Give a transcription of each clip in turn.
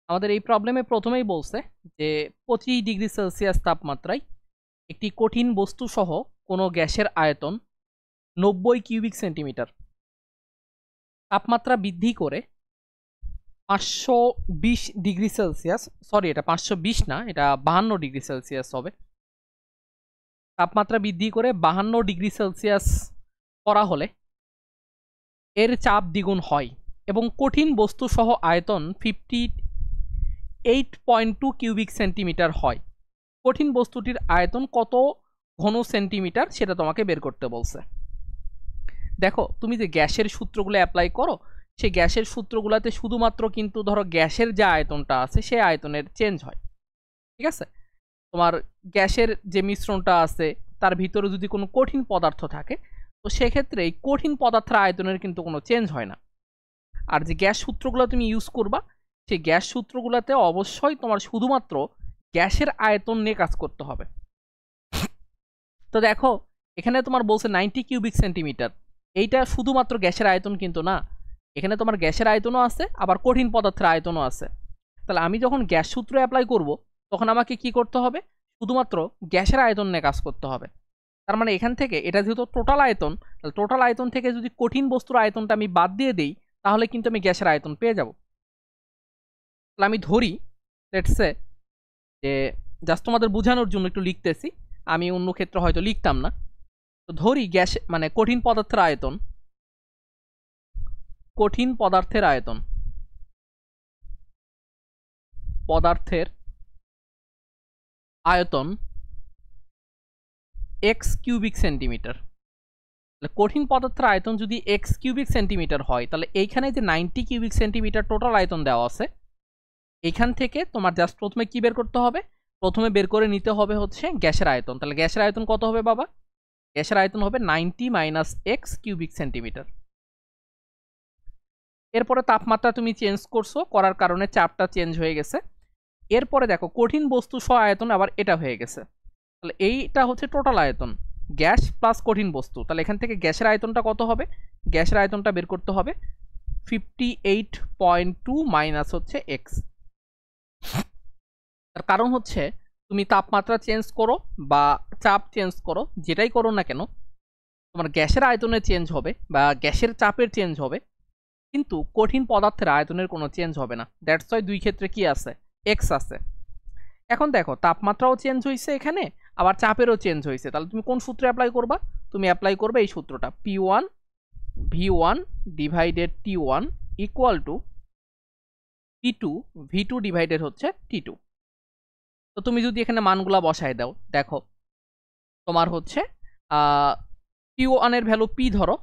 আমাদের এই প্রবলেমে প্রথমেই বলছে যে 25 ডিগ্রি সেলসিয়াস তাপমাত্রায় একটি কঠিন বস্তু সহ কোনো গ্যাসের আয়তন 90 কিউবিক সেন্টিমিটার, তাপমাত্রা বৃদ্ধি করে 520 ডিগ্রি সেলসিয়াস, সরি এটা 520 না, এটা 52 ডিগ্রি সেলসিয়াস হবে। তাপমাত্রা বৃদ্ধি করে 52 ডিগ্রি সেলসিয়াস করা হলে এর চাপ দ্বিগুণ হয় এবং কঠিন বস্তু সহ আয়তন 58.2 কিউবিক সেন্টিমিটার হয়। কঠিন বস্তুটির আয়তন কত ঘন সেন্টিমিটার সেটা তোমাকে বের করতে বলছে। দেখো তুমি যে গ্যাসের সূত্রগুলো অ্যাপ্লাই করো, সেই গ্যাসের সূত্রগুলোতে শুধুমাত্র কিন্তু ধরো গ্যাসের যে আয়তনটা আছে সেই আয়তনের চেঞ্জ হয়, ঠিক আছে? তোমার গ্যাসের যে মিশ্রণটা আছে তার ভিতরে যদি কোনো কঠিন পদার্থ থাকে, তো সেক্ষেত্রে এই কঠিন পদার্থের আয়তনের কিন্তু কোনো চেঞ্জ হয় না। আর যে গ্যাস সূত্রগুলো তুমি ইউজ করবা, সেই গ্যাস সূত্রগুলোতে অবশ্যই তোমার শুধুমাত্র গ্যাসের আয়তন নিয়ে কাজ করতে হবে। তো দেখো এখানে তোমার বলছে 90 কিউবিক সেন্টিমিটার, এইটা শুধুমাত্র গ্যাসের আয়তন কিন্তু না, এখানে তোমার গ্যাসের আয়তনও আছে আবার কঠিন পদার্থের আয়তনও আছে। তাহলে আমি যখন গ্যাস সূত্র অ্যাপ্লাই করব তখন আমাকে কি করতে হবে? শুধুমাত্র গ্যাসের আয়তন নিয়ে কাজ করতে হবে। তার মানে এখান থেকে এটা যেহেতু টোটাল আয়তন, তাহলে টোটাল আয়তন থেকে যদি কঠিন বস্তুর আয়তনটা আমি বাদ দিয়ে দিই তাহলে কিন্তু আমি গ্যাসের আয়তন পেয়ে যাব। তাহলে আমি ধরি লেটস সে যে জাস্ট তোমাদের বোঝানোর জন্য একটু লিখতেছি, আমি অন্য ক্ষেত্রে হয়তো লিখতাম না। তো ধরি গ্যাস মানে কঠিন পদার্থের আয়তন, কঠিন পদার্থের আয়তন, পদার্থের আয়তন এক্স কিউবিক সেন্টিমিটার। কঠিন পদার্থের আয়তন যদি এক্স কিউবিক সেন্টিমিটার হয়, তাহলে এইখানে যে 90 কিউবিক সেন্টিমিটার টোটাল আয়তন দেওয়া আছে, এইখান থেকে তোমার জাস্ট প্রথমে কি বের করতে হবে? প্রথমে বের করে নিতে হবে হচ্ছে গ্যাসের আয়তন। তাহলে গ্যাসের আয়তন কত হবে বাবা? গ্যাসের আয়তন হবে 90 মাইনাস এক্স কিউবিক সেন্টিমিটার। এরপরে তাপমাত্রা তুমি চেঞ্জ করছো, করার কারণে চাপটা চেঞ্জ হয়ে গেছে। এরপরে দেখো কঠিন বস্তু সহ আয়তন আবার এটা হয়ে গেছে। তাহলে এইটা হচ্ছে টোটাল আয়তন, গ্যাস প্লাস কঠিন বস্তু। তাহলে এখান থেকে গ্যাসের আয়তনটা কত হবে? গ্যাসের আয়তনটা বের করতে হবে 58.2 মাইনাস হচ্ছে এক্স। তার কারণ হচ্ছে তুমি তাপমাত্রা চেঞ্জ করো বা চাপ চেঞ্জ করো, যেটাই করো না কেন, তোমার গ্যাসের আয়তনের চেঞ্জ হবে বা গ্যাসের চাপের চেঞ্জ হবে, কিন্তু কঠিন পদার্থের আয়তনের কোনো চেঞ্জ হবে না। দ্যাটস ওয়াই দুই ক্ষেত্রে কি আছে? এক্স আছে। এখন দেখো তাপমাত্রাও চেঞ্জ হয়েছে এখানে, আবার চাপেরও চেঞ্জ হয়েছে। তাহলে তুমি কোন সূত্রে অ্যাপ্লাই করবা? তুমি অ্যাপ্লাই করবে এই সূত্রটা, P1 V1 divided T1 equal to P2 V2 divided হচ্ছে T2। তো তুমি যদি এখানে মানগুলা বসায় দাও, দেখো তোমার হচ্ছে P1 এর ভ্যালু P ধরো,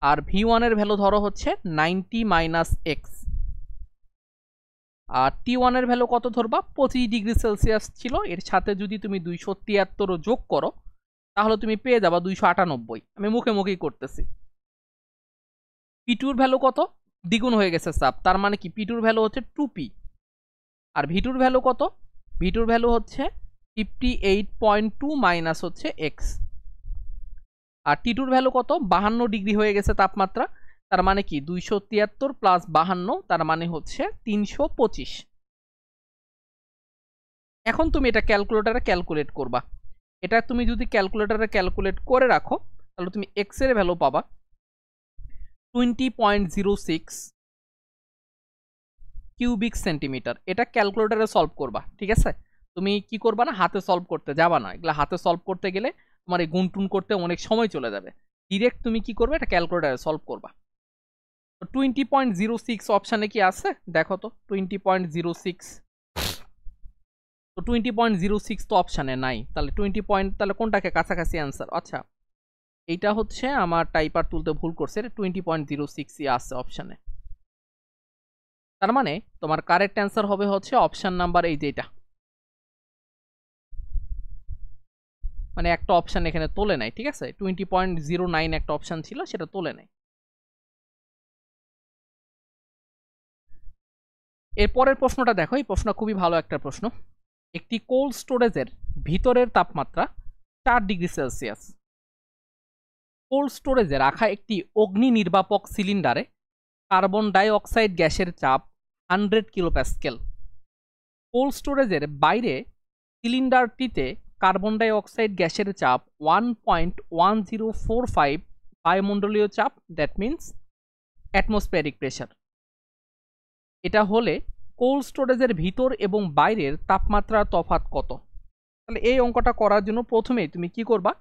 আর V1 এর ভ্যালু ধরো হচ্ছে 90 মাইনাস এক্স, আর T1 এর ভ্যালু কত ধরবা? 25 ডিগ্রি সেলসিয়াস ছিল, এর সাথে যদি তুমি 273 যোগ করো তাহলে তুমি পেয়ে যাবা 298। আমি মুখে মুখেই করতেছি। P2 এর ভ্যালু কত? দ্বিগুণ হয়ে গেছে চাপ, তার মানে কি P2 এর ভ্যালু হচ্ছে 2P। আর V2 এর ভ্যালু কত? V2 এর ভ্যালু হচ্ছে 58.2 মাইনাস হচ্ছে এক্স। আর T2 এর ভ্যালু কত? 52 ডিগ্রি হয়ে গেছে তাপমাত্রা, তার মানে কি 273 প্লাস 52, তার মানে হচ্ছে 325। এখন তুমি এটা ক্যালকুলেটরে ক্যালকুলেট করবা। এটা তুমি যদি ক্যালকুলেটরে ক্যালকুলেট করে রাখো তাহলে তুমি এক্স এর ভ্যালু পাবা 20.06 কিউবিক সেন্টিমিটার। এটা ক্যালকুলেটরে সলভ করবা, ঠিক আছে? তুমি কি করবা না, হাতে সলভ করতে যাবা না। এগুলা হাতে সলভ করতে গেলে তোমার এই গুণটুন করতে অনেক সময় চলে যাবে। ডিরেক্ট তুমি কি করবে, এটা ক্যালকুলেটরে সলভ করবা। তো 20.06 অপশানে কি আছে দেখো তো, 20.06। তো 20.06 তো অপশানে নাই, তাহলে 20 পয়েন্ট, তাহলে কোনটাকে কাছাকাছি অ্যান্সার? আচ্ছা এইটা হচ্ছে আমার টাইপার তুলতে ভুল করছে, 20.06ই আছে অপশানে। তার মানে তোমার কারেক্ট অ্যান্সার হবে হচ্ছে অপশান নাম্বার এই যেটা, মানে একটা অপশান এখানে তোলে নাই, ঠিক আছে? 20.09 একটা অপশান ছিল, সেটা তোলে নাই। এর পরের প্রশ্নটা দেখো, এই প্রশ্নটা খুবই ভালো একটা প্রশ্ন। একটি কোল্ড স্টোরেজের ভিতরের তাপমাত্রা 4 ডিগ্রি সেলসিয়াস। কোল্ড স্টোরেজে রাখা একটি অগ্নি নির্বাপক সিলিন্ডারে কার্বন ডাই অক্সাইড গ্যাসের চাপ 100 কিলোপ্যাসকেল। কোল্ড স্টোরেজের বাইরে সিলিন্ডারটিতে কার্বন ডাই অক্সাইড গ্যাসের চাপ 1.1045 বায়ুমণ্ডলীয় চাপ, দ্যাট মিন্স অ্যাটমসফিয়ারিক প্রেশার। এটা হলে কোল্ড স্টোরেজের ভিতর এবং বাইরের তাপমাত্রার তফাৎ কত? তাহলে এই অঙ্কটা করার জন্য প্রথমেই তুমি কি করবা,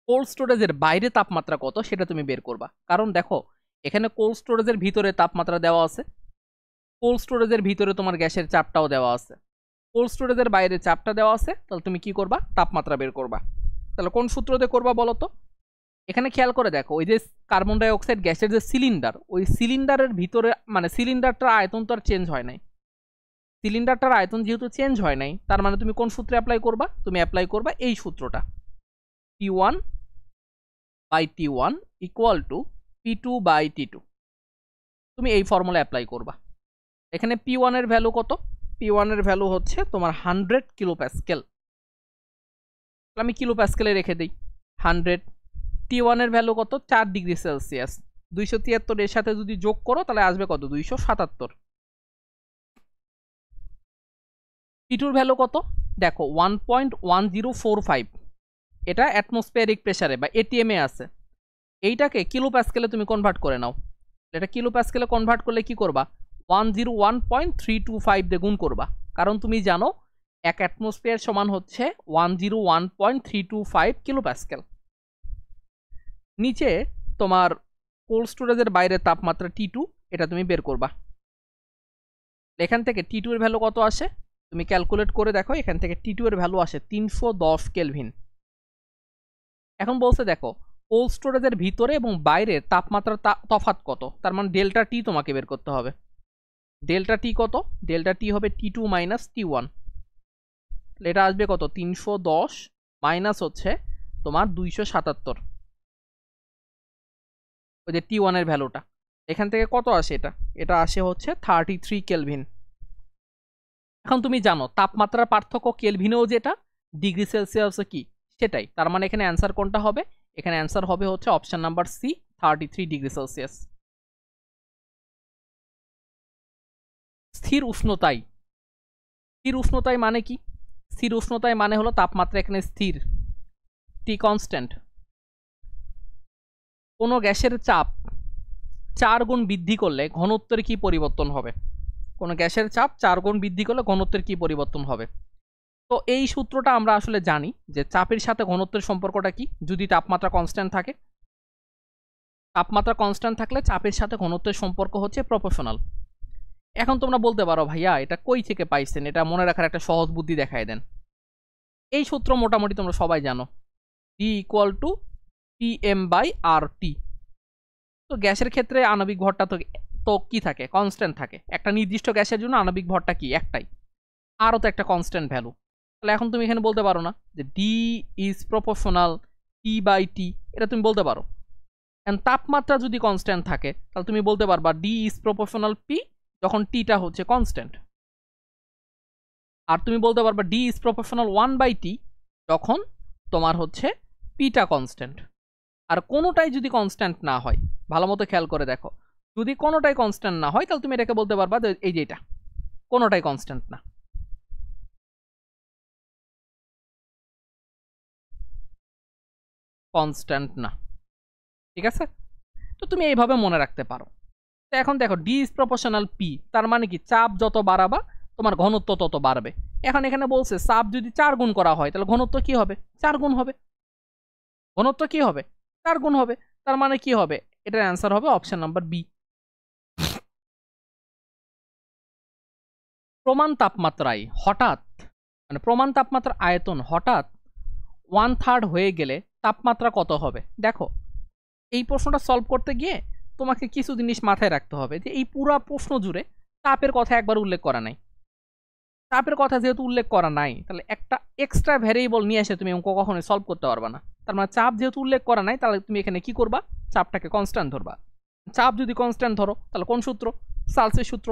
কোল্ড স্টোরেজের বাইরে তাপমাত্রা কত সেটা তুমি বের করবা। কারণ দেখো এখানে কোল্ড স্টোরেজের ভিতরে তাপমাত্রা দেওয়া আছে, কোল্ড স্টোরেজের ভিতরে তোমার গ্যাসের চাপটাও দেওয়া আছে, কোল্ড স্টোরেজের বাইরে চাপটা দেওয়া আছে, তাহলে তুমি কি করবা, তাপমাত্রা বের করবা। তাহলে কোন সূত্র দিয়ে করবা বলো তো? এখানে খেয়াল করে দেখো, ওই যে কার্বন ডাই অক্সাইড গ্যাসের যে সিলিন্ডার, ওই সিলিন্ডারের ভিতরে মানে সিলিন্ডারটার আয়তন তো আর চেঞ্জ হয় নাই, সিলিন্ডারটার আয়তন যেহেতু চেঞ্জ হয় নাই, তার মানে তুমি কোন সূত্রে অ্যাপ্লাই করবা? তুমি অ্যাপ্লাই করবা এই সূত্রটা, T1 by T1 equal to P2 by T2। তুমি এই ফর্মুলা অ্যাপ্লাই করবা। এখানে P1 এর ভ্যালু কত? P1 এর ভ্যালু হচ্ছে তোমার 100 কিলো প্যাসকেল। আমি কিলো প্যাসকেলে রেখে দিই 100। T1 এর ভ্যালু কত? 4 ডিগ্রি সেলসিয়াস। 273 এর সাথে যদি যোগ করো তাহলে আসবে কত? 277। P2 এর ভ্যালু কত? দেখো 1.1045, এটা অ্যাটমসফিয়ারিক প্রেসারে বা এটিএম এ আছে। এইটাকে কিলো প্যাসকেলে তুমি কনভার্ট করে নাও। এটা কিলো প্যাসকেলে কনভার্ট করলে কি করবা? 101.325 দিয়ে গুণ করবা, কারণ তুমি জানো এক অ্যাটমসফিয়ার সমান হচ্ছে 101.325 কিলো প্যাসকেল। নিচে তোমার কোল্ড স্টোরেজের বাইরে তাপমাত্রা T2, এটা তুমি বের করবা। এখান থেকে T2 এর ভ্যালু কত আসে তুমি ক্যালকুলেট করে দেখো। এখান থেকে T2 এর ভ্যালু আসে 310 কেলভিন। এখন বলছে দেখো কোল্ড স্টোরেজের ভিতরে এবং বাইরে তাপমাত্রার তফাৎ কত, তার মানে ডেল্টা টি তোমাকে বের করতে হবে। ডেল্টা টি কত? ডেল্টা টি হবে T2 মাইনাস T1। এটা আসবে কত? 310 মাইনাস হচ্ছে তোমার 277, ওই যে T1 এর ভ্যালুটা। এখান থেকে কত আসে? এটা আসে হচ্ছে 33 কেলভিন। এখন তুমি জানো তাপমাত্রার পার্থক্য কেলভিনেও যেটা, ডিগ্রি সেলসিয়াসে কি সেটাই, তার মানে এখানে অ্যান্সার কোনটা হবে? এখানে অ্যান্সার হবে হচ্ছে option number C, 33 degree Celsius. স্থির উষ্ণতায়, স্থির উষ্ণতায় মানে কি? স্থির উষ্ণতায় মানে হলো তাপমাত্রা এখানে স্থির, টি কনস্ট্যান্ট। কোনো গ্যাসের চাপ 4 গুণ বৃদ্ধি করলে ঘনত্বের কি পরিবর্তন হবে? কোনো গ্যাসের চাপ 4 গুণ বৃদ্ধি করলে ঘনত্বের কি পরিবর্তন হবে? তো এই সূত্রটা আমরা আসলে জানি যে চাপের সাথে ঘনত্বের সম্পর্কটা কি, যদি তাপমাত্রা কনস্ট্যান্ট থাকে। তাপমাত্রা কনস্ট্যান্ট থাকলে চাপের সাথে ঘনত্বের সম্পর্ক হচ্ছে প্রপোর্শনাল। এখন তোমরা বলতে পারো ভাইয়া এটা কই থেকে পাইছেন, এটা মনে রাখার একটা সহজ বুদ্ধি দেখায় দেন। এই সূত্র মোটামুটি তোমরা সবাই জানো, D ইকুয়াল টু PM/RT। তো গ্যাসের ক্ষেত্রে আণবিক ভরটা তো কি থাকে? কনস্ট্যান্ট থাকে। একটা নির্দিষ্ট গ্যাসের জন্য আণবিক ভরটা কি? একটাই। আরও তো একটা কনস্ট্যান্ট ভ্যালু। তাহলে এখন তুমি এখানে বলতে পারো না যে D ইজ প্রপোর্শনাল P/T, এটা তুমি বলতে পারো। এন্ড তাপমাত্রা যদি কনস্ট্যান্ট থাকে তাহলে তুমি বলতে পারবা D ইজ প্রপোর্শনাল P যখন টিটা হচ্ছে কনস্ট্যান্ট। আর তুমি বলতে পারবা D ইজ প্রপোর্শনাল 1/T যখন তোমার হচ্ছে পিটা কনস্ট্যান্ট। আর কোনোটাই যদি কনস্ট্যান্ট না হয়, ভালো মতো খেয়াল করে দেখো, যদি কোনোটাই কনস্ট্যান্ট না হয় তাহলে তুমি এটাকে বলতে পারবা যে এই যে এটা কোনোটাই কনস্ট্যান্ট না। কনস্ট্যান্ট না, ঠিক আছে? তো তুমি এইভাবে মনে রাখতে পারো। তো এখন দেখো D ইজ প্রপোর্শনাল P, তার মানে কি চাপ যত বাড়াবা তোমার ঘনত্ব তত বাড়বে। এখন এখানে বলছে চাপ যদি 4 গুণ করা হয় তাহলে ঘনত্ব কি হবে? 4 গুণ হবে। ঘনত্ব কি হবে? 4 গুণ হবে। তার মানে কি হবে? এটার অ্যান্সার হবে অপশন নাম্বার বি। প্রমাণ তাপমাত্রায় হঠাৎ মানে প্রমাণ তাপমাত্রার আয়তন হঠাৎ 1/3 হয়ে গেলে তাপমাত্রা কত হবে? দেখো এই প্রশ্নটা সলভ করতে গিয়ে তোমাকে কিছু জিনিস মাথায় রাখতে হবে যে এই পুরো প্রশ্ন জুড়ে তাপের কথা একবার উল্লেখ করা নাই। চাপের কথা যেহেতু উল্লেখ করা নাই তাহলে একটা এক্সট্রা ভ্যারিয়েবল নিয়ে এসে তুমি অঙ্ক কখনোই সলভ করতে পারবে না। তার মানে চাপ যেহেতু উল্লেখ করা নাই তাহলে তুমি এখানে কি করবা? চাপটাকে কনস্ট্যান্ট ধরবা। চাপ যদি কনস্ট্যান্ট ধরো তাহলে কোন সূত্র? সালসের সূত্র।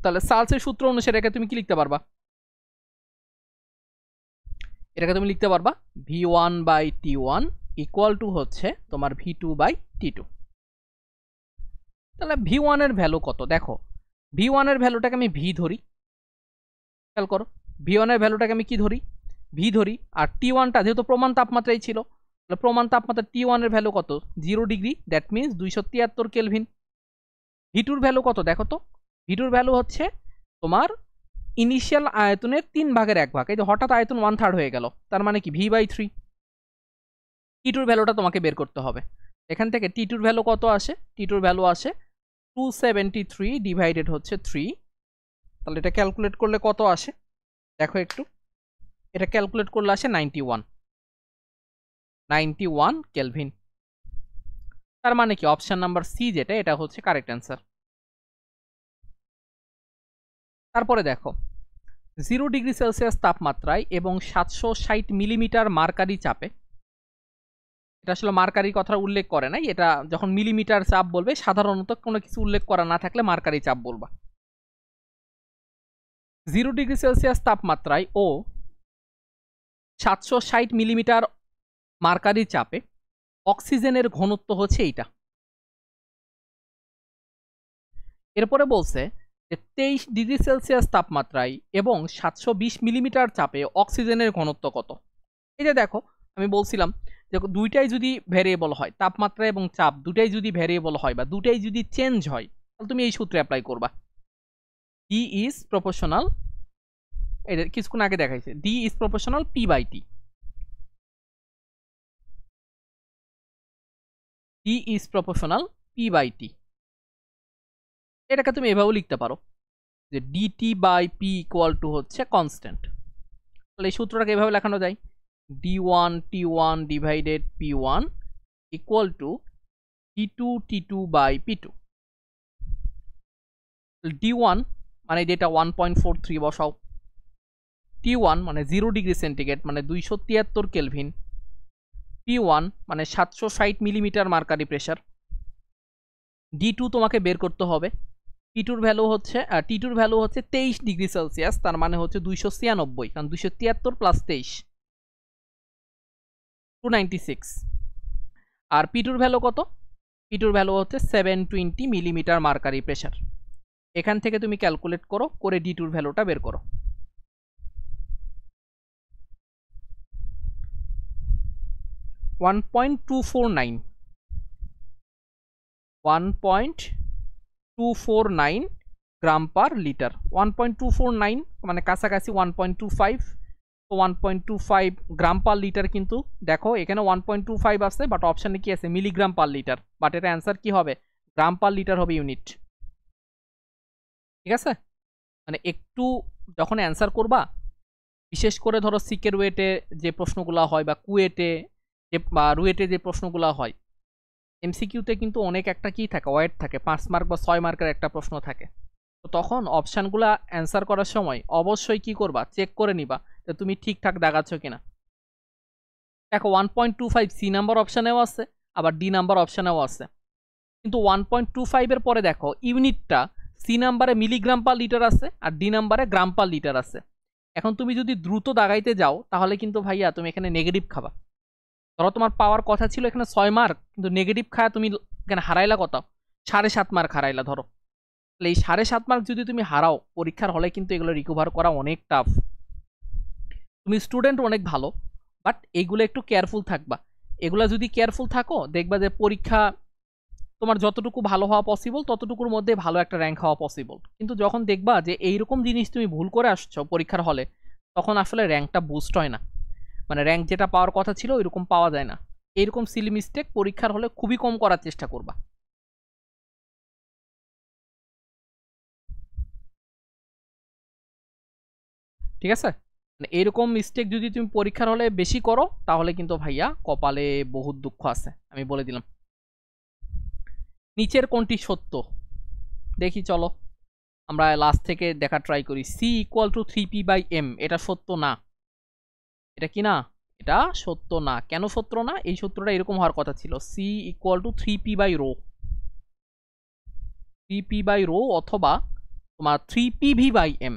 তাহলে সালসের সূত্র অনুসারে এটাকে তুমি কি লিখতে পারবা? এটাকে তুমি লিখতে পারবা V1/T1 ইকুয়াল টু হচ্ছে তোমার V2/T2। তাহলে V1 এর ভ্যালু কত? দেখো V1 এর ভ্যালুটাকে আমি ভি ধরি, খেয়াল করো V1 এর ভ্যালুটাকে আমি কি ধরি, ভি ধরি। আর T1টা যেহেতু প্রমাণ তাপমাত্রাই ছিল, তাহলে প্রমাণ তাপমাত্রা T1 এর ভ্যালু কত, 0 degree, that means 273 kelvin. V2 এর ভ্যালু কত দেখো তো, V2 এর ভ্যালু হচ্ছে তোমার ইনিশিয়াল আয়তনের 3/1 এই যে হঠাৎ আয়তন 1/3 হয়ে গেল, তার মানে কি V/3। T2 এর ভ্যালুটা তোমাকে বের করতে হবে। এখান থেকে T2 এর ভ্যালু কত আসে, T2 এর ভ্যালু আসে 273 ডিভাইডেড হচ্ছে 3। তাহলে এটা ক্যালকুলেট করলে কত আসে দেখো একটু, এটা ক্যালকুলেট করলে আসে 91 কেলভিন। তার মানে কি অপশন নাম্বার সি যেটা, এটা হচ্ছে কারেক্ট অ্যান্সার। তারপরে দেখো 0 ডিগ্রি সেলসিয়াস তাপমাত্রায় এবং 760 মিলিমিটার মার্কারি চাপে, এটা আসলে মার্কারি কথা উল্লেখ করে নাই, এটা যখন মিলিমিটার চাপ বলবে সাধারণত কোনো কিছু উল্লেখ করা না থাকলে মার্কারি চাপ বলবা। 0 ডিগ্রি সেলসিয়াস তাপমাত্রায় ও 760 মিলিমিটার মার্কারি চাপে অক্সিজেনের ঘনত্ব হচ্ছে এইটা। এরপরে বলছে যে 23 ডিগ্রি সেলসিয়াস তাপমাত্রায় এবং 720 মিলিমিটার চাপে অক্সিজেনের ঘনত্ব কত। এই যে দেখো আমি বলছিলাম যে দুইটাই যদি ভ্যারিয়েবল হয়, তাপমাত্রা এবং চাপ দুটাই যদি ভ্যারিয়েবল হয় বা দুটাই যদি চেঞ্জ হয়, তাহলে তুমি এই সূত্রে অ্যাপ্লাই করবা। ডি ইজ প্রপোর্শনাল, এটা কিছুক্ষণ আগে দেখাইছে, D is proportional P/T। D is proportional P/T, এটাকে তুমি এভাবেও লিখতে পারো যে DT/P ইকুয়াল টু হচ্ছে কনস্ট্যান্ট। তাহলে এই সূত্রটাকে এভাবে লেখানো যায়, D1 T1 divided P1 equal to D2 T2/P2। D1 মানে যেটা 1.43 বসাও, T1 মানে 0 ডিগ্রি সেন্টিগ্রেড মানে 273 কেলভিন, P1 মানে 760 মিলিমিটার মার্কারি প্রেসার, D2 তোমাকে বের করতে হবে, T2 এর ভ্যালু হচ্ছে T2 এর ভ্যালু হচ্ছে 23 ডিগ্রি সেলসিয়াস, তার মানে হচ্ছে 296, কারণ 273 প্লাস 23 296। আর P2 এর ভ্যালু কত, P2 এর ভ্যালু হচ্ছে 720 মিলিমিটার মার্কারি প্রেসার। এখান থেকে তুমি ক্যালকুলেট করো, করে D2 এর ভ্যালুটা বের করো। 1.249 গ্রাম পার লিটার, 1.249 মানে কাছাকাছি 1.25, তো 1.25 গ্রাম পার লিটার। কিন্তু দেখো এখানে 1.25 আছে, বাট অপশানে কি আছে মিলিগ্রাম পার লিটার, বাট এটা অ্যান্সার কি হবে, গ্রাম পার লিটার হবে, ইউনিট। ঠিক আছে, মানে একটু যখন অ্যান্সার করবা, বিশেষ করে ধরো সিকের ওয়েটে যে প্রশ্নগুলো হয় বা কুয়েটে যে বা রুয়েটে যে প্রশ্নগুলো হয়, এমসিকিউতে কিন্তু অনেক একটা কি থাকে, ওয়েট থাকে, 5 মার্ক বা 6 মার্কের একটা প্রশ্ন থাকে। তো তখন অপশানগুলো অ্যান্সার করার সময় অবশ্যই কি করবা, চেক করে নিবা যে তুমি ঠিকঠাক দাগাচ্ছ কিনা। দেখো 1.25 সি নাম্বার অপশানেও আছে, আবার ডি নাম্বার অপশানেও আছে, কিন্তু 1.25 এর পরে দেখো ইউনিটটা সি নাম্বারে মিলিগ্রাম পার লিটার আছে আর ডি নাম্বারে গ্রাম পার লিটার আছে। এখন তুমি যদি দ্রুত দাগাইতে যাও তাহলে কিন্তু ভাইয়া তুমি এখানে নেগেটিভ খাবা। ধরো তোমার পাওয়ার কথা ছিল এখানে 6 মার্ক, কিন্তু নেগেটিভ খায় তুমি এখানে হারাইলা কত, 7.5 মার্ক হারাইলা ধরো। তাহলে এই 7.5 মার্ক যদি তুমি হারাও পরীক্ষার হলে, কিন্তু এগুলো রিকভার করা অনেক টাফ। তুমি স্টুডেন্ট অনেক ভালো, বাট এইগুলো একটু কেয়ারফুল থাকবা। এগুলো যদি কেয়ারফুল থাকো দেখবা যে পরীক্ষা তোমার যতটুকু ভালো হওয়া পসিবল ততটুকুর মধ্যে ভালো একটা র্যাঙ্ক হওয়া পসিবল। কিন্তু যখন দেখবা যে এইরকম জিনিস তুমি ভুল করে আসছো পরীক্ষার হলে, তখন আসলে র্যাঙ্কটা বুস্ট হয় না, মানে র্যাঙ্ক যেটা পাওয়ার কথা ছিল ওইরকম পাওয়া যায় না। এইরকম সিলি মিস্টেক পরীক্ষার হলে খুবই কম করার চেষ্টা করবা। ঠিক আছে, মানে এরকম মিস্টেক যদি তুমি পরীক্ষার হলে বেশি করো তাহলে কিন্তু ভাইয়া কপালে বহুত দুঃখ আছে, আমি বলে দিলাম। নিচের কোনটি সত্য দেখি, চলো আমরা লাস্ট থেকে দেখা ট্রাই করি। সি ইকুয়াল টু 3p/m, এটা সত্য না, এটা কি না, এটা সত্য না। কেন সত্য না, এই সূত্রটা এরকম হওয়ার কথা ছিল, C equal to 3p/ρ, 3p/ρ অথবা তোমার 3pv/m।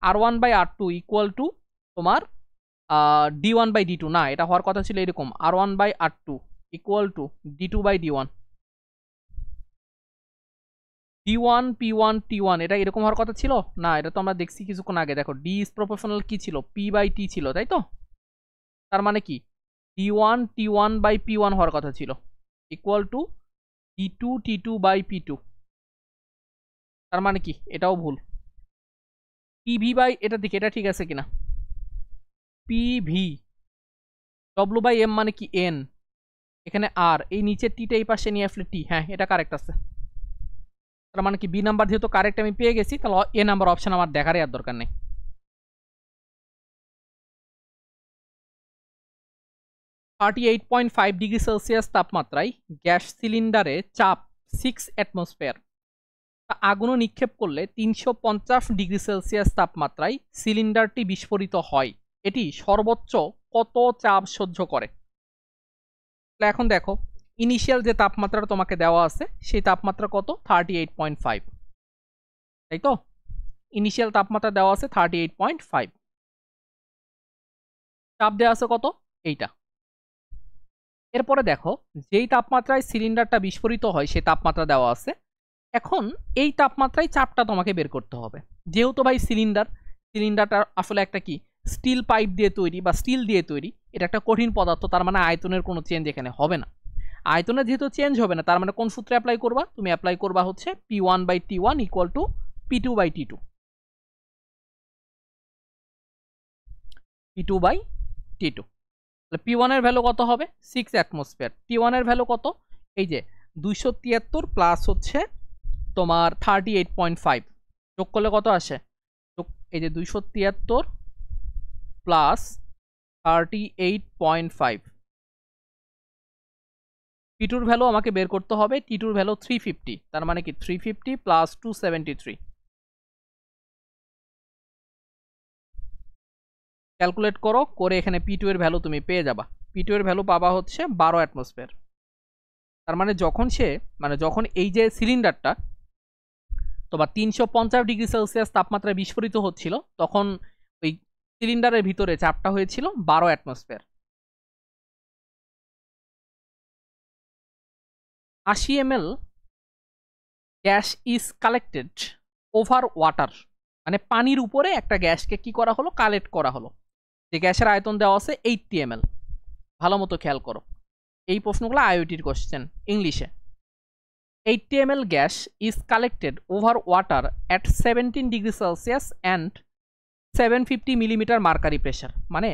R1/R2 ইকুয়াল টু তোমার D1/D2, না এটা হওয়ার কথা ছিল এরকম, R1/R2 equal to D2/D1। P1 P1 T1 এটা এরকম হওয়ার কথা ছিল না, এটা তো আমরা দেখছি কিছুক্ষণ আগে। দেখো ডি ইজ প্রপোর্শনাল কি ছিল, P/T ছিল, তাই তো? তার মানে কি T1 T1/P1 হওয়ার কথা ছিল, ইকুয়াল টু T2 T2/P2। তার মানে কি এটাও ভুল। PV এটা দেখি এটা ঠিক আছে কিনা। PV W/M মানে কি N, এখানে আর এই নিচের টিটা এই পাশে নিয়ে আসলে টি, হ্যাঁ এটা কারেক্ট আছে। তার মানে কি বি নাম্বার যেহেতু কারেক্ট আমি পেয়ে গেছি, তাহলে এ নাম্বার অপশন আমার দেখারই আর দরকার নেই। 38.5 ডিগ্রি সেলসিয়াস তাপমাত্রায় গ্যাস সিলিন্ডারে চাপ 6 অ্যাটমসফিয়ার, আগুনও নিক্ষেপ করলে 350 ডিগ্রি সেলসিয়াস তাপমাত্রায় সিলিন্ডারটি বিস্ফোরিত হয়। এটি সর্বোচ্চ কত চাপ সহ্য করে? এখন দেখো ইনিশিয়াল যে তাপমাত্রা তোমাকে দেওয়া আছে সেই তাপমাত্রা কত, 38.5, তাই তো? ইনিশিয়াল তাপমাত্রা দেওয়া আছে 38.5, চাপ দেওয়া আছে কত, এইটা। এরপরে দেখো যেই তাপমাত্রায় সিলিন্ডারটা বিস্ফোরিত হয় সেই তাপমাত্রা দেওয়া আছে। এখন এই তাপমাত্রায় চাপটা তোমাকে বের করতে হবে। যেহেতু ভাই সিলিন্ডারটা আসলে একটা কি স্টিল পাইপ দিয়ে তৈরি বা স্টিল দিয়ে তৈরি, এটা একটা কঠিন পদার্থ, তার মানে আয়তনের কোনো চেঞ্জ এখানে হবে না। আয়তনে যেহেতু চেঞ্জ হবে না, তার মানে কোন সূত্রে অ্যাপ্লাই করবা, তুমি অ্যাপ্লাই করবা হচ্ছে P1/T1 equal to P2/T2। P2/T2 P1 এর ভ্যালু কত হবে, 6 অ্যাটমসফিয়ার। T1 এর ভ্যালু কত, এই যে 273 প্লাস হচ্ছে তোমার 38.5, যোগ করলে কত আসে, এই যে 273 প্লাস 38.5। T2 এর ভ্যালু আমাকে বের করতে হবে, T2 এর ভ্যালু 350, তার মানে কি 350 প্লাস 273, ক্যালকুলেট করো, করে এখানে P2 এর ভ্যালু তুমি পেয়ে যাবা। P2 এর ভ্যালু পাবা হচ্ছে 12 অ্যাটমসফিয়ার। তার মানে যখন এই যে সিলিন্ডারটা তোমার 350 ডিগ্রি সেলসিয়াস তাপমাত্রায় বিস্ফোরিত হচ্ছিল, তখন ওই সিলিন্ডারের ভিতরে চাপটা হয়েছিল 12 atmosphere. 80 ml gas is collected over water, মানে পানির উপরে একটা গ্যাসকে কি করা হলো, কালেক্ট করা হলো। যে গ্যাসের আয়তন দেওয়া আছে 80 ml। ভালো মতো খেয়াল করো, এই প্রশ্নগুলো আইওটির কোশ্চেন ইংলিশে। 80 ml gas is collected over water at 17 degree Celsius and 750 millimeter mercury pressure, মানে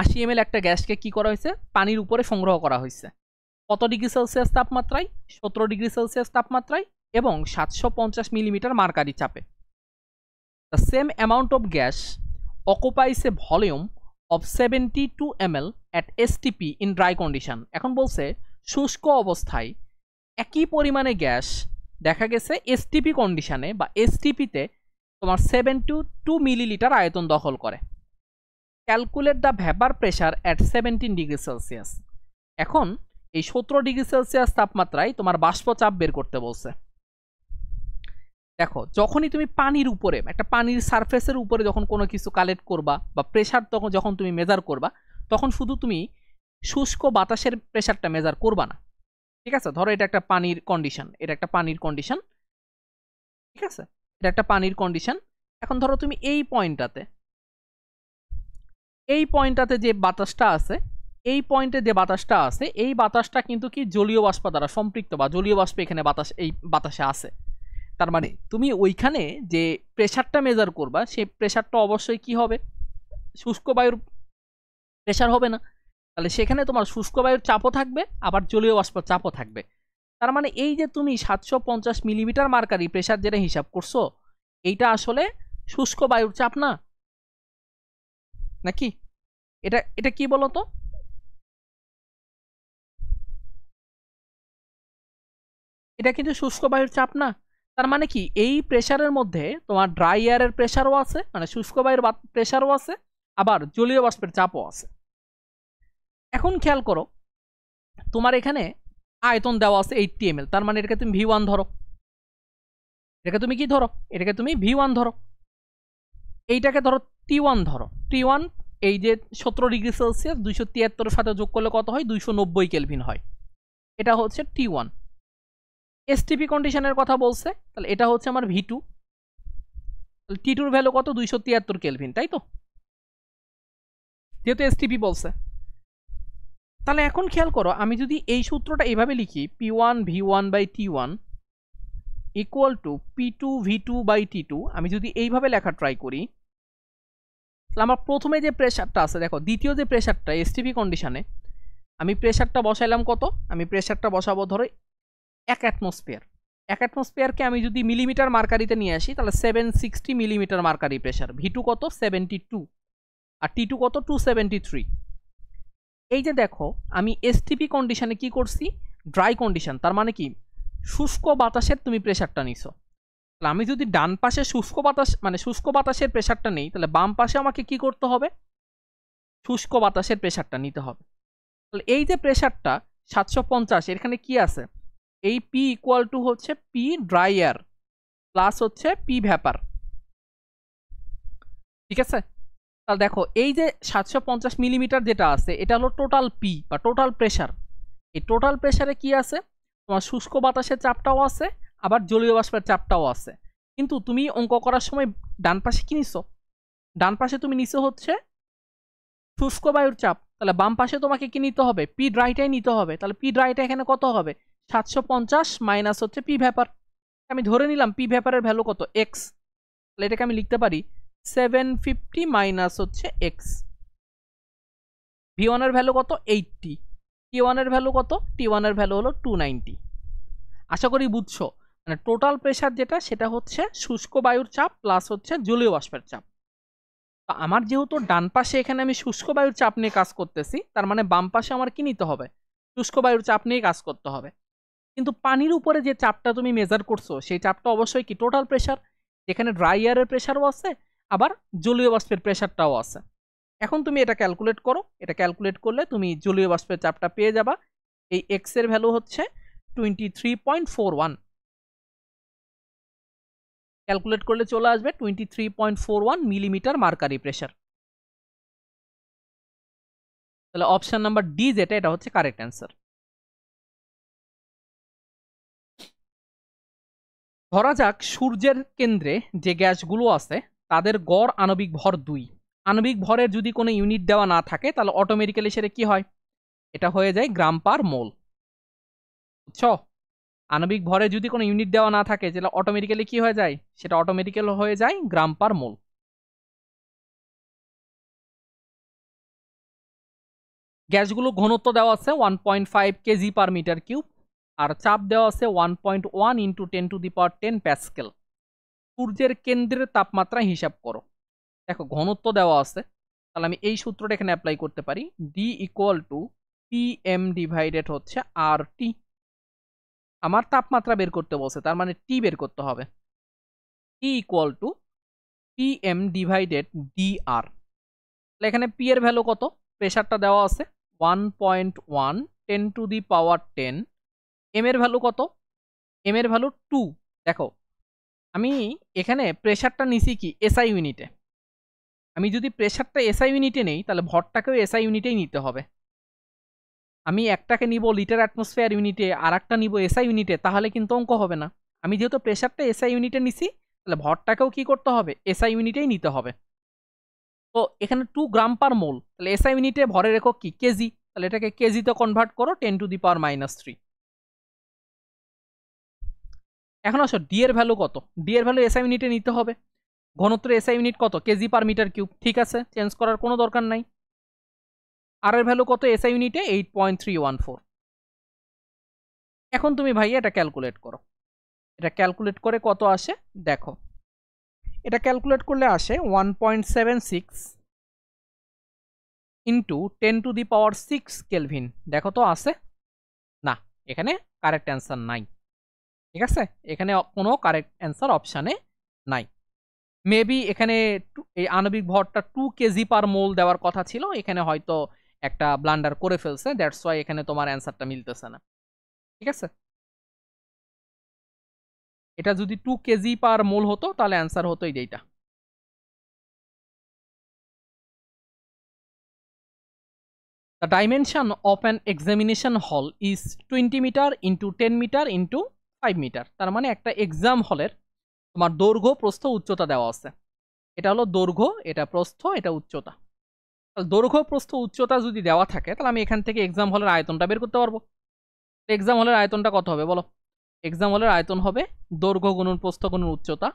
80 ml একটা গ্যাসকে কি করা হয়েছে, পানির উপরে সংগ্রহ করা হয়েছে। কত ডিগ্রি সেলসিয়াস তাপমাত্রায়, 17 ডিগ্রি সেলসিয়াস তাপমাত্রায় এবং 750 মিলিমিটার মার্কারি চাপে। The same amount of gas occupies a volume of 72 ml at STP in dry condition। এখন বলছে শুষ্ক অবস্থায় একই পরিমাণে গ্যাস দেখা গেছে এসটিপি কন্ডিশনে বা এসটিপিতে তোমার 72 মিলিলিটার আয়তন দখল করে। Calculate the vapour pressure at 17 degree Celsius. এখন এই 17 ডিগ্রি সেলসিয়াস তাপমাত্রায় তোমার বাষ্প চাপ বের করতে বলছে। দেখো যখনই তুমি পানির উপরে একটা পানির সারফেসের উপরে যখন কোনো কিছু কালেক্ট করবা বা প্রেশার যখন তুমি মেজার করবা, তখন শুধু তুমি শুষ্ক বাতাসের প্রেশারটা মেজার করবা না, ঠিক আছে? ধরো এটা একটা পানির কন্ডিশন, ঠিক আছে, এটা একটা পানির কন্ডিশন। এখন ধরো তুমি এই পয়েন্টটাতে যে বাতাসটা আছে, এই বাতাসটা কিন্তু কি জলীয় বাষ্প দ্বারা সম্পৃক্ত বা জলীয় বাষ্প এখানে বাতাসে আছে। তার মানে তুমি ওইখানে যে প্রেশারটা মেজার করবা সেই প্রেশারটা অবশ্যই কি হবে, শুষ্ক বায়ুর প্রেশার হবে না। তাহলে সেখানে তোমার শুষ্ক বায়ুর চাপও থাকবে, আবার জলীয় বাষ্প চাপও থাকবে। তার মানে এই যে তুমি 750 মিলিমিটার মার্কারি প্রেশার যেটা হিসাব করছো, এইটা আসলে শুষ্ক বায়ুর চাপ না, নাকি? এটা কি বলতো, এটা কিন্তু শুষ্ক বায়ুর চাপ না। তার মানে কি এই প্রেশারের মধ্যে তোমার ড্রাই এয়ারের প্রেশারও আছে, মানে শুষ্ক বায়ুর প্রেশারও আছে, আবার জলীয় বাষ্পের চাপও আছে। এখন খেয়াল করো, তোমার এখানে আয়তন দেওয়া আছে 80 ml, তার মানে এটাকে তুমি V1 ধরো, এটাকে তুমি কি ধরো, এটাকে তুমি V1 ধরো, এইটাকে ধরো T1 ধরো। T1 এই যে 17 ডিগ্রি সেলসিয়াস 273 এর সাথে যোগ করলে কত হয়, 290 কেলভিন হয়। এটা হচ্ছে T1। এসটিপি কন্ডিশনের কথা বলছে, তাহলে এটা হচ্ছে আমার V2, তাহলে T2 এর ভ্যালু কত 273 কেলভিন, তাই তো, যেহেতু এসটিপি বলছে। তাহলে এখন খেয়াল করো, আমি যদি এই সূত্রটা এভাবে লিখি P1 V1 by T1 equal to P2 V2 by T2, আমি যদি এইভাবে লেখা ট্রাই করি, তাহলে আমার প্রথমে যে প্রেশারটা আছে, দেখো দ্বিতীয় যে প্রেশারটা এসটিপি কন্ডিশনে, আমি প্রেশারটা বসাইলাম কত, আমি প্রেশারটা বসাবো ধরো 1 অ্যাটমসফিয়ার। 1 অ্যাটমসফিয়ারকে আমি যদি মিলিমিটার মার্কারিতে নিয়ে আসি, তাহলে 760 মিলিমিটার মার্কারি প্রেশার। V2 কত 72, আর T2 কত 273। এই যে দেখো, আমি এসটিপি কন্ডিশনে কি করছি, ড্রাই কন্ডিশন, তার মানে কি শুষ্ক বাতাসের তুমি প্রেশারটা নিছো। তাহলে আমি যদি ডান পাশে শুষ্ক বাতাস মানে শুষ্ক বাতাসের প্রেশারটা নেই, তাহলে বাম পাশে আমাকে কি করতে হবে, শুষ্ক বাতাসের প্রেশারটা নিতে হবে। তাহলে এই যে প্রেশারটা 750, এখানে কি আছে, এই P ইকুয়াল টু হচ্ছে P ড্রাই এয়ার প্লাস হচ্ছে P ভ্যাপার, ঠিক আছে। তাহলে দেখো এই যে 750 মিলিমিটার যেটা আছে, এটা হলো টোটাল P বা টোটাল প্রেশার। এই টোটাল প্রেশারে কি আছে, তোমার শুষ্ক বাতাসের চাপটাও আছে, আবার জলীয় বাষ্পের চাপটাও আছে। কিন্তু তুমি অঙ্ক করার সময় ডান পাশে কি নিছো, ডান পাশে তুমি নিছো হচ্ছে শুষ্ক বায়ুর চাপ, তাহলে বাম পাশে তোমাকে কি নিতে হবে, পি ড্রাইটাই নিতে হবে। তাহলে পি ড্রাইটা এখানে কত হবে, 750 মাইনাস হচ্ছে পি ভ্যাপার। আমি ধরে নিলাম পি ভ্যাপারের ভ্যালু কত এক্স, তাহলে এটাকে আমি লিখতে পারি 750 মাইনাস হচ্ছে এক্স। V1 এর ভ্যালু কত 80, T1 এর ভ্যালু কত, T1 এর ভ্যালু হলো 290। আশা করি বুঝছো, মানে টোটাল প্রেশার যেটা সেটা হচ্ছে শুষ্ক বায়ুর চাপ প্লাস হচ্ছে জলীয় বাষ্পের চাপ। তো আমার যেহেতু ডান পাশে এখানে আমি শুষ্ক বায়ুর চাপ নিয়ে কাজ করতেছি, তার মানে বাম পাশে আমার কি নিতে হবে, শুষ্ক বায়ুর চাপ নিয়ে কাজ করতে হবে। কিন্তু পানির উপরে যে চাপটা তুমি মেজার করছো, সেই চাপটা অবশ্যই কি টোটাল প্রেশার, যেখানে ড্রাই এয়ারের প্রেশারও আছে, আবার জলীয় বাষ্পের প্রেশারটাও আছে। এখন তুমি এটা ক্যালকুলেট করো, এটা ক্যালকুলেট করলে তুমি জলীয় বাষ্পের চাপটা পেয়ে যাবা। এই এক্স এর ভ্যালু হচ্ছে 23.41, ক্যালকুলেট করলে চলে আসবে 23.41 মিলিমিটার মার্কারি প্রেশার। তাহলে অপশন নাম্বার ডি যেটা, এটা হচ্ছে কারেক্ট অ্যান্সার। ধরা যাক সূর্যের কেন্দ্রে যে গ্যাসগুলো আছে তাদের গড় আণবিক ভর 2। আণবিক ভরের যদি কোনো ইউনিট দেওয়া না থাকে, তাহলে অটোমেটিক্যালি সেটা কি হয়, এটা হয়ে যায় গ্রাম পার মোল, বুঝছো। আণবিক ভরে যদি কোনো ইউনিট দেওয়া না থাকে, যেটা অটোমেটিক্যালি কি হয়ে যায়, সেটা অটোমেটিক্যালি হয়ে যায় গ্রাম পার মোল। গ্যাসগুলো ঘনত্ব দেওয়া আছে 1.5 কেজি পার মিটার কিউব, আর চাপ দেওয়া আছে 1.1 ইন্টু 10⁻10 প্যাসকেল। সূর্যের কেন্দ্রের তাপমাত্রা হিসাব করো। দেখো ঘনত্ব দেওয়া আছে, তাহলে আমি এই সূত্রটা এখানে অ্যাপ্লাই করতে পারি, D equal to PM divided হচ্ছে RT। আমার তাপমাত্রা বের করতে বলছে, তার মানে টি বের করতে হবে, T equal to PM divided DR। তাহলে এখানে পি এর ভ্যালু কত, প্রেশারটা দেওয়া আছে 1.1 10⁻10, এম এর ভ্যালু কত, এম এর ভ্যালু 2। দেখো আমি এখানে প্রেশারটা নিছি কি এসআই ইউনিটে, আমি যদি প্রেশারটা এসআই ইউনিটে নেই, তাহলে ভরটাকেও এসআই ইউনিটেই নিতে হবে। আমি একটাকে নিব লিটার অ্যাটমসফিয়ার ইউনিটে, আর একটা নিব এসআই ইউনিটে, তাহলে কিন্তু অঙ্ক হবে না। আমি যেহেতু প্রেশারটা এসআই ইউনিটে নিছি, তাহলে ভরটাকেও কি করতে হবে, এসআই ইউনিটেই নিতে হবে। তো এখানে 2 গ্রাম পার মোল, তাহলে এসআই ইউনিটে ভরের একক কি কেজি, তাহলে এটাকে কেজিতে কনভার্ট করো 10⁻³ এখন আসো ডি এর ভ্যালু কত, ডি এর ভ্যালু এসআই ইউনিটে নিতে হবে, ঘনত্ব এসআই ইউনিট কত কেজি পার মিটার কিউব, ঠিক আছে, চেঞ্জ করার কোনো দরকার নাই। আর এর ভ্যালু কত এসআই ইউনিটে 8.314। এখন তুমি ভাই এটা ক্যালকুলেট করো, এটা ক্যালকুলেট করে কত আসে দেখো, এটা ক্যালকুলেট করলে আসে 1.76 ইন্টু 10⁻6 কেলভিন। দেখো তো আছে না, এখানে কারেক্ট অ্যান্সার নাই, ঠিক আছে, এখানে কোনো কারেক্ট অ্যান্সার অপশানে নাই। মেবি এখানে এই আণবিক ভরটা 2 কেজি পার মোল দেওয়ার কথা ছিল, এখানে হয়তো একটা ব্লান্ডার করে ফেলছে, দ্যাটস ওয়াই এখানে তোমার অ্যান্সারটা মিলতেছে না, ঠিক আছে। এটা যদি 2 কেজি পার মোল হতো, তাহলে অ্যান্সার হতো এইটা। The dimension of an examination hall is 20 meter into 10 meter into 5 metre. তার মানে একটা এক্সাম হলের তোমার দৈর্ঘ্য প্রস্থ উচ্চতা দেওয়া আছে। এটা হলো দৈর্ঘ্য, এটা প্রস্থ, এটা উচ্চতা। তাহলে দৈর্ঘ্য প্রস্থ উচ্চতা যদি দেওয়া থাকে তাহলে আমি এখান থেকে এক্সাম হলের আয়তনটা বের করতে পারবো। এক্সাম হলের আয়তনটা কত হবে বলো? এক্সাম হলের আয়তন হবে দৈর্ঘ্য গুণন প্রস্থ গুণন উচ্চতা।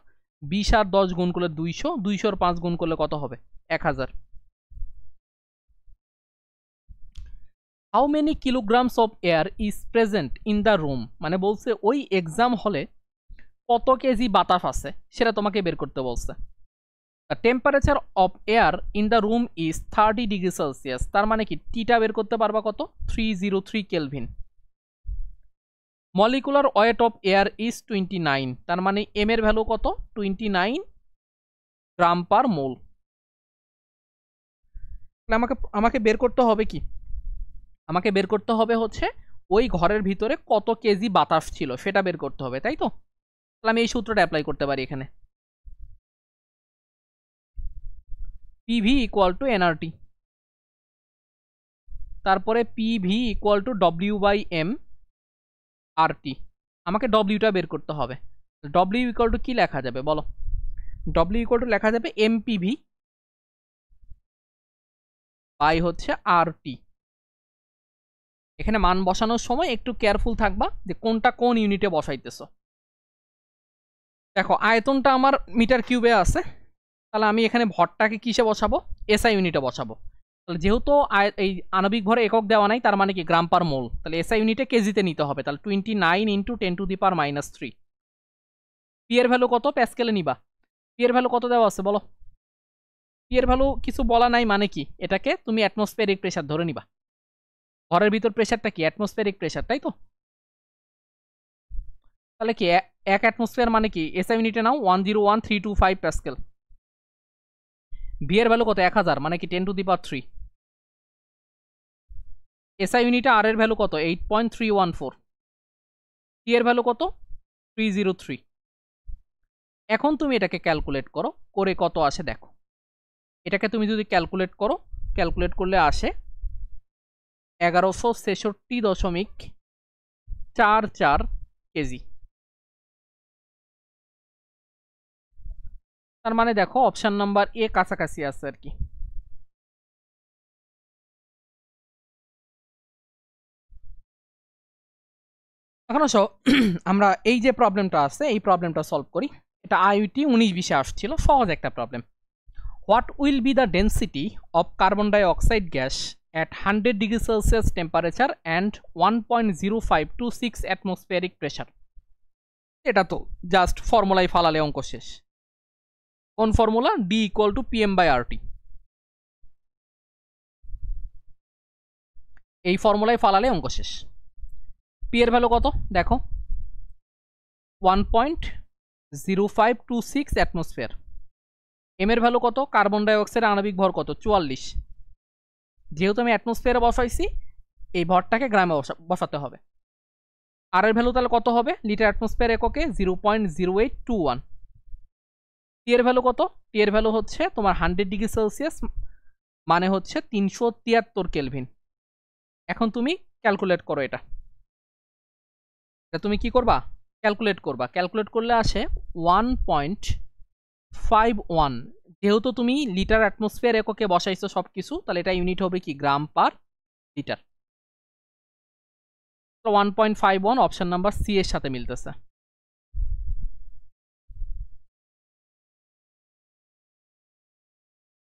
20 আর 10 গুণ করলে 200, 200 আর 5 গুণ করলে কত হবে? 1000। How many kilograms of air is present in the room, মানে বলছে ওই এক্সাম হলে কত কেজি বাতাস আছে সেটা তোমাকে বের করতে বলছে। The temperature of air in the room is 30 degree Celsius. তার মানে কি টিটা বের করতে পারবা কত? 303 kelvin. Molecular weight of air is 29। তার মানে এম এর ভ্যালু কত? 29 গ্রাম পার মোল। আমাকে আমাকে বের করতে হবে কি? আমাকে বের করতে হবে হচ্ছে ওই ঘরের ভিতরে কত কেজি বাতাস ছিল সেটা বের করতে হবে, তাই তো? তাহলে আমি এই সূত্রটা অ্যাপ্লাই করতে পারি এখানে। পিভি ইকুয়াল টু এনআরটি, তারপরে PV equal to W by M RT. আমাকে ডব্লিউটা বের করতে হবে। ডব্লিউ ইকুয়াল টু কি লেখা যাবে বলো? ডব্লিউ ইকুয়াল টু লেখা যাবে এমপিভি বাই হচ্ছে আরটি। এখানে মান বসানোর সময় একটু কেয়ারফুল থাকবা যে কোনটা কোন ইউনিটে বসাইতেছো। দেখো আয়তনটা আমার মিটার কিউবে আছে, তাহলে আমি এখানে ভরটাকে কিসে বসাবো? এসআই ইউনিটে বসাবো। তাহলে যেহেতু এই আণবিক ভরে একক দেওয়া নাই, তার মানে কি গ্রাম পার মোল, তাহলে এসআই ইউনিটে কেজিতে নিতে হবে। তাহলে 29 ইন্টু 10⁻³ পি এর ভ্যালু কত? প্যাসকেলে নিবা। পি এর ভ্যালু কত দেওয়া আছে বলো? পি এর ভ্যালু কিছু বলা নাই, মানে কি এটাকে তুমি অ্যাটমসফিয়ারিক প্রেসার ধরে নিবা। ঘরের ভিতর প্রেসারটা কি? অ্যাটমসফিয়ারিক প্রেসার, তাই তো? তাহলে কি এক অ্যাটমসফিয়ার মানে কি এসআই ইউনিটে নাও 101325 প্যাসকেল। ভি এর ভ্যালু কত? 1000, মানে কি 10⁻³ এসআই ইউনিটে আর এর ভ্যালু কত? 8.314। টি এর ভ্যালু কত? 303। এখন তুমি এটাকে ক্যালকুলেট করো, করে কত আসে দেখো। এটাকে তুমি যদি ক্যালকুলেট করো, ক্যালকুলেট করলে আসে 1166.44 কেজি। তার মানে দেখো অপশন নাম্বার এ কাছাকাছি আছে আর কি। এখন আসো আমরা এই যে প্রবলেমটা আছে এই প্রবলেমটা সলভ করি। এটা আইইটি 19-20-এ আসছিল, সহজ একটা problem. What will be the density of carbon dioxide gas at 100 degree Celsius temperature and 1.0526 atmospheric pressure? এটা তো জাস্ট ফর্মুলায় ফালালে অঙ্ক শেষ। কোন formula? D equal to PM by RT. এই ফর্মুলায় ফালালে অঙ্ক শেষ। পি এর ভ্যালু কত দেখো? 1.0526 অ্যাটমসফিয়ার। এম এর ভ্যালু কত? কার্বন ডাইঅক্সাইডের আণবিক ভর কত? 44। যেহেতু আমি অ্যাটমসফিয়ারে বসাইছি, এই ভরটাকে গ্রামে বসাতে হবে। আর এর ভ্যালু তাহলে কত হবে? লিটার অ্যাটমসফিয়ার এককে 0.0821। টি এর ভ্যালু কত? টি এর ভ্যালু হচ্ছে তোমার 100 ডিগ্রি সেলসিয়াস, মানে হচ্ছে 373 কেলভিন। এখন তুমি ক্যালকুলেট করো এটা তুমি কি করবা? ক্যালকুলেট করবা। ক্যালকুলেট করলে আসে 1.51। যেহেতু তুমি লিটার অ্যাটমসফিয়ার এককে বসাইছো সব কিছু, তাহলে এটা ইউনিট হবে কি? Gram per litre. 1.51 option number C এর সাথে মিলতেছে।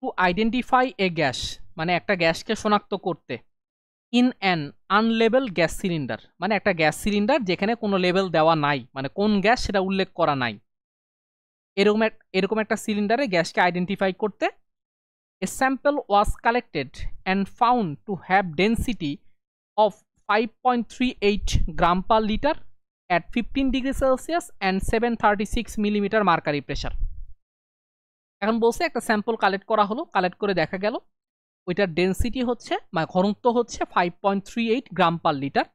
টু আইডেন্টিফাই এ গ্যাস, মানে একটা গ্যাসকে শনাক্ত করতে, ইন অ্যান আনলেবেল গ্যাস সিলিন্ডার, মানে একটা গ্যাস সিলিন্ডার যেখানে কোনো লেবেল দেওয়া নাই, মানে কোন গ্যাস সেটা উল্লেখ করা নাই, এরকম একটা সিলিন্ডারে গ্যাসকে আইডেন্টিফাই করতে এ sample was collected and found to have density of 5.38 gram per litre at 15 degree Celsius and 736 millimetre mercury pressure. এখন বলছে একটা স্যাম্পল কালেক্ট করা হলো, কালেক্ট করে দেখা গেল ওইটার ডেন্সিটি হচ্ছে মানে ঘনত্ব হচ্ছে 5.38 গ্রাম পার লিটার।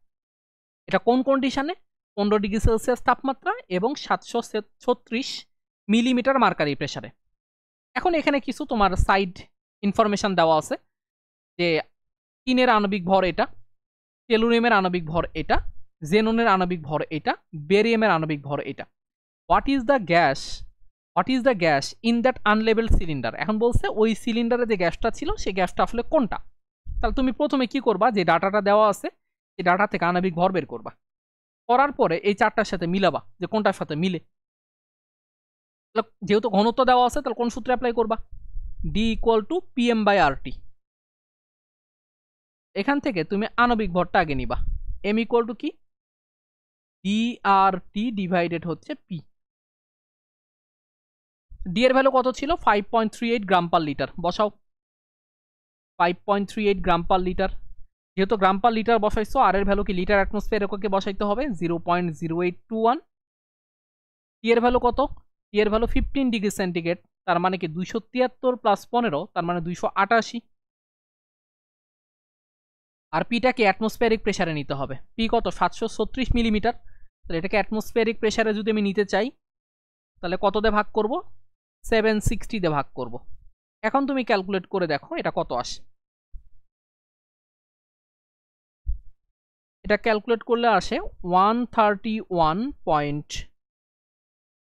এটা কোন কন্ডিশনে? 15 ডিগ্রি সেলসিয়াস তাপমাত্রা এবং 736 মিলিমিটার মার্কারি প্রেসারে। এখন এখানে কিছু তোমার সাইড ইনফরমেশন দেওয়া আছে যে টিনের আণবিক ভর এটা, টেলুরিয়ামের আণবিক ভর এটা, জেননের আণবিক ভর এটা, বেরিয়ামের আণবিক ভর এটা। What is the gas in that unlabelled cylinder. এখন বলছে ওই সিলিন্ডারে যে গ্যাসটা ছিল সেই গ্যাসটা আসলে কোনটা। তাহলে তুমি প্রথমে কি করবা, যে ডাটাটা দেওয়া আছে এই ডাটা থেকে আণবিক ভর বের করবা, করার পরে এই চারটার সাথে মিলাবা যে কোনটার সাথে মিলে। যেহেতু ঘনত্ব দেওয়া আছে তাহলে কোন সূত্রে অ্যাপ্লাই করবা, ডি ইকুয়াল টু PM/RT। এখান থেকে তুমি আণবিক ভরটা আগে নিবা, এম ইকুয়াল টু কি DRT ডিভাইডেড হচ্ছে P। ডি এর ভ্যালু কত ছিল 5.38 গ্রাম পার লিটার, বসাও 5.38 গ্রাম পার লিটার। যেহেতু গ্রাম পার লিটার বসাইছো, আর এর ভ্যালু কি লিটার অ্যাটমসফিয়ার এককে বসাইতে হবে 0.0821। টি এর ভ্যালু কত, টি এর ভ্যালু 15 ডিগ্রি সেন্টিগ্রেড, তার মানে কি 273 প্লাস 15 তার মানে 288। আর পিটাকে অ্যাটমসফিয়ারিক প্রেসারে নিতে হবে, পি কত 736 মিলিমিটার। তাহলে এটাকে অ্যাটমসফিয়ারিক প্রেসারে যদি আমি নিতে চাই তাহলে কত দিয়ে ভাগ করব, 760 দিয়ে ভাগ করব। এখন তুমি ক্যালকুলেট করে দেখো এটা কত আসে। এটা ক্যালকুলেট করলে আসে 131 পয়েন্ট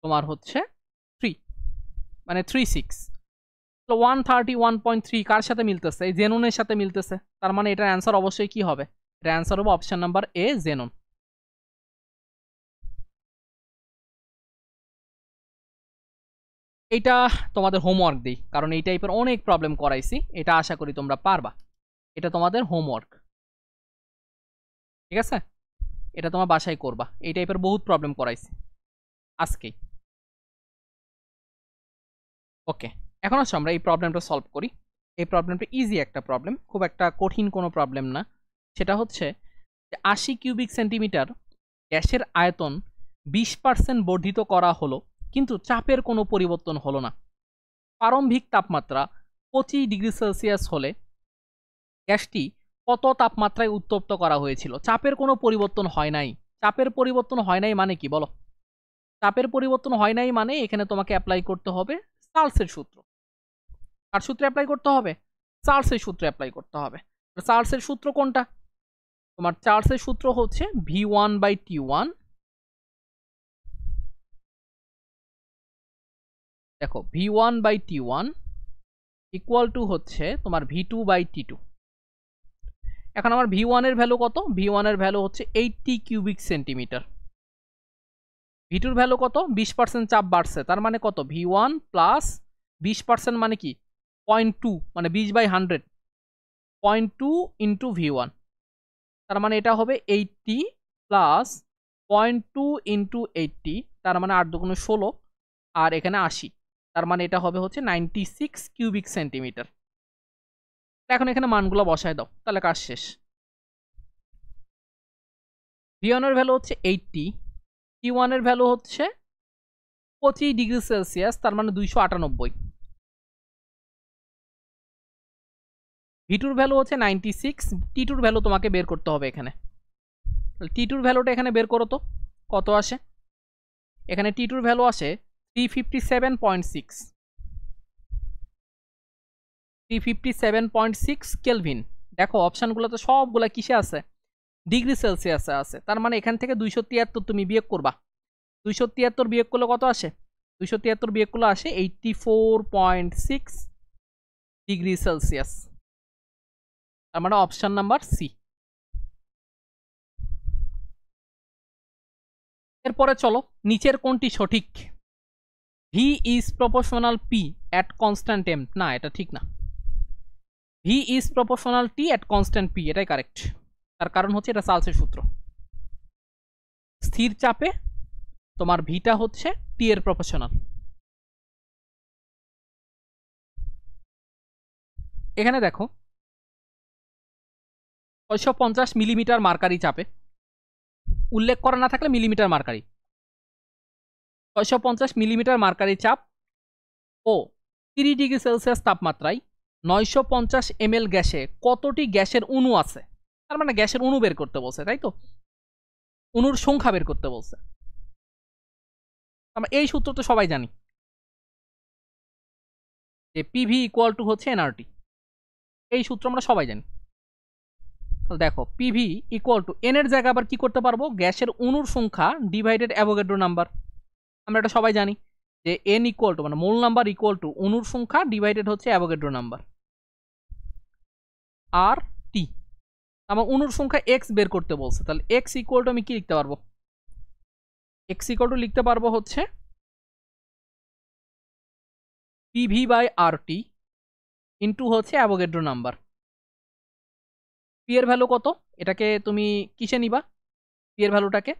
তোমার হচ্ছে 3 মানে 36। 131.3 কার সাথে মিলতেছে, এই জেননের সাথে মিলতেছে, তার মানে এটার অ্যান্সার অবশ্যই কি হবে, এটার অ্যান্সার হবে অপশন নাম্বার এ জেনন। এটা তোমাদের হোমওয়ার্ক দিই, কারণ এই টাইপের অনেক প্রবলেম করাইছি, এটা আশা করি তোমরা পারবা। এটা তোমাদের হোমওয়ার্ক, ঠিক আছে, এটা তোমার বাসায় করবা, এই টাইপের বহুত প্রবলেম করাইছি আজকেই। ওকে, এখন আসো আমরা এই প্রবলেমটা সলভ করি। এই প্রবলেমটা ইজি একটা প্রবলেম, খুব একটা কঠিন কোনো প্রবলেম না। সেটা হচ্ছে যে 80 কিউবিক সেন্টিমিটার গ্যাসের আয়তন 20% বর্ধিত করা হলো, কিন্তু চাপের কোনো পরিবর্তন হলো না। প্রারম্ভিক তাপমাত্রা 25 ডিগ্রি সেলসিয়াস হলে গ্যাসটি কত তাপমাত্রায় উত্তপ্ত করা হয়েছিল। চাপের কোনো পরিবর্তন হয় নাই। চাপের পরিবর্তন হয় নাই মানে কি বলো, চাপের পরিবর্তন হয় নাই মানে এখানে তোমাকে অ্যাপ্লাই করতে হবে চার্লসের সূত্র। আর সূত্রে অ্যাপ্লাই করতে হবে, চার্লসের সূত্রে অ্যাপ্লাই করতে হবে। চার্লসের সূত্র কোনটা, তোমার চার্লসের সূত্র হচ্ছে V1/T1। দেখো V1/T1 ইকুয়াল টু হচ্ছে তোমার V2/T2। এখন আমার V1 এর ভ্যালু কত, V1 এর ভ্যালু হচ্ছে 80 কিউবিক সেন্টিমিটার। V2 এর ভ্যালু কত, 20% চাপ বাড়ছে, তার মানে কত V1 প্লাস 20% মানে কি 0.2 মানে 20/100, 0.2 ইন্টু V1, তার মানে এটা হবে 80 প্লাস 0.2 ইন্টু 80, তার মানে 8 দুগুণে 16, আর এখানে 80, তার মানে এটা হবে হচ্ছে 96 কিউবিক সেন্টিমিটার। এখন এখানে মানগুলো বসায় দাও, তাহলে কাজ শেষ। V1 এর ভ্যালু হচ্ছে 80, T1 এর ভ্যালু হচ্ছে 25 ডিগ্রি সেলসিয়াস, তার মানে 298। V2 এর ভ্যালু হচ্ছে 96, T2 এর ভ্যালু তোমাকে বের করতে হবে এখানে। T2 এর ভ্যালুটা এখানে বের করো তো কত আসে। এখানে T2 এর ভ্যালু আসে 357.6, 357.6 কেলভিন। দেখো অপশনগুলো তো সবগুলা কিসে আছে, ডিগ্রি সেলসিয়াসে আছে, তার মানে এখান থেকে 273 তুমি বিয়োগ করবা। 273 বিয়োগ করলে কত আসে, 273 বিয়োগ করলে আসে 84.6 ডিগ্রি সেলসিয়াস, তার মানে অপশন নাম্বার সি। এরপরে চলো নিচের কোনটি সঠিক। V is proportional P at constant M, না এটা ঠিক না। V is proportional T at constant P, এটাই কারেক্ট। তার কারণ হচ্ছে এটা চার্লসের সূত্র। স্থির চাপে তোমার ভিটা হচ্ছে টি এর প্রপোর্শনাল। এখানে দেখো 650 মিলিমিটার মার্কারি চাপে, উল্লেখ করা না থাকলে মিলিমিটার মার্কারি, 650 মিলিমিটার মার্কারি চাপ ও 30 ডিগ্রি সেলসিয়াস তাপমাত্রায় 950 ml গ্যাসে কতটি গ্যাসের অণু আছে। তার মানে গ্যাসের অণু বের করতে বলছে, তাই তো, অণুর সংখ্যা বের করতে বলছে। আমরা এই সূত্র তো সবাই জানি যে পিভি ইকুয়াল টু হচ্ছে এনআরটি, এই সূত্র আমরা সবাই জানি। তাহলে দেখো পিভি ইকুয়াল টু এন এর জায়গায় আবার কি করতে পারবো, গ্যাসের অণুর সংখ্যা ডিভাইডেড অ্যাভোগাড্রো নাম্বার। আমরা এটা সবাই জানি যে এন ইকুয়াল টু মানে মোল নাম্বার ইকুয়াল টু অণুর সংখ্যা ডিভাইডেড হচ্ছে অ্যাভোগাড্রো নাম্বার আর টি। আমার অণুর সংখ্যা এক্স বের করতে বলছে, তাহলে এক্স ইকুয়াল টু আমি কি লিখতে পারবো, এক্স ইকুয়াল টু লিখতে পারবো হচ্ছে PV by R T into হচ্ছে অ্যাভোগাড্রো নাম্বার। পি এর ভ্যালু কত, এটাকে তুমি কিসে নিবা, পি এর ভ্যালুটাকে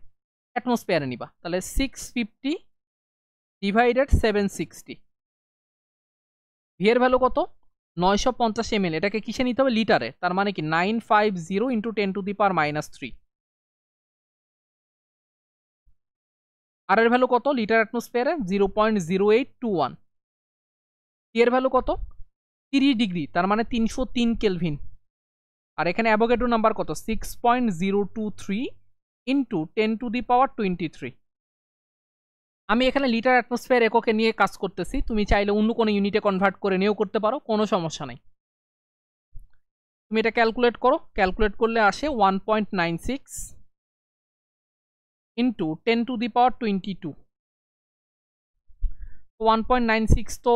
অ্যাটমসফিয়ারে নিবা, তাহলে 650 ডিভাইডেড 760। ভি এর ভ্যালু কত 950 ml, এটাকে কিসে নিতে হবে লিটারে, তার মানে কি 950 ইন্টু 10⁻³ আর এর ভ্যালু কত লিটার অ্যাটমসফিয়ারে 0.0821। টি এর ভ্যালু কত 30 ডিগ্রি, তার মানে 303 কেলভিন। আর এখানে অ্যাভোগাড্রো নাম্বার কত 6.023 ইন্টু 10⁻23। আমি এখানে লিটার অ্যাটমসফিয়ার এককে নিয়ে কাজ করতেছি, তুমি চাইলে অন্য কোনো ইউনিটে কনভার্ট করে নিয়েও করতে পারো, কোনো সমস্যা নেই। তুমি এটা ক্যালকুলেট করো, ক্যালকুলেট করলে আসে 1.96 ইন্টু 10⁻22। 1.96 তো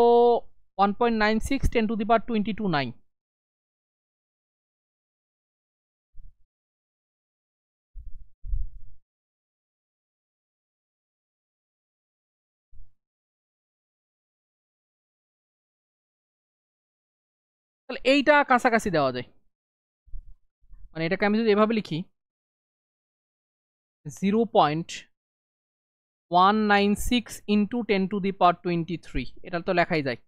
1.96 10⁻22 9। তাহলে এইটা কাছাকাছি দেওয়া যায়, মানে এটাকে আমি যদি এভাবে লিখি 0.196 ইন্টু 10⁻23, এটা তো লেখাই যায়।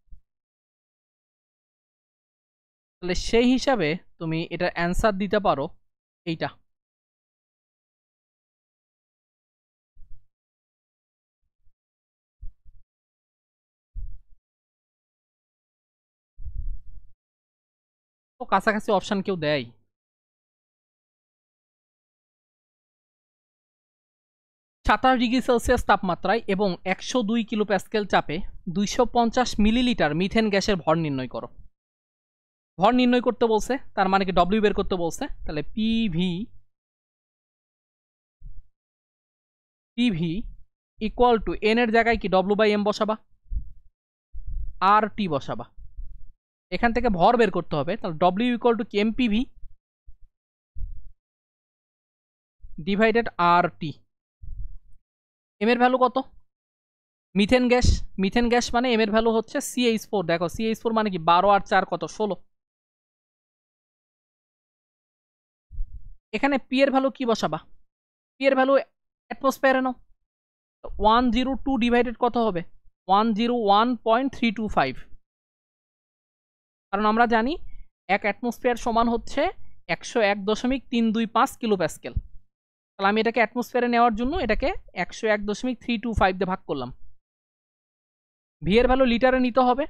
তাহলে সেই হিসাবে তুমি এটা অ্যান্সার দিতে পারো এইটা। তো কাছাকাছি অপশন কেউ দেয়। -27°C তাপমাত্রায় এবং 102 কিলো প্যাসকেল চাপে 250 মিলিলিটার মিথেন গ্যাসের ভর নির্ণয় করো। ভর নির্ণয় করতে বলছে, তার মানে কি ডব্লিউ বের করতে বলছে, তাহলে পিভি ইকুয়াল টু এন এর জায়গায় কি ডব্লিউ/এম বসাবা আর টি বসাবা, এখান থেকে ভর বের করতে হবে, তাহলে ডব্লিউ ইকুয়াল টু কি এমপিভি ডিভাইডেড আর টি। এম এর ভ্যালু কত মিথেন গ্যাস, মিথেন গ্যাস মানে এম এর ভ্যালু হচ্ছে CH4, দেখো CH4 মানে কি 12 আর 4 কত 16। এখানে পি এর ভ্যালু কি বসাবা, পি এর ভ্যালু অ্যাটমসফিয়ারে নাও, 102 ডিভাইডেড কত হবে 101.325, কারণ আমরা জানি এক অ্যাটমসফিয়ার সমান হচ্ছে 101.325 কিলো প্যাসকেল। তাহলে আমি এটাকে অ্যাটমসফিয়ারে নেওয়ার জন্য এটাকে 101.325 দিয়ে ভাগ করলাম। ভি এর ভ্যালু লিটারে নিতে হবে,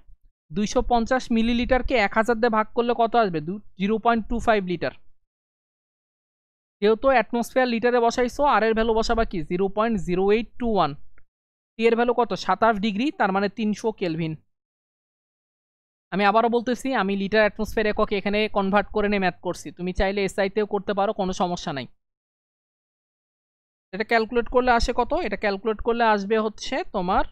250 মিলিলিটারকে 1000 দিয়ে ভাগ করলে কত আসবে 0.25 লিটার। যেহেতু অ্যাটমসফিয়ার লিটারে বসাইছো আর এর ভ্যালু বসাবা কি 0.0821। টি এর ভ্যালু কত 27 ডিগ্রি, তার মানে 300 কেলভিন। আমি আবারও বলতেছি আমি লিটার অ্যাটমসফিয়ার এককে এখানে কনভার্ট করে নিয়ে ম্যাথ করছি, তুমি চাইলে এসআইতেও করতে পারো, কোনো সমস্যা নাই। এটা ক্যালকুলেট করলে আসে কত, এটা ক্যালকুলেট করলে আসবে হচ্ছে তোমার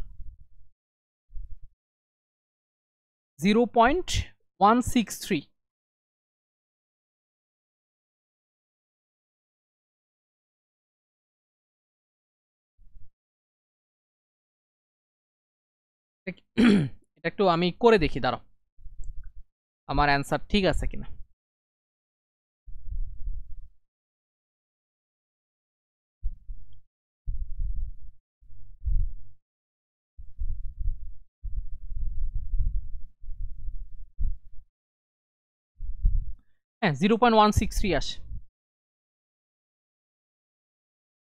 0.163। এটা একটু আমি করে দেখি, দাঁড়াও আমার অ্যান্সার ঠিক আছে কিনা। হ্যাঁ 0.163 আসে,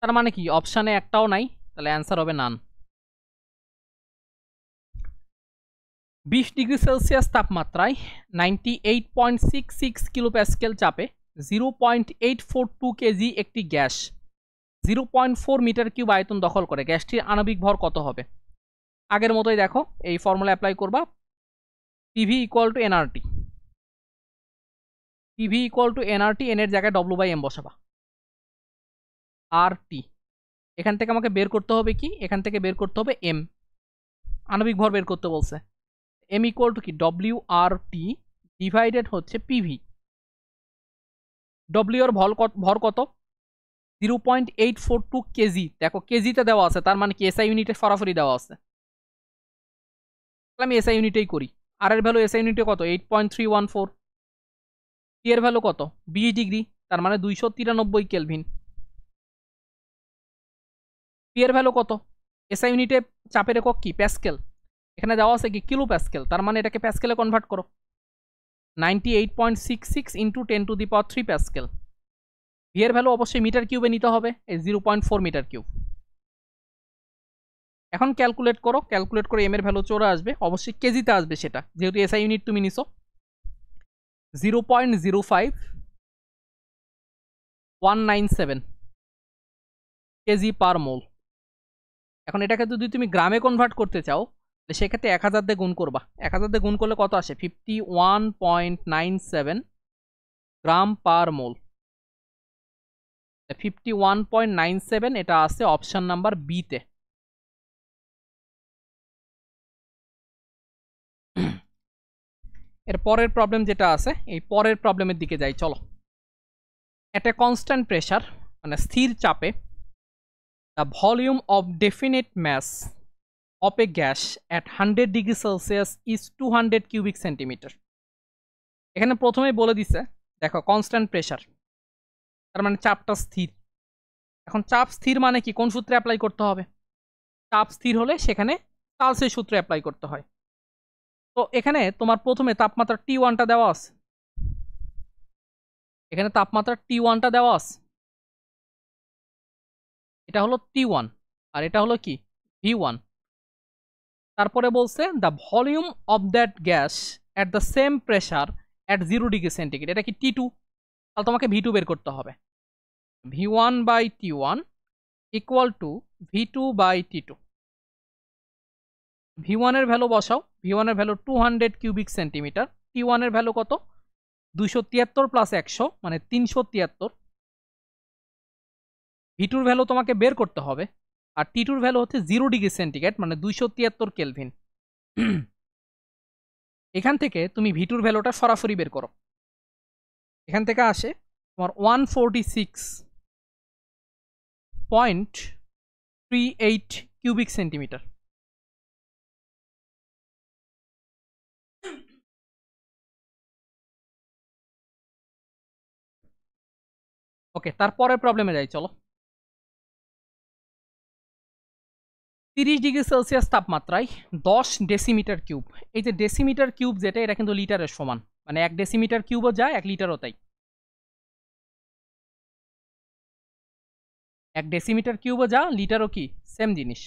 তার মানে কি অপশানে একটাও নাই, তাহলে অ্যান্সার হবে নান। 20°C তাপমাত্রায় 98.66 কিলো প্যাসকেল চাপে 0.842 কেজি একটি গ্যাস 0.4 মিটার কিউব আয়তন দখল করে, গ্যাসটির আণবিক ভর কত হবে। আগের মতোই দেখো এই ফর্মুলা অ্যাপ্লাই করবা, PV equal to NRT. PV equal to nRT, N এর জায়গায় ডব্লিউ বাই এম বসাবা, আর টি। এখান থেকে আমাকে বের করতে হবে কি, এখান থেকে বের করতে হবে এম, আণবিক ভর বের করতে বলছে। এম ইকুয়াল টু কি, ডব্লিউ আর টি ডিভাইডেড হচ্ছে পিভি। ডব্লিউ এর ভর কত, 0.842 কেজি। দেখো কেজিতে দেওয়া আছে, তার মানে কি এসআই ইউনিটে সরাসরি দেওয়া আছে, আমি এসআই ইউনিটেই করি। আর এর ভ্যালু এসআই ইউনিটে কত, 8.314। টি এর ভ্যালু কত, 20 ডিগ্রি, তার মানে 293 কেলভিন। পি এর ভ্যালু কত, এসআই ইউনিটে চাপের একক কি, প্যাসকেল, এখানে দেওয়া আছে কি কিলো প্যাসকেল, তার মানে এটাকে প্যাসকেলে কনভার্ট করো, 98.66 ইন্টু 10⁻³ প্যাসকেল। ভি এর ভ্যালু অবশ্যই মিটার কিউবে নিতে হবে, এই 0.4 মিটার কিউব। এখন ক্যালকুলেট করো, ক্যালকুলেট করে এম এর ভ্যালু চলে আসবে, অবশ্যই কেজিতে আসবে সেটা, যেহেতু এসআই ইউনিট তুমি নিছো। 0.05197 কেজি পার মোল। এখন এটাকে যদি তুমি গ্রামে কনভার্ট করতে চাও, সেক্ষেত্রে 1000 দিয়ে গুণ করবা, 1000 দিয়ে গুণ করলে কত আসে, 51.97 গ্রাম পার মোল। 51.97 এটা আছে অপশন নাম্বার বি তে। এর পরের প্রবলেম যেটা আছে, এই পরের প্রবলেমের দিকে যাই চলো। এট এ কনস্ট্যান্ট প্রেসার, মানে স্থির চাপে, the volume of definite mass of a gas at 100 degree Celsius is 200 cubic centimetre. এখানে প্রথমেই বলে দিছে, দেখো কনস্ট্যান্ট প্রেসার, তার মানে চাপটা স্থির। এখন চাপ স্থির মানে কি, কোন সূত্রে অ্যাপ্লাই করতে হবে, চাপ স্থির হলে সেখানে চার্লসের সূত্রে অ্যাপ্লাই করতে হয়। তো এখানে তোমার প্রথমে তাপমাত্রা T1টা দেওয়া আছে, এখানে তাপমাত্রা T1টা দেওয়া আছে, এটা হলো T1 আর এটা হলো কি V1। তারপরে বলছে the volume of that gas at the same pressure at 0 degree centigrade, এটা কি T2, তাহলে তোমাকে V2 বের করতে হবে। V1 by T1 equal to V2 by T2। V1 এর ভ্যালু বসাও, V1 এর ভ্যালু 200 কিউবিক সেন্টিমিটার, T1 এর ভ্যালু কত, 273 প্লাস 100 মানে 373। V2 ভ্যালু তোমাকে বের করতে হবে, আর T2 ভ্যালু হচ্ছে 0 ডিগ্রি সেন্টিগ্রেড মানে 273 কেলভিন। এখান থেকে তুমি V2 ভ্যালুটা সরাসরি বের করো, এখান থেকে আসে তোমার 146.38 কিউবিক সেন্টিমিটার। ওকে, তারপরের প্রবলেমে যাই চলো। 30 ডিগ্রি সেলসিয়াস তাপমাত্রায় 10 ডেসিমিটার কিউব, এই যে ডেসিমিটার কিউব যেটা, এটা কিন্তু লিটারের সমান, মানে 1 ডেসিমিটার কিউবও যায় 1 লিটারও তাই, 1 ডেসিমিটার কিউবও যা লিটারও কি সেম জিনিস।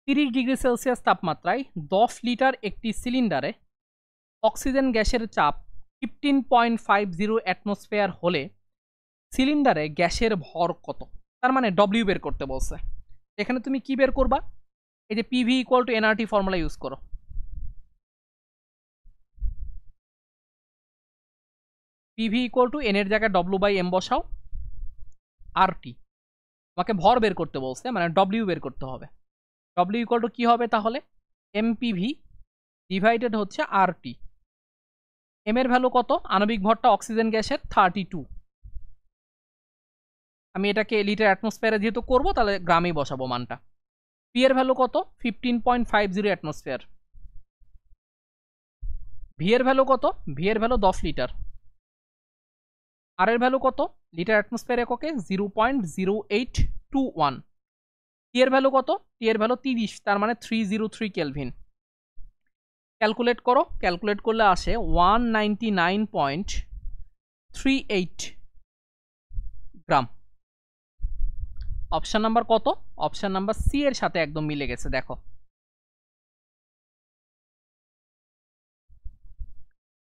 30 ডিগ্রি সেলসিয়াস তাপমাত্রায় 10 লিটার একটি সিলিন্ডারে অক্সিজেন গ্যাসের চাপ 15.50 অ্যাটমসফিয়ার হলে সিলিন্ডারে গ্যাসের ভর কত, তার মানে ডব্লিউ বের করতে বলছে। এখানে তুমি কি বের করবা, এই যে PV equal to nRT formula use করো। পিভি ইকুয়াল টু এন এর জায়গায় ডব্লিউ বাই এম বসাও, আর টি তোমাকে ভর বের করতে বলছে, মানে ডব্লিউ বের করতে হবে। ডব্লিউ ইকুয়াল টু কি হবে তাহলে, এমপিভি ডিভাইডেড হচ্ছে আর টি। এম এর ভ্যালু কত, আণবিক ভরটা অক্সিজেন গ্যাসের 32, আমি এটাকে লিটার অ্যাটমসফিয়ারে যেহেতু করবো তাহলে গ্রামেই বসাবো মানটা। পি এর ভ্যালু কত, 15.50 অ্যাটমসফিয়ার। ভি এর ভ্যালু কত, ভি এর ভ্যালু 10 লিটার। আর এর ভ্যালু কত, লিটার অ্যাটমসফিয়ার এককে 0.0821। টি এর ভ্যালু কত, টি এর ভ্যালু 30, তার মানে 303 কেলভিন। ক্যালকুলেট করো, ক্যালকুলেট করলে আসে 199.38 গ্রাম। অপশন নাম্বার কত, অপশন নাম্বার সি এর সাথে একদম মিলে গেছে। দেখো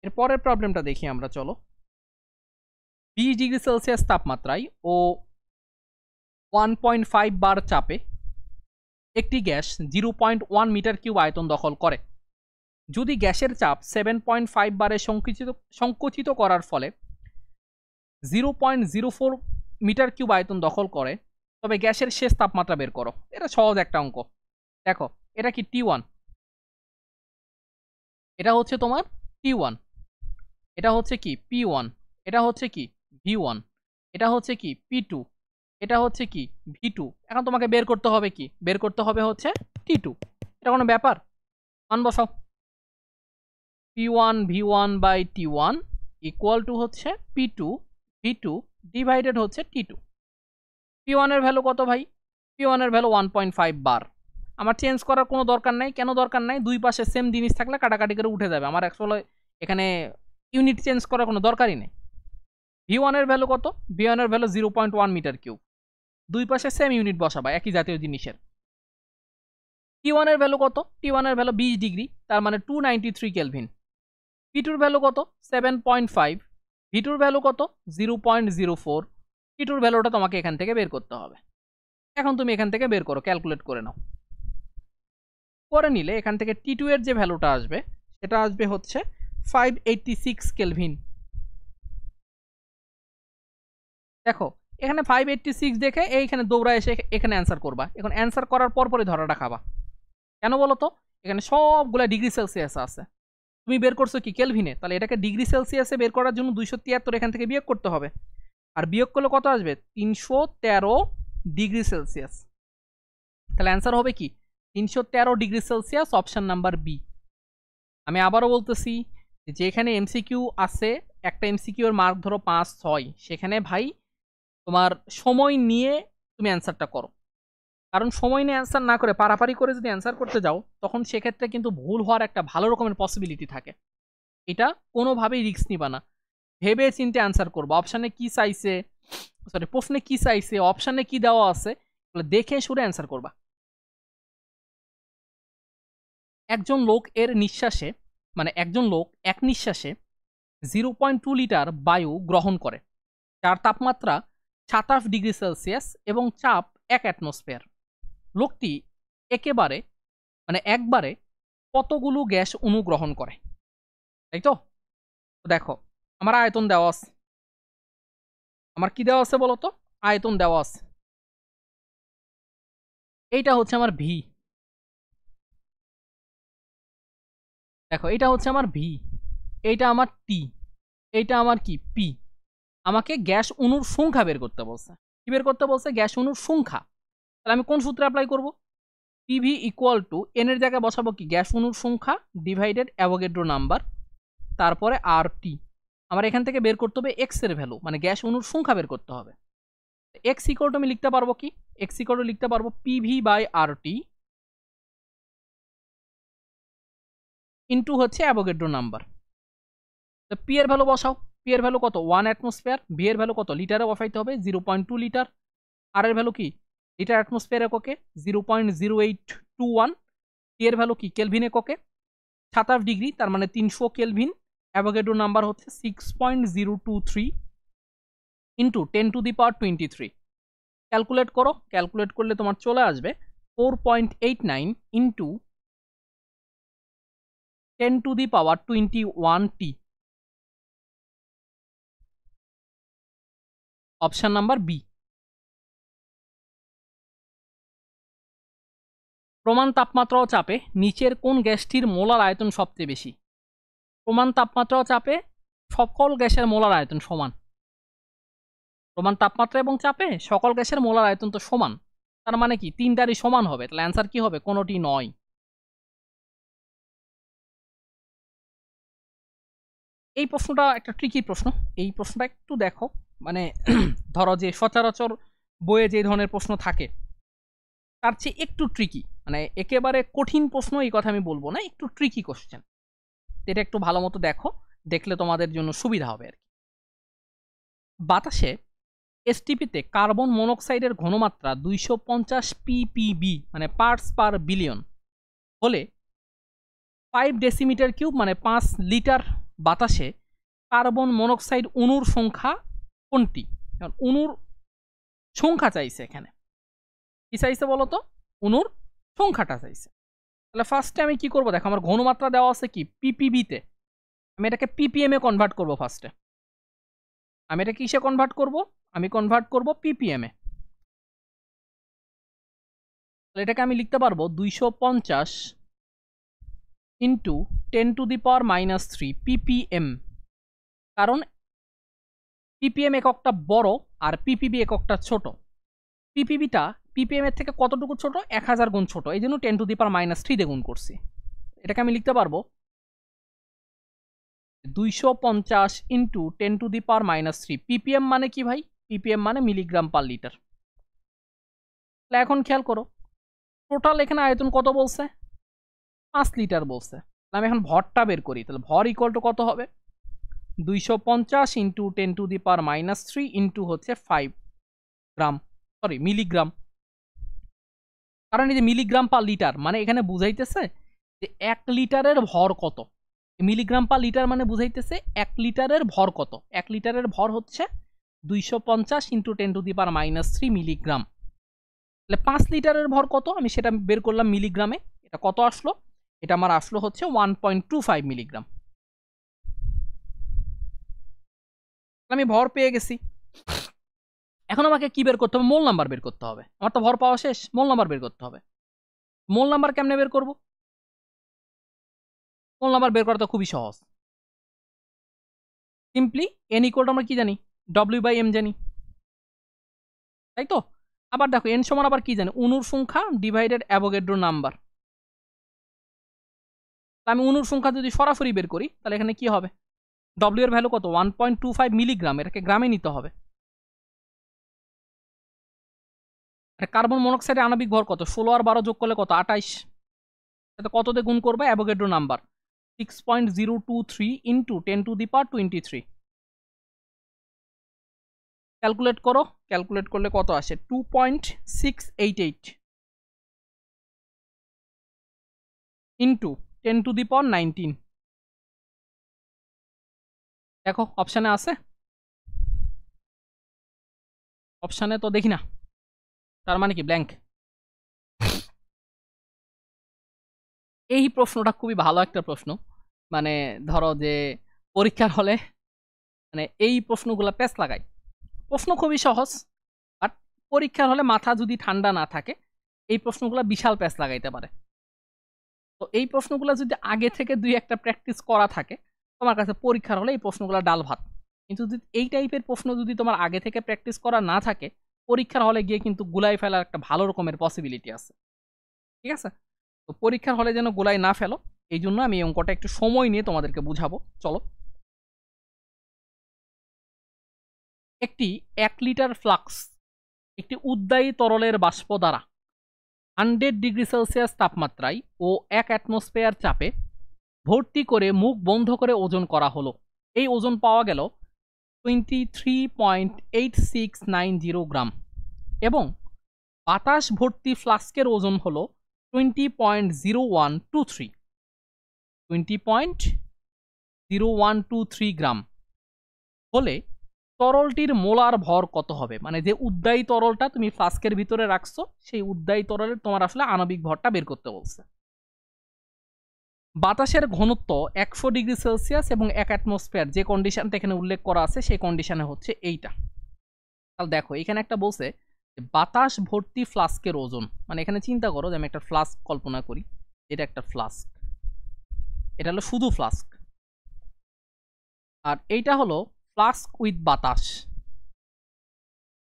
এর পরের প্রবলেমটা দেখি আমরা, চলো। 20 ডিগ্রি সেলসিয়াস তাপমাত্রায় ও 1.5 বার চাপে একটি গ্যাস 0.1 মিটার কিউব আয়তন দখল করে, যদি গ্যাসের চাপ 7.5 বারে সংকুচিত করার ফলে 0.04 মিটার কিউব আয়তন দখল করে, তবে গ্যাসের শেষ তাপমাত্রা বের করো। এটা সহজ একটা অঙ্ক। দেখো এটা কি T1, এটা হচ্ছে তোমার T1, এটা হচ্ছে কি P1, এটা হচ্ছে কি V1, এটা হচ্ছে কি P2, এটা হচ্ছে কি V2। এখন তোমাকে বের করতে হবে কি, বের করতে হবে হচ্ছে T2। এটা কোনো ব্যাপার? মান বসাও। P1 V1 by T1 equal to হচ্ছে P2 V2 ডিভাইডেড হচ্ছে T2। P1 এর ভ্যালু কত ভাই? P1 এর ভ্যালু 1.5 বার। আমার চেঞ্জ করার কোনো দরকার নাই। কেন দরকার নাই? দুই পাশে সেম জিনিস থাকলে কাটাকাটি করে উঠে যাবে। আমার অ্যাকচুয়ালি এখানে ইউনিট চেঞ্জ করার কোনো দরকারই নেই। V1 এর ভ্যালু কত? V1 এর ভ্যালু 0.1 মিটার কিউব। দুই পাশে সেম ইউনিট বসাবা একই জাতীয় জিনিসের। T1 এর ভ্যালু কত? T1 এর ভ্যালু 20 ডিগ্রি, তার মানে 293 কেলভিন। P2 এর ভ্যালু কত? 7.5। V2 এর ভ্যালু কত? 0.04। T2 এর ভ্যালুটা তোমাকে এখান থেকে বের করতে হবে। এখন তুমি এখান থেকে বের করো, ক্যালকুলেট করে নাও। করে নিলে এখান থেকে T2 এর যে ভ্যালুটা আসবে সেটা আসবে হচ্ছে 586 কেলভিন। দেখো এখানে 586 দেখে এইখানে দৌড়া এসে এখানে অ্যান্সার করবা। এখন অ্যান্সার করার পরপরই ধরাটা খাবা। কেন বলো তো? এখানে সবগুলা ডিগ্রি সেলসিয়াস আছে, তুমি বের করছো কি কেলভিনে, তাহলে এটাকে ডিগ্রি সেলসিয়াসে বের করার জন্য 273 এখান থেকে বিয়োগ করতে হবে। আর বিয়োগ করলে কত আসবে? 313 ডিগ্রি সেলসিয়াস। তাহলে অ্যান্সার হবে কি 313 degree Celsius, option number B. আমি আবারও বলতেছি যে এখানে এমসিকিউ আছে, একটা এমসিকিউ এর মার্ক ধরো 5-6, সেখানে ভাই তোমার সময় নিয়ে তুমি অ্যান্সারটা করো। কারণ সময় নিয়ে অ্যান্সার না করে পারাপারি করে যদি অ্যান্সার করতে যাও তখন সেক্ষেত্রে কিন্তু ভুল হওয়ার একটা ভালো রকমের পসিবিলিটি থাকে। এটা কোনোভাবেই রিস্ক নিবা না, ভেবে চিন্তে অ্যান্সার করবো। অপশানে কি চাইছে, সরি প্রশ্নে কি চাইছে, অপশানে কি দেওয়া আছে, দেখে শুনে অ্যান্সার করবা। একজন লোক এক নিঃশ্বাসে 0.2 লিটার বায়ু গ্রহণ করে, যার তাপমাত্রা 27 ডিগ্রি সেলসিয়াস এবং চাপ 1 অ্যাটমসফিয়ার। লোকটি একবারে কতগুলো গ্যাস অণু গ্রহণ করে? তাই তো? দেখো আমার আয়তন দেওয়া আছে, আমার কি দেওয়া আছে বলতো? আয়তন দেওয়া আছে। এইটা হচ্ছে আমার ভি। দেখো এটা হচ্ছে আমার ভি, এইটা আমার টি, এইটা আমার কি পি। আমাকে গ্যাস অণুর সংখ্যা বের করতে বলছে। কি বের করতে বলছে? গ্যাস অণুর সংখ্যা। তাহলে আমি কোন সূত্রে অ্যাপ্লাই করব? পিভি ইকুয়াল টু এন এর জায়গায় বসাবো কি গ্যাস অণুর সংখ্যা ডিভাইডেড অ্যাভোগাড্রো নাম্বার, তারপরে আর টি। আমার এখান থেকে বের করতে হবে এক্স এর ভ্যালু, মানে গ্যাস অণুর সংখ্যা বের করতে হবে। এক্স ইকুয়াল টু আমি লিখতে পারবো কি? এক্স ইকুয়াল টু লিখতে পারবো PV by R T into হচ্ছে অ্যাভোগাড্রো নাম্বার। তো পি এর ভ্যালু বসাও। পি এর ভ্যালু কত? 1 অ্যাটমসফিয়ার। ভি এর ভ্যালু কত? লিটারে বসাইতে হবে 0.2 লিটার। আর এর ভ্যালু কি? লিটার অ্যাটমসফিয়ার এককে 0.0821। টি এর ভ্যালু কি? কেলভিন এককে। 27 ডিগ্রি তার মানে 300 কেলভিন। অ্যাভোগাড্রো নাম্বার হচ্ছে 6.023 ইন্টু 10⁻23। ক্যালকুলেট করো, ক্যালকুলেট করলে তোমার চলে আসবে 4.89 ইন্টু 10⁻21 টি। Option number B. প্রমাণ তাপমাত্রা ও চাপে নিচের কোন গ্যাসটির মোলার আয়তন সবচেয়ে বেশি? প্রমাণ তাপমাত্রা ও চাপে সকল গ্যাসের মোলার আয়তন সমান। প্রমাণ তাপমাত্রা এবং চাপে সকল গ্যাসের মোলার আয়তন তো সমান, তার মানে কি তিনটারই সমান হবে। তাহলে অ্যান্সার কি হবে? কোনোটি নয়। এই প্রশ্নটা একটা ট্রিকি প্রশ্ন। এই প্রশ্নটা একটু দেখো, মানে ধরো যে সচরাচর বইয়ে যে ধরনের প্রশ্ন থাকে তার চেয়ে একটু ট্রিকি, মানে একেবারে কঠিন প্রশ্ন এই কথা আমি বলবো না, একটু ট্রিকি কোশ্চেন। এটা একটু ভালো মতো দেখো, দেখলে তোমাদের জন্য সুবিধা হবে আর কি। বাতাসে এসটিপিতে কার্বন মনোক্সাইডের ঘনমাত্রা 250 ppb মানে পার্টস পার বিলিয়ন হলে 5 ডেসিমিটার কিউব মানে 5 লিটার বাতাসে কার্বন মনোক্সাইড অণুর সংখ্যা কোনটি? অণুর সংখ্যা চাইছে, এখানে কি চাইছে বলতো? অণুর সংখ্যাটা চাইছে। তাহলে ফার্স্টে আমি কি করব, দেখো আমার ঘনমাত্রা দেওয়া আছে কি পিপিবিতে, আমি এটাকে পিপিএম এ কনভার্ট করব। ফার্স্টে আমি এটা কিসে কনভার্ট করব, আমি কনভার্ট করব পিপিএম এ। তাহলে এটাকে আমি লিখতে পারবো 250 ইন্টু 10⁻³ পিপিএম, কারণ পিপিএম এককটা বড় আর পিপিবি এককটা ছোট। পিপিবিটা পিপিএম এর থেকে কতটুকু ছোট, 1000 গুণ ছোট, এই জন্য 10⁻³ দিয়ে গুণ করছি। এটাকে আমি লিখতে পারবো 250 ইন্টু 10⁻³ পিপিএম মানে কি ভাই, পিপিএম মানে মিলিগ্রাম পার লিটার। তাহলে এখন খেয়াল করো টোটাল এখানে আয়তন কত বলছে, 5 লিটার বলছে। আমি এখন ভরটা বের করি, তাহলে ভর ইকুয়াল টু কত হবে, 250 ইন্টু 10⁻³ ইন্টু হচ্ছে 5 গ্রাম, সরি মিলিগ্রাম, কারণ এই যে মিলিগ্রাম পার লিটার মানে এখানে বুঝাইতেছে যে 1 লিটারের ভর কত। মিলিগ্রাম পার লিটার মানে বুঝাইতেছে 1 লিটারের ভর কত। 1 লিটারের ভর হচ্ছে 250 ইন্টু 10⁻³ মিলিগ্রাম। তাহলে 5 লিটারের ভর কত, আমি সেটা বের করলাম মিলিগ্রামে। এটা কত আসলো, এটা আমার আসলো হচ্ছে 1.25 মিলিগ্রাম। আমি ভর পেয়ে গেছি। এখন আমাকে কি বের করতে হবে, মোল নাম্বার বের করতে হবে। আমার তো ভর পাওয়া শেষ, মোল নাম্বার বের করতে হবে। মোল নাম্বার কেমনে বের করব, মোল নাম্বার বের করা তো খুবই সহজ। সিম্পলি এন ইকুয়াল টু আমরা কি জানি, W/M জানি, তাই তো। আবার দেখো এন সমান আবার কি জানি, অণুর সংখ্যা ডিভাইডেড অ্যাভোগাড্রো নাম্বার। আমি অণুর সংখ্যা যদি সরাসরি বের করি তাহলে এখানে কি হবে, ডব্লিউ এর ভ্যালু কত, 1.25 মিলিগ্রাম, এটাকে গ্রামে নিতে হবে। কার্বন মনোক্সাইডের আণবিক ভর কত, 16 আর 12 যোগ করলে কত, 28। তাতে কত দিয়ে গুণ করবে, অ্যাভোগাড্রো নাম্বার 6.023 ইন্টু 10⁻23। ক্যালকুলেট করো, ক্যালকুলেট করলে কত আসে, 2.688 ইন্টু 10⁻19। দেখো অপশানে আছে, অপশানে তো দেখি না, তার মানে কি ব্ল্যাঙ্ক। এই প্রশ্নটা খুবই ভালো একটা প্রশ্ন, মানে ধরো যে পরীক্ষার হলে মানে এই প্রশ্নগুলো প্যাচ লাগায়। প্রশ্ন খুবই সহজ, বাট পরীক্ষার হলে মাথা যদি ঠান্ডা না থাকে এই প্রশ্নগুলো বিশাল প্যাচ লাগাইতে পারে। তো এই প্রশ্নগুলো যদি আগে থেকে 2-1টা প্র্যাকটিস করা থাকে তোমার কাছে পরীক্ষার হলে এই প্রশ্নগুলো ডাল ভাত। কিন্তু যদি এই টাইপের প্রশ্ন যদি তোমার আগে থেকে প্র্যাকটিস করা না থাকে পরীক্ষার হলে গিয়ে কিন্তু গুলাই ফেলার একটা ভালো রকমের পসিবিলিটি আছে, ঠিক আছে। তো পরীক্ষার হলে যেন গুলাই না ফেলো এই জন্য আমি এই অঙ্কটা একটু সময় নিয়ে তোমাদেরকে বুঝাবো। চলো, একটি 1 লিটার ফ্লাক্স একটি উদ্বায়ী তরলের বাষ্প দ্বারা 100 ডিগ্রি সেলসিয়াস তাপমাত্রায় ও 1 অ্যাটমসফিয়ার চাপে ভর্তি করে মুখ বন্ধ করে ওজন করা হলো। এই ওজন পাওয়া গেল 23.8690 গ্রাম এবং বাতাস ভর্তি ফ্লাস্কের ওজন হলো 20.0123 গ্রাম হলে তরলটির মোলার ভর কত হবে। মানে যে উদ্বায়ী তরলটা তুমি ফ্লাস্কের ভিতরে রাখছো সেই উদ্বায়ী তরলের তোমার আসলে আণবিক ভরটা বের করতে বলছে। বাতাসের ঘনত্ব 100 ডিগ্রি সেলসিয়াস এবং 1 অ্যাটমসফিয়ার, যে কন্ডিশনটা এখানে উল্লেখ করা আছে সেই কন্ডিশনে হচ্ছে এইটা। তাহলে দেখো এখানে একটা বলছে বাতাস ভর্তি ফ্লাস্কের ওজন, মানে এখানে চিন্তা করো যে আমি একটা ফ্লাস্ক কল্পনা করি, এটা একটা ফ্লাস্ক, এটা হলো শুধু ফ্লাস্ক, আর এইটা হলো ফ্লাস্ক উইথ বাতাস,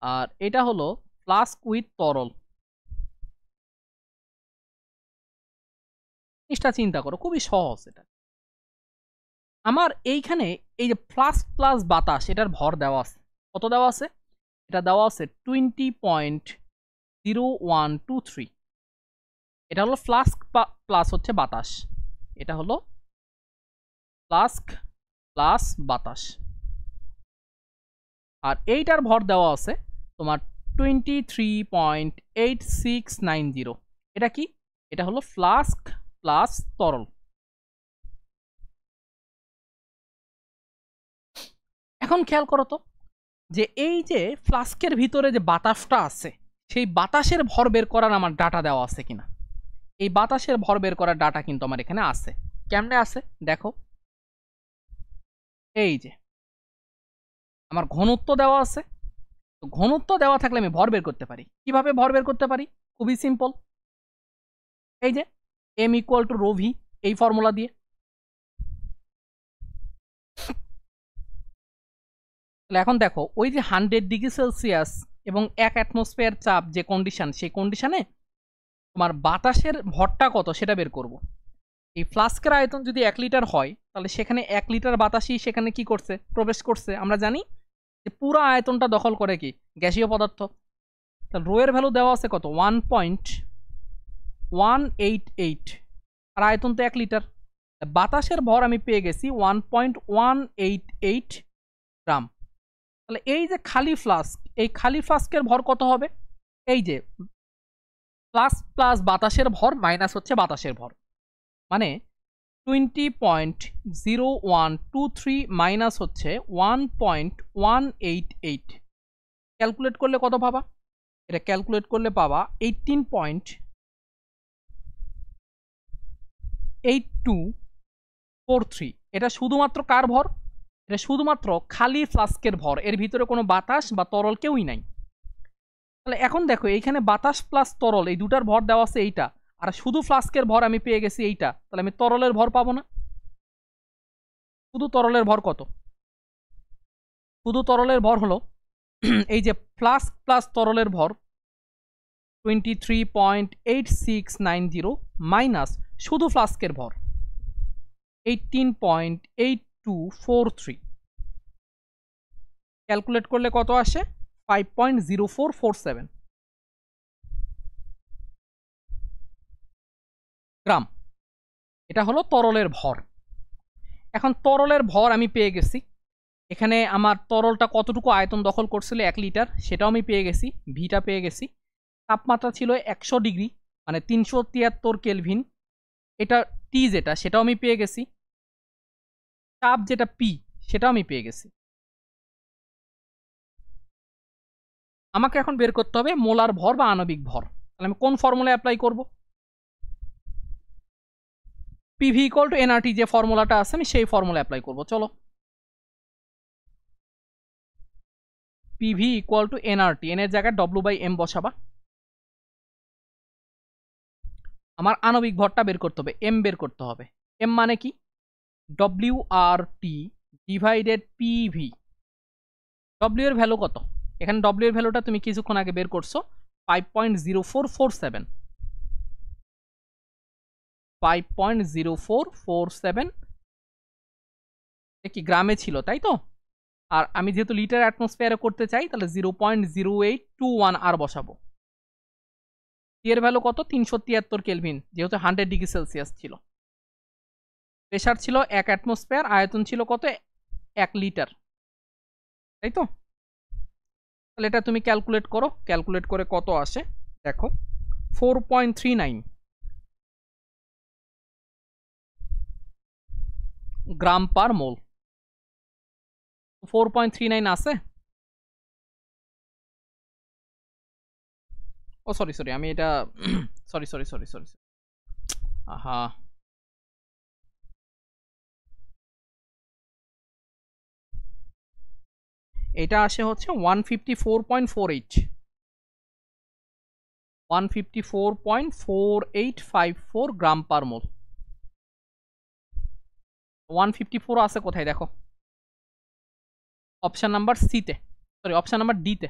আর এটা হলো ফ্লাস্ক উইথ তরল। জিনিসটা চিন্তা করো খুবই সহজ। এটা আমার এইখানে এই যে ফ্লাস্ক প্লাস বাতাস এটার ভর দেওয়া আছে, কত দেওয়া আছে, এটা দেওয়া আছে 20.0123। এটা হলো ফ্লাস্ক প্লাস হচ্ছে বাতাস, এটা হলো ফ্লাস্ক প্লাস বাতাস, আর এইটার ভর দেওয়া আছে তোমার 23.8690। এটা কি, এটা হলো ফ্লাস্ক প্লাস তরল। এখন খেয়াল করো তো যে এই যে ফ্লাস্কের ভিতরে যে বাতাসটা আছে সেই বাতাসের ভর বের করার আমার ডাটা দেওয়া আছে কিনা। এই বাতাসের ভর বের করার ডাটা কিন্তু আমার এখানে আছে। কেমনে আছে দেখো, এই যে আমার ঘনত্ব দেওয়া আছে। তো ঘনত্ব দেওয়া থাকলে আমি ভর বের করতে পারি। কিভাবে ভর বের করতে পারি? খুবই সিম্পল, এই যে m equal to rho V, এই ফর্মুলা দিয়ে। তাহলে এখন দেখো, ওই যে 100 ডিগ্রি সেলসিয়াস এবং 1 অ্যাটমসফিয়ার চাপ যে কন্ডিশন, সেই কন্ডিশনে তোমার বাতাসের ভরটা কত সেটা বের করব। এই ফ্লাস্কের আয়তন যদি 1 লিটার হয়, তাহলে সেখানে 1 লিটার বাতাসই সেখানে কি করছে, প্রবেশ করছে। আমরা জানি যে পুরো আয়তনটা দখল করে কি, গ্যাসীয় পদার্থ। তাহলে রো এর ভ্যালু দেওয়া আছে কত, 1.188, আর আয়তন তো 1 লিটার। বাতাসের ভর আমি পেয়ে গেছি 1.188 গ্রাম। তাহলে এই যে খালি ফ্লাস্ক, এই খালি ফ্লাস্কের ভর কত হবে? এই যে প্লাস প্লাস বাতাসের ভর মাইনাস হচ্ছে বাতাসের ভর, মানে 20.0123 মাইনাস হচ্ছে 1.188। ক্যালকুলেট করলে কত পাবা? এটা ক্যালকুলেট করলে পাবা 18.8243। এটা শুধুমাত্র কার ভর? এটা শুধুমাত্র খালি ফ্লাস্কের ভর, এর ভিতরে কোনো বাতাস বা তরল কেউই নাই। তাহলে এখন দেখো, এইখানে বাতাস প্লাস তরল এই দুটার ভর দেওয়া আছে এইটা, আর শুধু ফ্লাস্কের ভর আমি পেয়ে গেছি এইটা। তাহলে আমি তরলের ভর পাবো না? শুধু তরলের ভর কত? শুধু তরলের ভর হলো এই যে ফ্লাস্ক প্লাস তরলের ভর 23.8690 মাইনাস শুধু ফ্লাস্কের ভর 18.8243। ক্যালকুলেট করলে কত আসে? 5.0447 গ্রাম। এটা হলো তরলের ভর। এখন তরলের ভর আমি পেয়ে গেছি। এখানে আমার তরলটা কতটুকু আয়তন দখল করছিল, 1 লিটার, সেটাও আমি পেয়ে গেছি, ভিটা পেয়ে গেছি। তাপমাত্রা ছিল 100 ডিগ্রি, মানে 373 কেলভিন। এটা টি যেটা, সেটাও আমি পেয়ে গেছি। চাপ যেটা পি, সেটাও আমি পেয়ে গেছি। আমাকে এখন বের করতে হবে মোলার ভর বা আণবিক ভর। তাহলে আমি কোন ফর্মুলা অ্যাপ্লাই করব? পিভি ইকুয়াল টু এনআরটি যে ফর্মুলাটা আছে, আমি সেই ফর্মুলা অ্যাপ্লাই করব। চলো, PV equal to nRT, N এর জায়গায় ডব্লিউ/এম বসাবা। আমার আণবিক ভরটা বের করতে হবে, এম বের করতে হবে। এম মানে কি? ডব্লিউ/টি ডিভাইডেড পিভি। ডব্লিউ এর ভ্যালু কত? এখানে ডব্লিউ এর ভ্যালুটা তুমি কিছুক্ষণ আগে বের করছো, 5.0447। 5.0447 কি গ্রামে ছিল, তাই তো? আর আমি যেহেতু লিটার অ্যাটমসফিয়ারে করতে চাই, তাহলে 0.0821 আর বসাবো। এর ভ্যালু কত? 373 কেলভিন, যেহেতু 100 ডিগ্রি সেলসিয়াস ছিল। প্রেসার ছিল 1 অ্যাটমসফিয়ার, আয়তন ছিল কত? 1 লিটার, তাই তো? তাহলে এটা তুমি ক্যালকুলেট করো, ক্যালকুলেট করে কত আসে দেখো, 4.39 গ্রাম পার মোল। 4.39 আছে। ও সরি সরি, আমি এটা সরি সরি সরি সরি, আহা, এটা আসে হচ্ছে 154.48, 154.4854 গ্রাম পার মোল। 154 আছে কোথায় দেখো? অপশন নাম্বার সিতে, সরি অপশন নাম্বার ডিতে।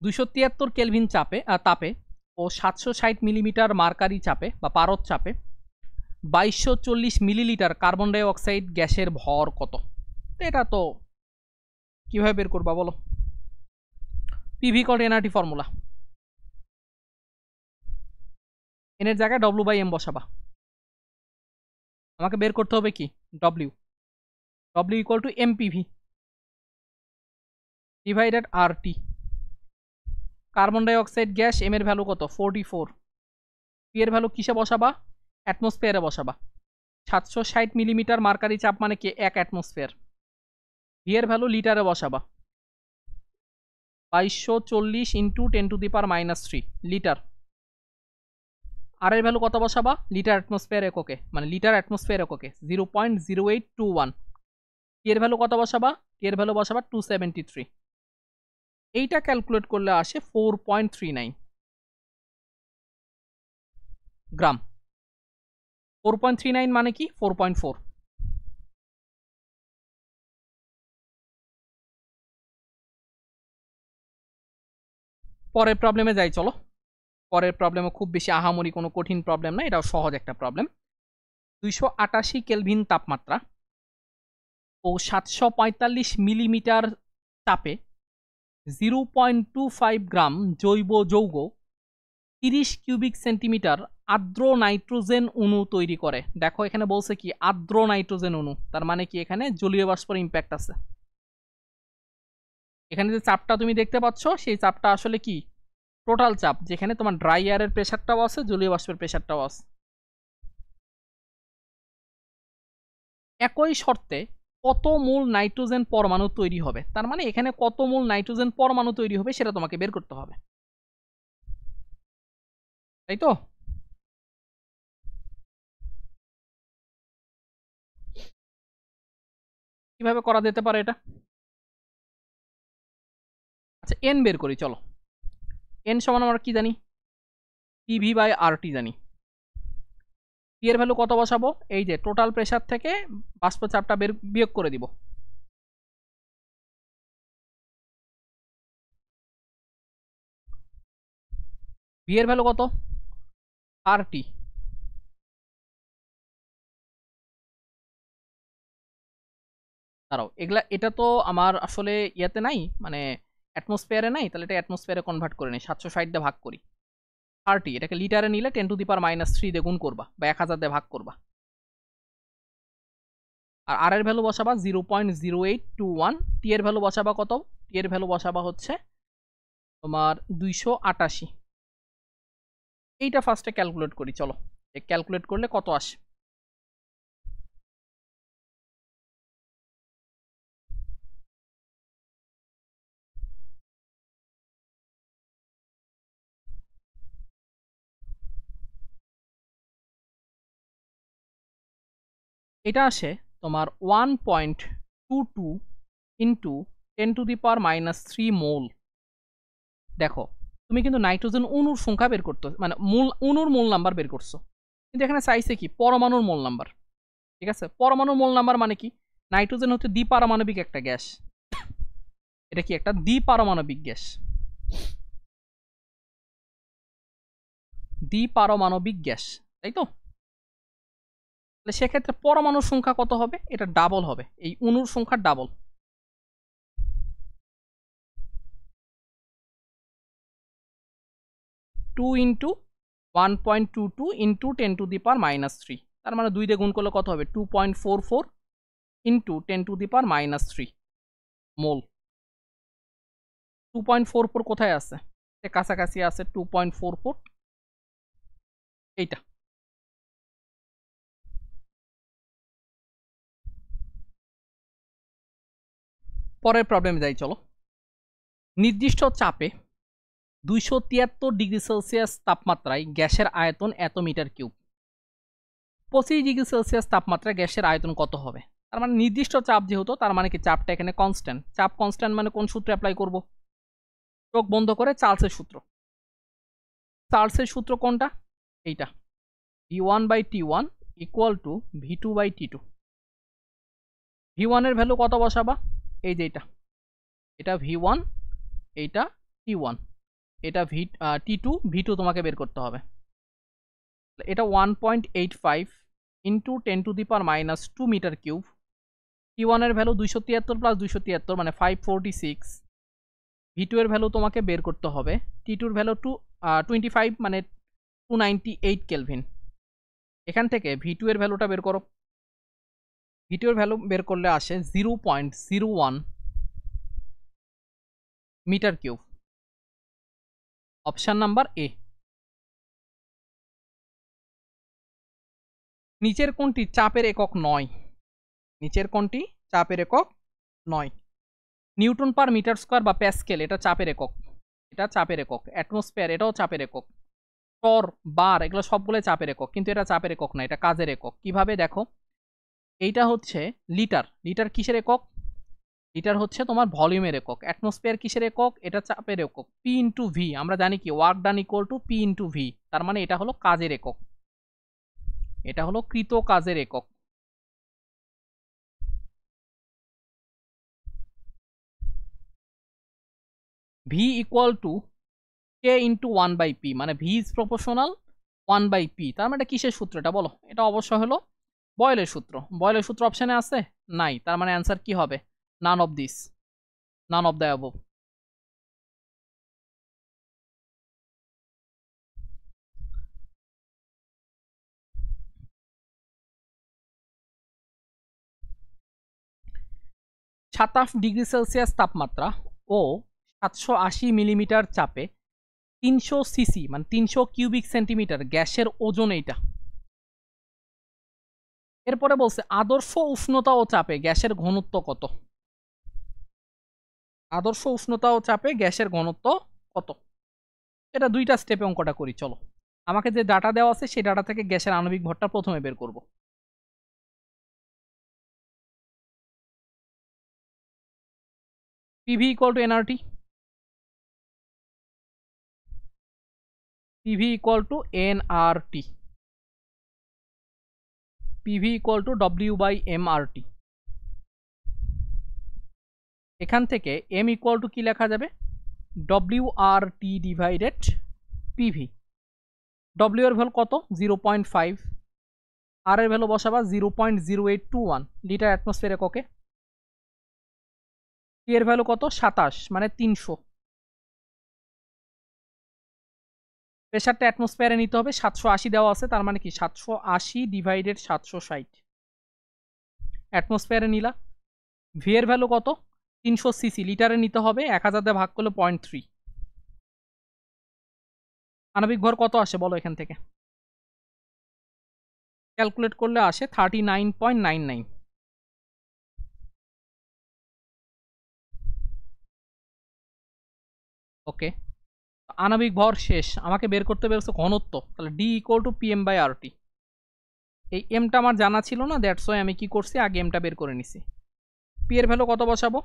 $273 কেলভিন তাপে ও 760 মিলিমিটার মার্কারি চাপে বা পারদ চাপে 2240 মিলিলিটার কার্বন ডাই অক্সাইড গ্যাসের ভর কত? এটা তো কিভাবে বের করবা বলো? পিভি কট এনআরটি ফর্মুলা, এন এর জায়গায় ডব্লিউ/এম বসাবা। আমাকে বের করতে হবে কি? W. W equal to MPV divided RT. Carbon dioxide gas, M এর ভ্যালু কত? 44। পি এর ভ্যালু কিসে বসাবা? অ্যাটমসফিয়ারে বসাবা। 760 মিলিমিটার মার্কারি চাপ মানে কি? 1 অ্যাটমসফিয়ার। ভি এর ভ্যালু লিটারে বসাবা, 2240 ইন্টু 10⁻³ লিটার। আর এর ভ্যালু কত বসাবা? লিটার অ্যাটমসফিয়ার এককে, মানে লিটার অ্যাটমসফিয়ার এককে 0.0821। টি এর ভ্যালু কত বসাবা? টি এর ভ্যালু বসাবা 273। এইটা ক্যালকুলেট করলে আসে 4.39 গ্রাম। 4.39 মানে কি? 4.4। পরের প্রবলেমে যাই চলো। পরের প্রবলেমও খুব বেশি আহামরি কোনো কঠিন প্রবলেম না, এটাও সহজ একটা প্রবলেম। 288 কেলভিন তাপমাত্রা ও 745 মিলিমিটার চাপে 0.25 গ্রাম জৈব যৌগ 30 কিউবিক সেন্টিমিটার আর্দ্র নাইট্রোজেন অণু তৈরি করে। দেখো এখানে বলছে কি আর্দ্র নাইট্রোজেন অণু, তার মানে কি এখানে জলীয় বাষ্পের ইম্প্যাক্ট আছে। এখানে যে চাপটা তুমি দেখতে পাচ্ছ সেই চাপটা আসলে কি টোটাল চাপ, যেখানে তোমার ড্রাই এয়ারের প্রেসারটাও আছে, জলীয় বাষ্পের প্রেসারটাও আছে। একই শর্তে কত মোল নাইট্রোজেন পরমাণু তৈরি হবে, তার মানে এখানে কত মোল নাইট্রোজেন পরমাণু তৈরি হবে সেটা তোমাকে বের করতে হবে, তাই তো? কিভাবে করা যেতে পারে এটা? আচ্ছা এন বের করি চলো। এন সমান আমরা কি জানি? টিভি বাই আর টি জানি। টি এর ভ্যালু কত বসাবো? এই যে টোটাল প্রেসার থেকে বাষ্প চাপটা বিয়োগ করে দিব। ভি এর ভ্যালু কত? আর টি। দাঁড়াও, এগুলা এটা তো আমার আসলে ইয়াতে নাই, মানে অ্যাটমসফিয়ারে নাই, তাহলে এটা অ্যাটমসফিয়ারে কনভার্ট করে নিই, 760 দিয়ে ভাগ করি। আর টি এটাকে লিটারে নিলে 10⁻³ দিয়ে গুণ করবা বা 1000 দিয়ে ভাগ করবা। আর আর এর ভ্যালু বসাবা 0.0821। টি এর ভ্যালু বসাবা কত? টি এর ভ্যালু বসাবা হচ্ছে তোমার 288। এইটা ফার্স্টে ক্যালকুলেট করি চলো, ক্যালকুলেট করলে কত আসে। এটা আসে তোমার 1.22 ইন্টু 10⁻³ মোল। দেখো তুমি কিন্তু নাইট্রোজেন অণুর সংখ্যা বের করতে, মানে মূল অণুর মূল নাম্বার বের করছো, কিন্তু এখানে চাইছে কি পরমাণুর মূল নাম্বার। ঠিক আছে, পরমাণুর মূল নাম্বার মানে কি? নাইট্রোজেন হচ্ছে দ্বিপারমাণবিক একটা গ্যাস, এটা কি একটা দ্বিপারমাণবিক গ্যাস, দ্বিপারমাণবিক গ্যাস, তাই তো? তাহলে সেক্ষেত্রে পরমাণুর সংখ্যা কত হবে? এটা ডাবল হবে, এই অণুর সংখ্যা ডাবল। টু ইন্টু 1.22 ইন্টু 10⁻³ তার মানে 2 দিয়ে গুণ করলে কত হবে? 2.44 ইন্টু 10⁻³ মোল। 2.44 কোথায় আছে? কাছাকাছি আছে 2.44, এইটা। পরের প্রবলেমে যাই চলো। নির্দিষ্ট চাপে 273 ডিগ্রি সেলসিয়াস তাপমাত্রায় গ্যাসের আয়তন এত মিটার কিউব। 25 ডিগ্রি সেলসিয়াস তাপমাত্রায় গ্যাসের আয়তন কত হবে? তার মানে নির্দিষ্ট চাপ যেহেতু, তার মানে কি চাপটা এখানে কনস্ট্যান্ট। চাপ কনস্ট্যান্ট মানে কোন সূত্র অ্যাপ্লাই করব? চোখ বন্ধ করে চার্লসের সূত্র। চার্লসের সূত্র কোনটা? এইটা, V1/T1 equal to V2/T2। V1 এর ভ্যালু কত বসাবা? এই যে এটা V1, এইটা T1, এটা T2, V2 তোমাকে বের করতে হবে। এটা 1.85 ইন্টু 10⁻² মিটার কিউব। T1 এর ভ্যালু 273 প্লাস 273 মানে 546। V2 এর ভ্যালু তোমাকে বের করতে হবে, T2 এর ভ্যালু 25 মানে 298 কেলভিন। এখান থেকে V2 এর ভ্যালুটা বের করো। V2 এর ভ্যালু বের করলে আসে 0.01 metre cube. Option number A. নিচের কোনটি চাপের একক নয়? নিচের কোনটি চাপের একক 9। নিউটন পার মিটার স্কোয়ার বা প্যাসকেল, এটা চাপের একক, এটা চাপের একক। অ্যাটমসফিয়ার, এটাও চাপের একক। টর, বার, এগুলো সবগুলো চাপের একক, কিন্তু এটা চাপের একক না, এটা কাজের একক। কিভাবে দেখো, এইটা হচ্ছে লিটার। লিটার কিসের একক? লিটার হচ্ছে তোমার ভলিউমের একক। অ্যাটমসফিয়ার কিসের একক? এটা চাপের একক। পি ইন্টু ভি, আমরা জানি কি work done equal to P into V, তার মানে এটা হলো কাজের একক, এটা হলো কৃত কাজের একক। V equal to K into 1/p, মানে ভি ইজ প্রপোর্শনাল 1/p। তার মানে এটা কিসের সূত্র এটা বলো? এটা অবশ্যই হলো বয়েলের সূত্র। বয়েলের সূত্র অপশানে আছে? নাই, তার মানে অ্যান্সার কি হবে? None of this, none of the above. $27°C তাপমাত্রা ও 780 মিলিমিটার চাপে 300 সিসি মানে 300 কিউবিক সেন্টিমিটার গ্যাসের ওজন এইটা। এরপরে বলছে আদর্শ উষ্ণতা ও চাপে গ্যাসের ঘনত্ব কত? আদর্শ উষ্ণতা ও চাপে গ্যাসের ঘনত্ব কত? এটা দুইটা স্টেপে অঙ্কটা করি, চলো। আমাকে যে ডাটা দেওয়া আছে সেই ডাটা থেকে গ্যাসের আণবিক ভরটা প্রথমে বের করব। PV equal to NRT, PV equal to NRT, PV equal to W MRT. এখান থেকে এম ইকুয়াল টু কি লেখা যাবে? W T divided PV. ডব্লিউ এর ভ্যালু কত? 0.5। আর এর ভ্যালু বসাবা 0.0821 লিটার অ্যাটমসফিয়ার এককে। টি এর ভ্যালু কত? 27 মানে 300। প্রেশারটা অ্যাটমসফিয়ারে নিতে হবে, 780 দেওয়া আছে, তার মানে কি 780 ডিভাইডেড 760 অ্যাটমসফিয়ারে নিলা। ভি এর ভ্যালু কত? 300 সিসি, লিটারে নিতে হবে, 1000 দিয়ে ভাগ করলে 0.3। আণবিক ভর কত আসে বলো এখান থেকে? ক্যালকুলেট করলে আসে 39.99। ওকে, আণবিক ভর শেষ, আমাকে বের করতে পেরেছে ঘনত্ব, তাহলে ডি ইকুয়াল টু PM/RT। এই এমটা আমার জানা ছিল না, দ্যাটস ওয়াই আমি কি করছি, আগে এমটা বের করে নিছি। পি এর ভ্যালু কত বসাবো?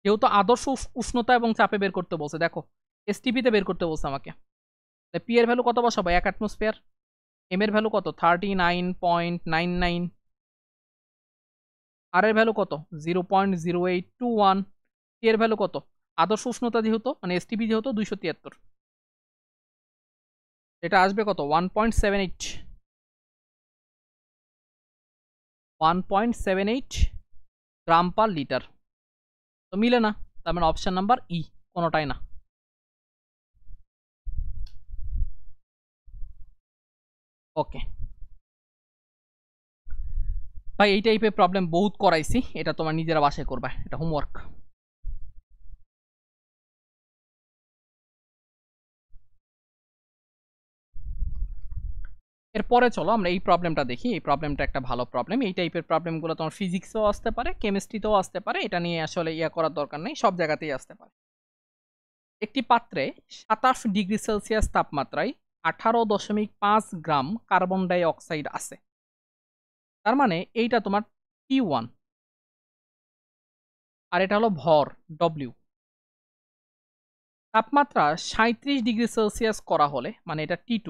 যেহেতু আদর্শ উষ্ণতা এবং চাপে বের করতে বলছে, দেখো এসটিপিতে বের করতে বলছে আমাকে, পি এর ভ্যালু কত বসাবো? 1 অ্যাটমসফিয়ার। এম এর ভ্যালু কত? 39.99। আর এর ভ্যালু কত? 0.0821। টি এর ভ্যালু কত? আদর্শ উষ্ণতা যেহেতু মানে এসটিপি যেহেতু 273, এটা আসবে কত? 1.78, 1.78 গ্রাম পার লিটার। তো মিলে না, তার মানে অপশন নাম্বার ই, কোনোটাই না। ওকে ভাই, এই টাইপের প্রবলেম বহুত করাইছি, এটা তোমার নিজেরা বাসায় করবা, এটা হোমওয়ার্ক। এরপরে চলো আমরা এই প্রবলেমটা দেখি। এই প্রবলেমটা একটা ভালো প্রবলেম। এই টাইপের প্রবলেমগুলো তোমার ফিজিক্সেও আসতে পারে, কেমিস্ট্রিতেও আসতে পারে, এটা নিয়ে আসলে ইয়া করার দরকার নেই, সব জায়গাতেই আসতে পারে। একটি পাত্রে 27°C তাপমাত্রায় 18.5 গ্রাম কার্বন ডাই অক্সাইড আছে। তার মানে এইটা তোমার T1 আর এটা হলো ভর W। তাপমাত্রা 37°C করা হলে মানে এটা T2,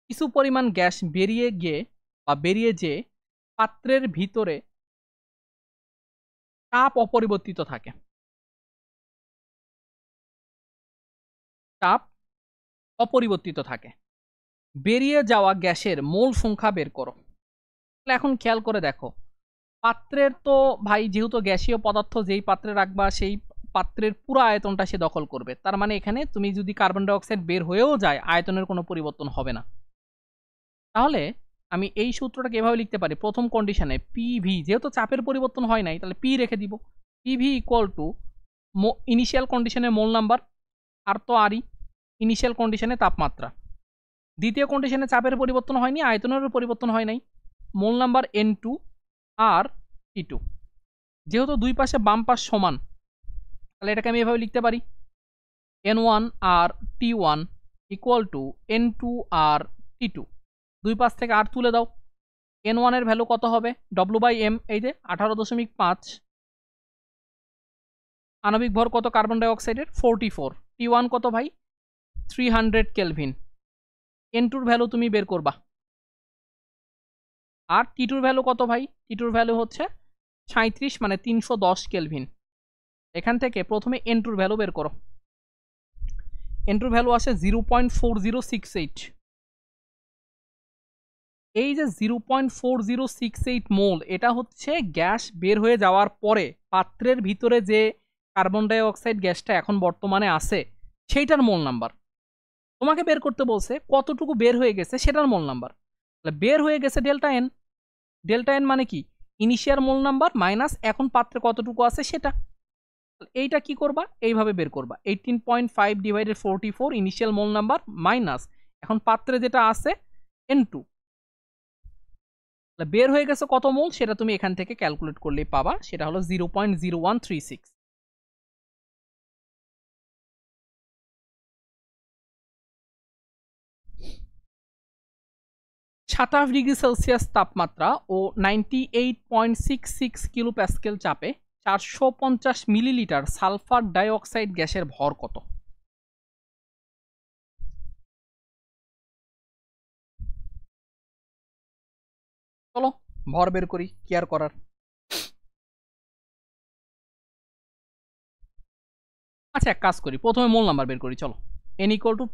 কিছু পরিমাণ গ্যাস বেরিয়ে যে পাত্রের ভিতরে তাপ অপরিবর্তিত থাকে। তাপ অপরিবর্তিত থাকে। বেরিয়ে যাওয়া গ্যাসের মোল সংখ্যা বের করো। এখন খেয়াল করে দেখো, পাত্রের তো ভাই যেহেতু গ্যাসীয় পদার্থ যেই পাত্রে রাখবা সেই পাত্রের পুরো আয়তনটা সে দখল করবে। তার মানে এখানে তুমি যদি কার্বন ডাই অক্সাইড বের হয়েও যায়, আয়তনের কোনো পরিবর্তন হবে না। তাহলে আমি এই সূত্রটাকে এভাবে লিখতে পারি, প্রথম কন্ডিশনে পিভি যেহেতু চাপের পরিবর্তন হয় নাই, তাহলে পি রেখে দিব। পিভি ইকুয়াল টু ইনিশিয়াল কন্ডিশনের মোল নাম্বার, আর তো আরই ইনিশিয়াল কন্ডিশনে তাপমাত্রা। দ্বিতীয় কন্ডিশনে চাপের পরিবর্তন হয়নি, আয়তনেরও পরিবর্তন হয় নাই, মোল নাম্বার N2 আর T2। যেহেতু দুই পাশে বাম পাশ সমান, তাহলে এটাকে আমি এভাবে লিখতে পারি n1 R t1 equal to n2 R t2। দুই পাশ থেকে আর তুলে দাও। n1 এর ভ্যালু কত হবে, w/m, এই যে 18.5। আণবিক ভর কত কার্বন ডাইঅক্সাইডের, 44। t1 কত ভাই, 300 কেলভিন। n2 ভ্যালু তুমি বের করবা। আর t2 ভ্যালু কত ভাই, t2 ভ্যালু হচ্ছে 37, মানে 310 কেলভিন। এখান থেকে প্রথমে n2 ভ্যালু বের করো। n2 ভ্যালু আসে 0.4068। এই যে 0.4068 মোল, এটা হচ্ছে গ্যাস বের হয়ে যাওয়ার পরে পাত্রের ভিতরে যে কার্বন ডাই অক্সাইড গ্যাসটা এখন বর্তমানে আছে সেইটার মোল নাম্বার। তোমাকে বের করতে বলছে কতটুকু বের হয়ে গেছে সেটার মোল নাম্বার। তাহলে বের হয়ে গেছে ডেল্টা এন। ডেল্টা এন মানে কি, ইনিশিয়াল মোল নাম্বার মাইনাস এখন পাত্রে কতটুকু আছে সেটা। এইটা কি করবা, এইভাবে বের করবা 18.5 ডিভাইডেড 44 ইনিশিয়াল মোল নাম্বার মাইনাস এখন পাত্রে যেটা আছে n2। বের হয়ে গেছে কত মোল সেটা তুমি এখান থেকে ক্যালকুলেট করলেই পাবা, সেটা হলো 0.0136। 27 ডিগ্রি সেলসিয়াস তাপমাত্রা ও 98.66 কিলো প্যাসকেল চাপে 450 মিলিলিটার সালফার ডাইঅক্সাইড গ্যাসের ভর কত? চলো ভর বের করি, কি আর করার। আচ্ছা এক কাজ করি, প্রথমে মোল নাম্বার বের করি। চলো n ইকুয়াল টু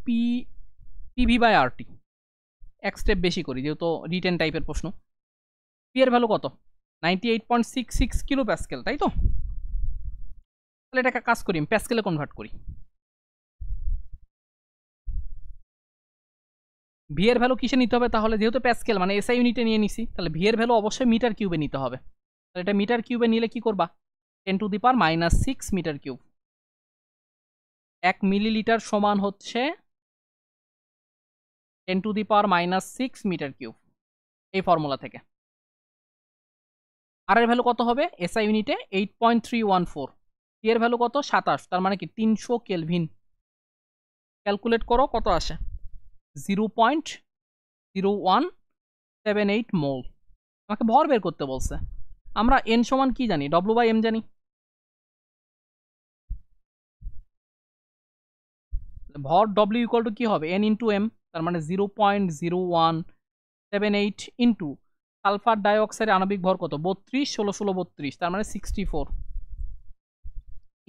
PV/RT। এক স্টেপ বেশি করি যেহেতু রিটেন টাইপের প্রশ্ন। পি এর ভ্যালু কত, 98.66 কিলো প্যাসকেল, তাই তো? তাহলে এটাকে কাজ করি, প্যাসকেলে কনভার্ট করি। ভি এর ভ্যালু কিসে নিতে হবে তাহলে, যেহেতু প্যাসকেল মানে এসআই ইউনিটে নিয়ে নিছি, তাহলে ভি এর ভ্যালু অবশ্যই মিটার কিউবে নিতে হবে। তাহলে এটা মিটার কিউবে নিলে কি করবা, 10⁻⁻6 মিটার কিউব। 1 মিলিলিটার সমান হচ্ছে 10⁻⁻6 মিটার কিউব, এই ফর্মুলা থেকে। আর এর ভ্যালু কত হবে এসআই ইউনিটে, 8.314। টি এর ভ্যালু কত, 27, তার মানে কি 300 কেলভিন। ক্যালকুলেট করো কত আসে, 0.0178 মোল। আমাকে ভর বের করতে বলছে। আমরা এন সমান কি জানি, w/m জানি। ভর w ইকুয়াল টু কি হবে, n ইন্টু এম, তার মানে 0.0178 ইন্টু সালফার ডাইঅক্সাইড আণবিক ভর কত, 32, 16 16 32, তার মানে 64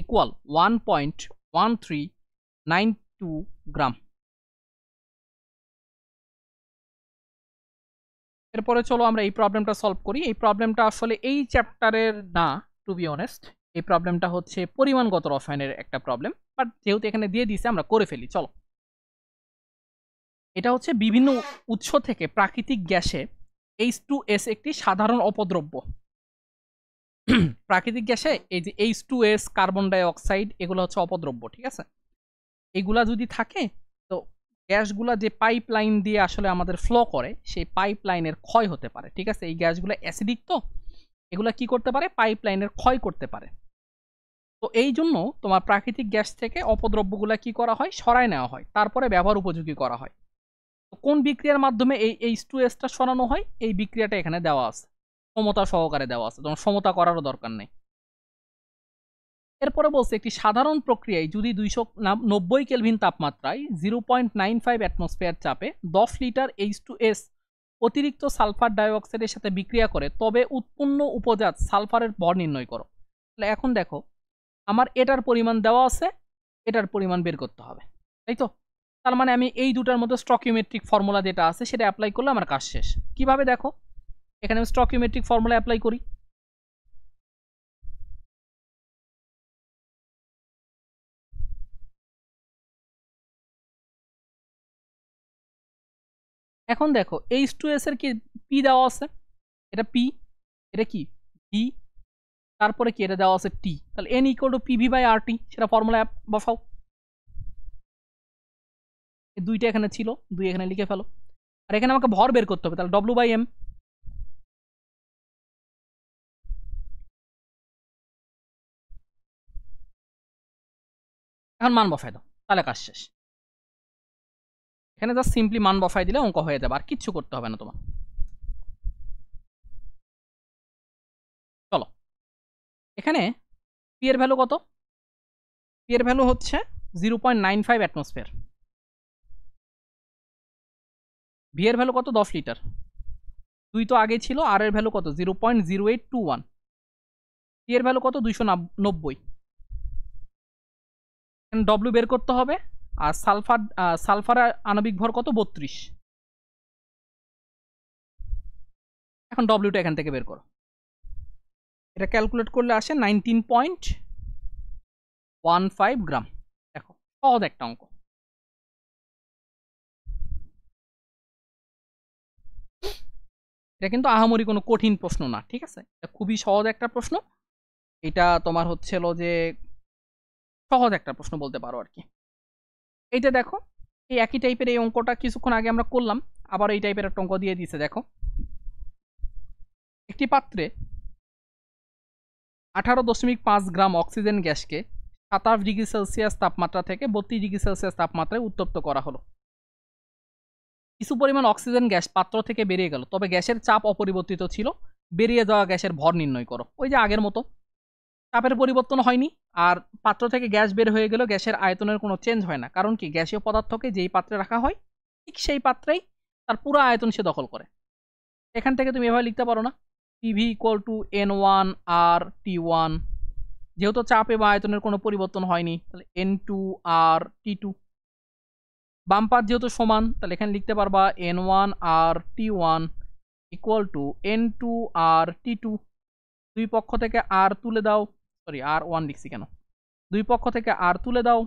ইকুয়াল 1.1392 গ্রাম। এরপরে চলো আমরা এই প্রবলেমটা সলভ করি। এই প্রবলেমটা আসলে এই চ্যাপ্টারের না, টু বি অনেস্ট। এই প্রবলেমটা হচ্ছে পরিমাণগত রসায়নের একটা প্রবলেম, বাট যেহেতু এখানে দিয়ে দিয়েছে আমরা করে ফেলি। চলো, এটা হচ্ছে বিভিন্ন উৎস থেকে প্রাকৃতিক গ্যাসে H2S একটি সাধারণ অপদ্রব্য। প্রাকৃতিক গ্যাসে এই যে H2S, কার্বন ডাই অক্সাইড, এগুলো হচ্ছে অপদ্রব্য, ঠিক আছে? এগুলা যদি থাকে তো গ্যাসগুলা যে পাইপ লাইন দিয়ে আসলে আমাদের ফ্লো করে সেই পাইপ লাইনের ক্ষয় হতে পারে, ঠিক আছে? এই গ্যাসগুলো অ্যাসিডিক, তো এগুলা কি করতে পারে, পাইপ লাইনের ক্ষয় করতে পারে। তো এই জন্য তোমার প্রাকৃতিক গ্যাস থেকে অপদ্রব্যগুলা কি করা হয়, সরায় নেওয়া হয়, তারপরে ব্যবহার উপযোগী করা হয়। তো কোন বিক্রিয়ার মাধ্যমে এই H2S সরানো হয়, এই বিক্রিয়াটা এখানে দেওয়া আছে, সমতা সহকারে দেওয়া আছে, তোমার সমতা করারও দরকার নেই। এরপরে বলছে একটি সাধারণ প্রক্রিয়ায় যদি 290 কেলভিন তাপমাত্রায় 0.95 অ্যাটমসফিয়ার চাপে 10 লিটার H2S অতিরিক্ত সালফার ডাইঅক্সাইডের সাথে বিক্রিয়া করে তবে উৎপন্ন উপজাত সালফারের ভর নির্ণয় করো। তাহলে এখন দেখো আমার এটার পরিমাণ দেওয়া আছে, এটার পরিমাণ বের করতে হবে, তাই তো? তার মানে আমি এই দুটার মধ্যে স্টকিওমেট্রিক ফর্মুলা যেটা আছে সেটা অ্যাপ্লাই করলে আমার কাজ শেষ। কিভাবে দেখো, এখানে আমি স্টকিওমেট্রিক ফর্মুলা অ্যাপ্লাই করি। এখন দেখো H2S এর কি পি দেওয়া আছে, এটা পি, এটা কি ভি, তারপরে কি এটা দেওয়া আছে টি, তাহলে n ইকুয়াল টু PV/RT, সেটা ফর্মুলা বসাও। এই দুইটা এখানে ছিল, দুই এখানে লিখে ফেলো। আর এখানে আমাকে ভর বের করতে হবে, তাহলে w/m। এখন মান বসাই দাও, তাহলে কাজ শেষ। এখানে জাস্ট সিম্পলি মান বসাই দিলে অঙ্ক হয়ে যাবে, আর কিচ্ছু করতে হবে না তোমার। চলো, এখানে পি এর ভ্যালু কত? পি এর ভ্যালু হচ্ছে 0.95 অ্যাটমসফিয়ার। ভি এর ভ্যালু কত? 10 লিটার। 2 তো আগে ছিল। আর এর ভ্যালু কত? 0.0821। পি এর ভ্যালু কত? 290। ডব্লিউ বের করতে হবে। আর সালফার আণবিক ভর কত? 32। এখন ডব্লিউটা এখান থেকে বের করো। এটা ক্যালকুলেট করলে আসে 19.15 গ্রাম। দেখো, সহজ একটা অঙ্ক। এটা কিন্তু আহামরি কোনো কঠিন প্রশ্ন না, ঠিক আছে? এটা খুবই সহজ একটা প্রশ্ন। এটা তোমার হচ্ছিল যে সহজ একটা প্রশ্ন বলতে পারো আর কি। এইটা দেখো, এই একই টাইপের এই অঙ্কটা কিছুক্ষণ আগে আমরা করলাম, আবার এই টাইপের একটা অঙ্ক দিয়ে দিয়েছে। দেখো, একটি পাত্রে 18.5 গ্রাম অক্সিজেন গ্যাসকে 27 ডিগ্রি সেলসিয়াস তাপমাত্রা থেকে 32 ডিগ্রি সেলসিয়াস তাপমাত্রায় উত্তপ্ত করা হলো। কিছু পরিমাণ অক্সিজেন গ্যাস পাত্র থেকে বেরিয়ে গেল, তবে গ্যাসের চাপ অপরিবর্তিত ছিল। বেরিয়ে যাওয়া গ্যাসের ভর নির্ণয় করো। ওই যে আগের মতো, চাপের পরিবর্তন হয়নি, আর পাত্র থেকে গ্যাস বের হয়ে গেল, গ্যাসের আয়তনের কোনো চেঞ্জ হয় না। কারণ কি, গ্যাসীয় পদার্থকে যেই পাত্রে রাখা হয় ঠিক সেই পাত্রেই তার পুরো আয়তন সে দখল করে। এখান থেকে তুমি এভাবে লিখতে পারো না, পিভি ইকুয়াল টু N1 আর T1। যেহেতু চাপ এবং আয়তনের কোনো পরিবর্তন হয়নি, তাহলে N2 আর T2। বাম পাত যেহেতু সমান, তাহলে এখানে লিখতে পারবা N1 R T1 equal to N2 R T2। দুই পক্ষ থেকে আর তুলে দাও, সরি R1 লিখছি কেন, দুই পক্ষ থেকে আর তুলে দাও।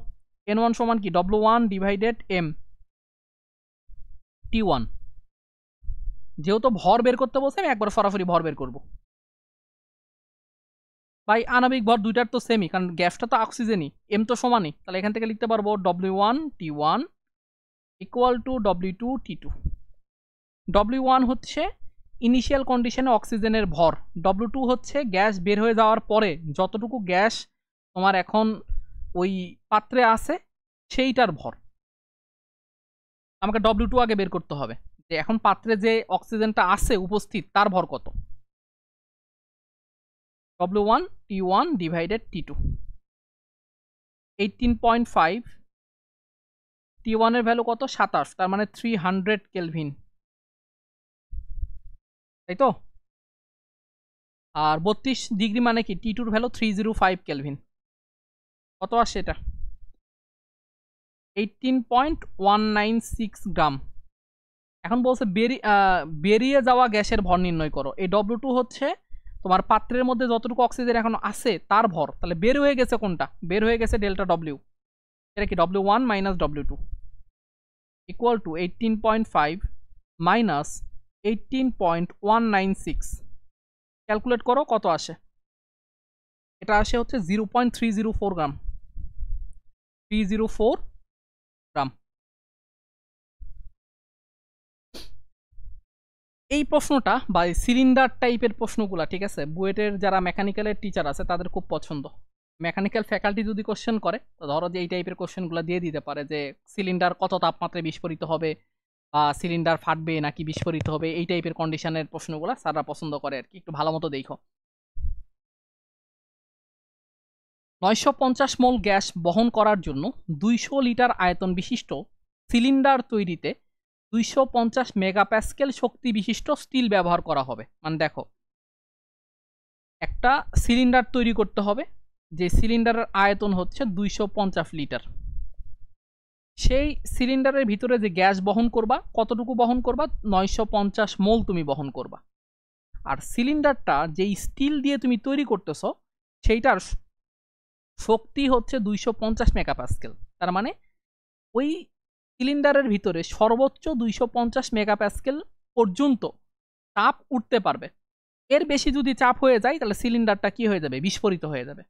N1 সমান কি? W1 divided M T1। যেহেতু ভর বের করতে বলছে, আমি একবার সরাসরি ভর বের করব। ভাই আণবিক ভর দুইটার তো সেমই, কারণ গ্যাসটা তো অক্সিজেনই, এম তো সমানই। তাহলে এখান থেকে লিখতে পারবো W1 T1 equal to W2 T2। W1 হচ্ছে ইনিশিয়াল কন্ডিশনে অক্সিজেনের ভর, W2 হচ্ছে গ্যাস বের হয়ে যাওয়ার পরে যতটুকু গ্যাস তোমার এখন ওই পাত্রে আছে সেইটার ভর। আমাকে W2 আগে বের করতে হবে, যে এখন পাত্রে যে অক্সিজেনটা আছে উপস্থিত তার ভর কত। W1 T1 divided T2 18.5। T1 এর ভ্যালু কত? 27, তার মানে 300 কেলভিন, তাই তো? আর 32 ডিগ্রি মানে কি? T2 এর ভ্যালু 305 কেলভিন। কত আসে এটা? 18.196 গ্রাম। এখন বলছে বেরিয়ে যাওয়া গ্যাসের ভর নির্ণয় করো। এই W2 হচ্ছে তোমার পাত্রের মধ্যে যতটুকু অক্সিজেন এখন আছে তার ভর। তাহলে বের হয়ে গেছে কোনটা? বের হয়ে গেছে ডেল্টা W। এটা কি? W1 minus W2 equal to 18.5 minus 18.196। Calculate করো কত আসে। এটা আসে হচ্ছে 0.304 গ্রাম। 304 গ্রাম। এই প্রশ্নটা বা সিলিন্ডার টাইপের প্রশ্নগুলা, ঠিক আছে, বুয়েটের যারা মেকানিক্যালের টিচার আছে তাদের খুব পছন্দ। মেকানিক্যাল ফ্যাকাল্টি যদি কোশ্চেন করে, তো ধরো যে এই টাইপের কোশ্চেনগুলো দিয়ে দিতে পারে, যে সিলিন্ডার কত তাপমাত্রায় বিস্ফোরিত হবে, বা সিলিন্ডার ফাটবে নাকি বিস্ফোরিত হবে, এই টাইপের কন্ডিশনের প্রশ্নগুলো স্যাররা পছন্দ করে আর কি। একটু ভালো মতো দেখো। 950 মোল গ্যাস বহন করার জন্য 200 লিটার আয়তন বিশিষ্ট সিলিন্ডার তৈরিতে 250 মেগাপ্যাসকেল শক্তি বিশিষ্ট স্টিল ব্যবহার করা হবে। মানে দেখো, একটা সিলিন্ডার তৈরি করতে হবে, যে সিলিন্ডারের আয়তন হচ্ছে 250 লিটার। সেই সিলিন্ডারের ভিতরে যে গ্যাস বহন করবা, কতটুকু বহন করবা? 950 মোল তুমি বহন করবা। আর সিলিন্ডারটা যেই স্টিল দিয়ে তুমি তৈরি করতেছ সেইটার শক্তি হচ্ছে 250 মেগাপ্যাসকেল। তার মানে ওই সিলিন্ডারের ভিতরে সর্বোচ্চ 250 মেগাপ্যাসকেল পর্যন্ত চাপ উঠতে পারবে। এর বেশি যদি চাপ হয়ে যায় তাহলে সিলিন্ডারটা কি হয়ে যাবে? বিস্ফোরিত হয়ে যাবে।